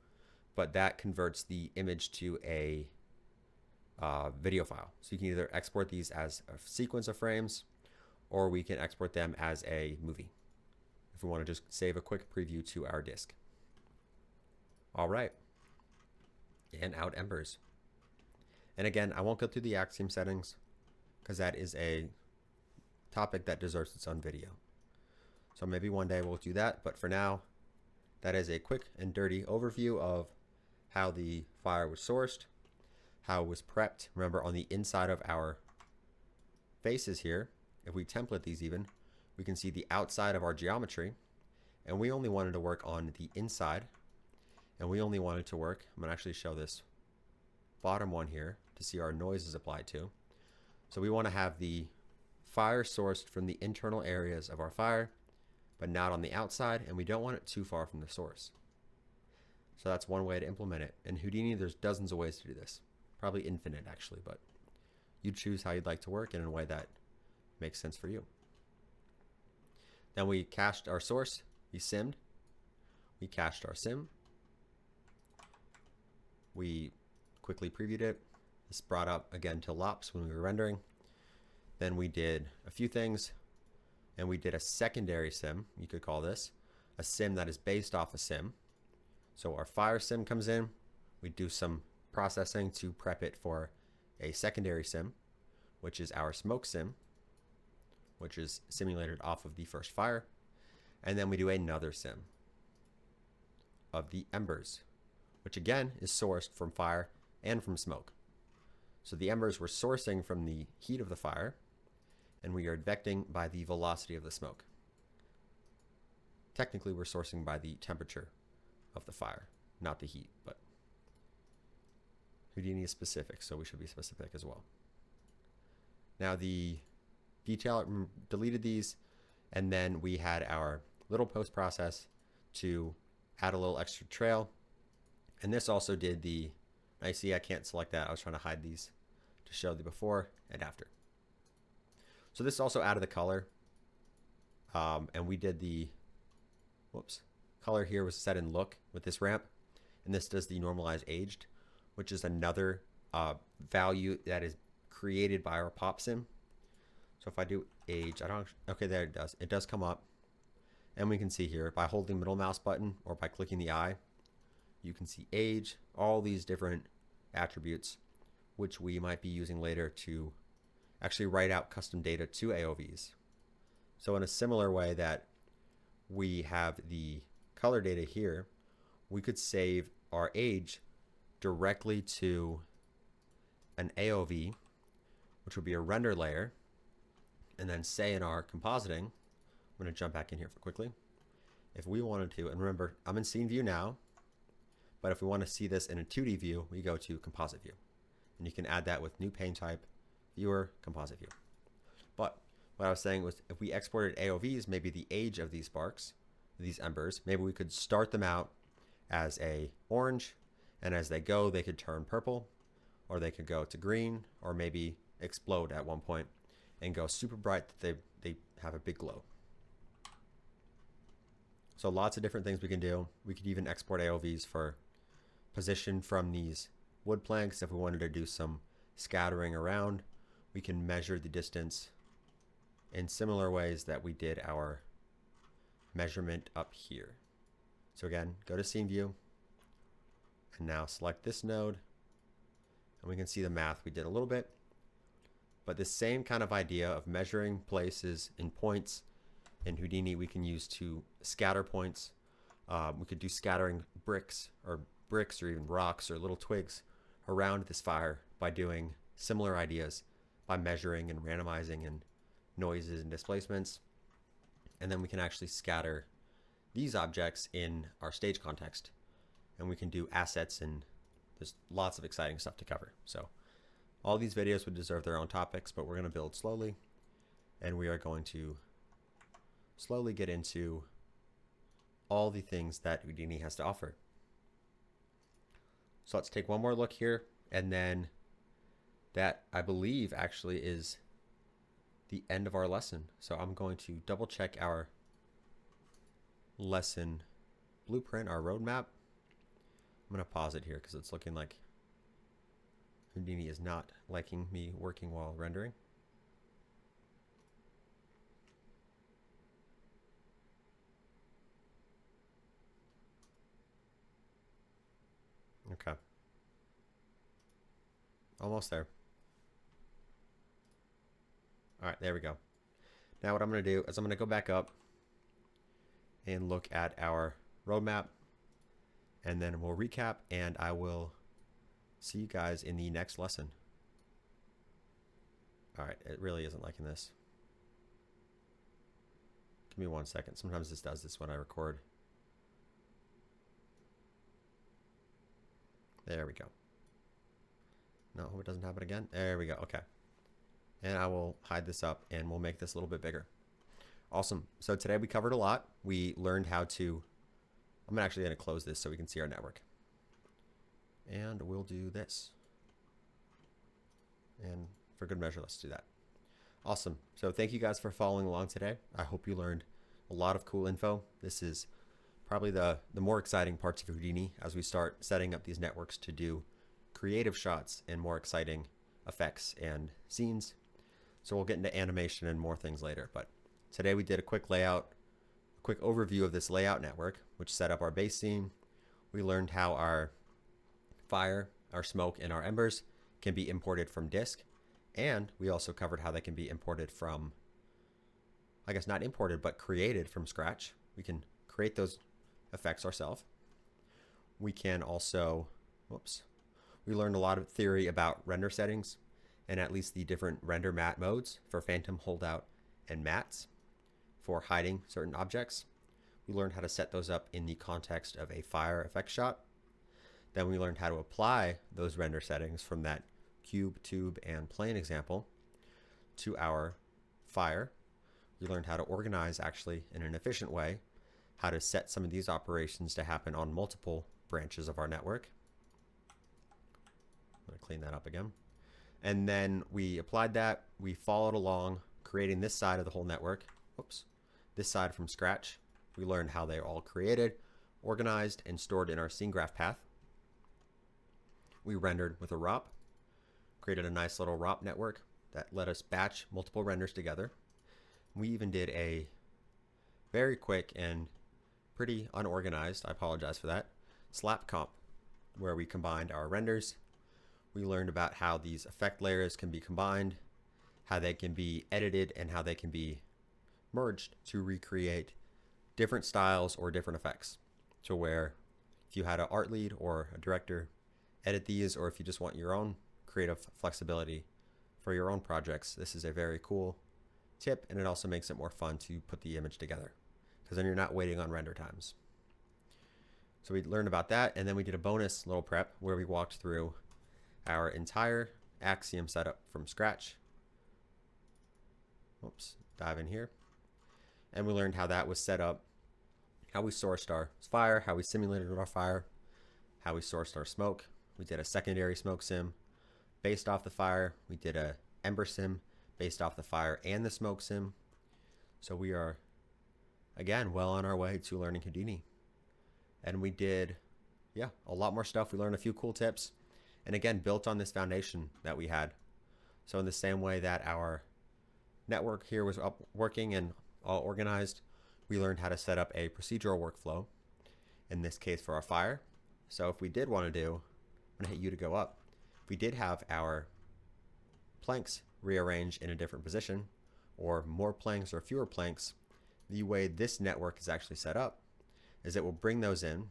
But that converts the image to a video file. So you can either export these as a sequence of frames, or we can export them as a movie if we want to just save a quick preview to our disk. All right, and out embers. And again, I won't go through the Axiom settings because that is a topic that deserves its own video. So maybe one day we'll do that, but for now, that is a quick and dirty overview of how the fire was sourced, how it was prepped. Remember, on the inside of our faces here, if we template these even, we can see the outside of our geometry, and we only wanted to work on the inside, and we only wanted to work, I'm going to actually show this bottom one here to see our noises applied to. So we want to have the fire sourced from the internal areas of our fire, but not on the outside, and we don't want it too far from the source. So that's one way to implement it. In Houdini, there's dozens of ways to do this. Probably infinite, actually, but you choose how you'd like to work in a way that makes sense for you. Then we cached our source. We simmed. We cached our sim. We quickly previewed it. This brought up again to LOPs when we were rendering. Then we did a few things, and we did a secondary sim, you could call this, a sim that is based off a sim. So our fire sim comes in, we do some processing to prep it for a secondary sim, which is our smoke sim, which is simulated off of the first fire. And then we do another sim of the embers, which again is sourced from fire and from smoke. So the embers we're sourcing from the heat of the fire, and we are advecting by the velocity of the smoke. Technically, we're sourcing by the temperature of the fire, not the heat, but Houdini is specific, so we should be specific as well. Now the detailer deleted these, and then we had our little post process to add a little extra trail. And this also did the, I see I can't select that. I was trying to hide these to show the before and after. So this also added the color, and we did the, color here was set in look with this ramp, and this does the normalized aged, which is another value that is created by our pop sim. So if I do age, okay, there it does. It does come up, and we can see here by holding middle mouse button or by clicking the eye, you can see age, all these different attributes, which we might be using later to actually write out custom data to AOVs. So in a similar way that we have the color data here, we could save our age directly to an AOV, which would be a render layer, and then say in our compositing, I'm going to jump back in here for quickly. If we wanted to, and remember, I'm in scene view now, but if we want to see this in a 2D view, we go to composite view, and you can add that with new pane type, viewer, composite view. But what I was saying was if we exported AOVs, maybe the age of these sparks, these embers, maybe we could start them out as a orange, and as they go, they could turn purple, or they could go to green, or maybe explode at one point and go super bright that they have a big glow. So lots of different things we can do. We could even export AOVs for position from these wood planks. If we wanted to do some scattering around, we can measure the distance in similar ways that we did our measurement up here. So again, go to scene view, and now select this node, and we can see the math we did a little bit. But the same kind of idea of measuring places in points in Houdini we can use to scatter points. We could do scattering bricks or even rocks or little twigs around this fire by doing similar ideas, by measuring and randomizing and noises and displacements. And then we can actually scatter these objects in our stage context, and we can do assets, and there's lots of exciting stuff to cover. So all these videos would deserve their own topics, but we're going to build slowly, and we are going to slowly get into all the things that Houdini has to offer. So let's take one more look here, and then that, I believe, actually is the end of our lesson. So I'm going to double check our lesson blueprint, our roadmap. I'm going to pause it here because it's looking like Houdini is not liking me working while rendering. Okay. Almost there. All right, there we go. Now what I'm going to do is I'm going to go back up and look at our roadmap, and then we'll recap, and I will see you guys in the next lesson. All right, it really isn't liking this. Give me 1 second. Sometimes this does this when I record. There we go. No, it doesn't happen again. There we go. Okay. And I will hide this up, and we'll make this a little bit bigger. Awesome. So today we covered a lot. We learned how to, I'm actually going to close this so we can see our network. And we'll do this. And for good measure, let's do that. Awesome. So thank you guys for following along today. I hope you learned a lot of cool info. This is probably the more exciting parts of Houdini as we start setting up these networks to do creative shots and more exciting effects and scenes. So we'll get into animation and more things later. But today we did a quick overview of this layout network, which set up our base scene. We learned how our fire, our smoke, and our embers can be imported from disk. And we also covered how they can be imported from, I guess not imported, but created from scratch. We can create those effects ourselves. We can also, we learned a lot of theory about render settings and at least the different render matte modes for phantom, holdout, and mattes for hiding certain objects. We learned how to set those up in the context of a fire effect shot. Then we learned how to apply those render settings from that cube, tube, and plane example to our fire. We learned how to organize actually in an efficient way, how to set some of these operations to happen on multiple branches of our network. I'm going to clean that up again. And then we applied that. We followed along creating this side of the whole network. This side from scratch. We learned how they're all created, organized, and stored in our scene graph path. We rendered with a ROP. Created a nice little ROP network that let us batch multiple renders together. We even did a very quick and pretty unorganized, I apologize for that, slap comp, where we combined our renders. We learned about how these effect layers can be combined, how they can be edited, and how they can be merged to recreate different styles or different effects. So where if you had an art lead or a director edit these, or if you just want your own creative flexibility for your own projects, this is a very cool tip, and it also makes it more fun to put the image together because then you're not waiting on render times. So we learned about that, and then we did a bonus little prep where we walked through our entire Axiom setup from scratch. Dive in here. And we learned how that was set up, how we sourced our fire, how we simulated our fire, how we sourced our smoke. We did a secondary smoke sim based off the fire. We did a ember sim based off the fire and the smoke sim. So we are, again, well on our way to learning Houdini. And we did, a lot more stuff. We learned a few cool tips. And again, built on this foundation that we had. So in the same way that our network here was up working and all organized, we learned how to set up a procedural workflow, in this case for our fire. So if we did want to do, I'm going to hit U to go up. If we did have our planks rearranged in a different position, or more planks or fewer planks, the way this network is actually set up is it will bring those in,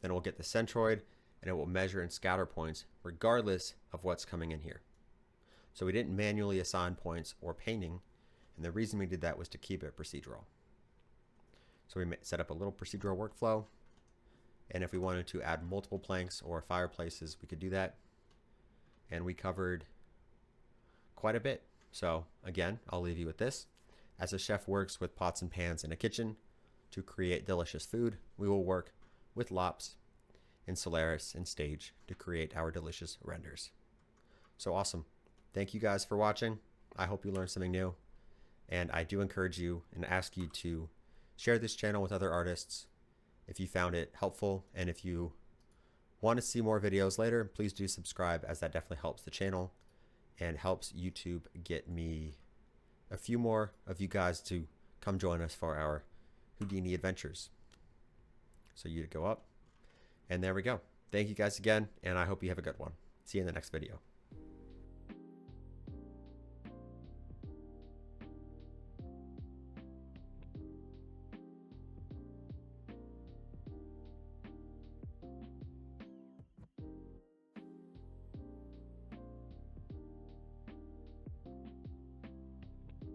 then it will get the centroid, and it will measure and scatter points regardless of what's coming in here. So we didn't manually assign points or painting, and the reason we did that was to keep it procedural. So we set up a little procedural workflow, and if we wanted to add multiple planks or fireplaces, we could do that. And we covered quite a bit. So again, I'll leave you with this. As a chef works with pots and pans in a kitchen to create delicious food, we will work with lops in Solaris and Stage to create our delicious renders. So awesome. Thank you guys for watching. I hope you learned something new. And I do encourage you and ask you to share this channel with other artists if you found it helpful. And if you want to see more videos later, please do subscribe, as that definitely helps the channel and helps YouTube get me a few more of you guys to come join us for our Houdini adventures. So you to go up. And there we go. Thank you guys again, and I hope you have a good one. See you in the next video.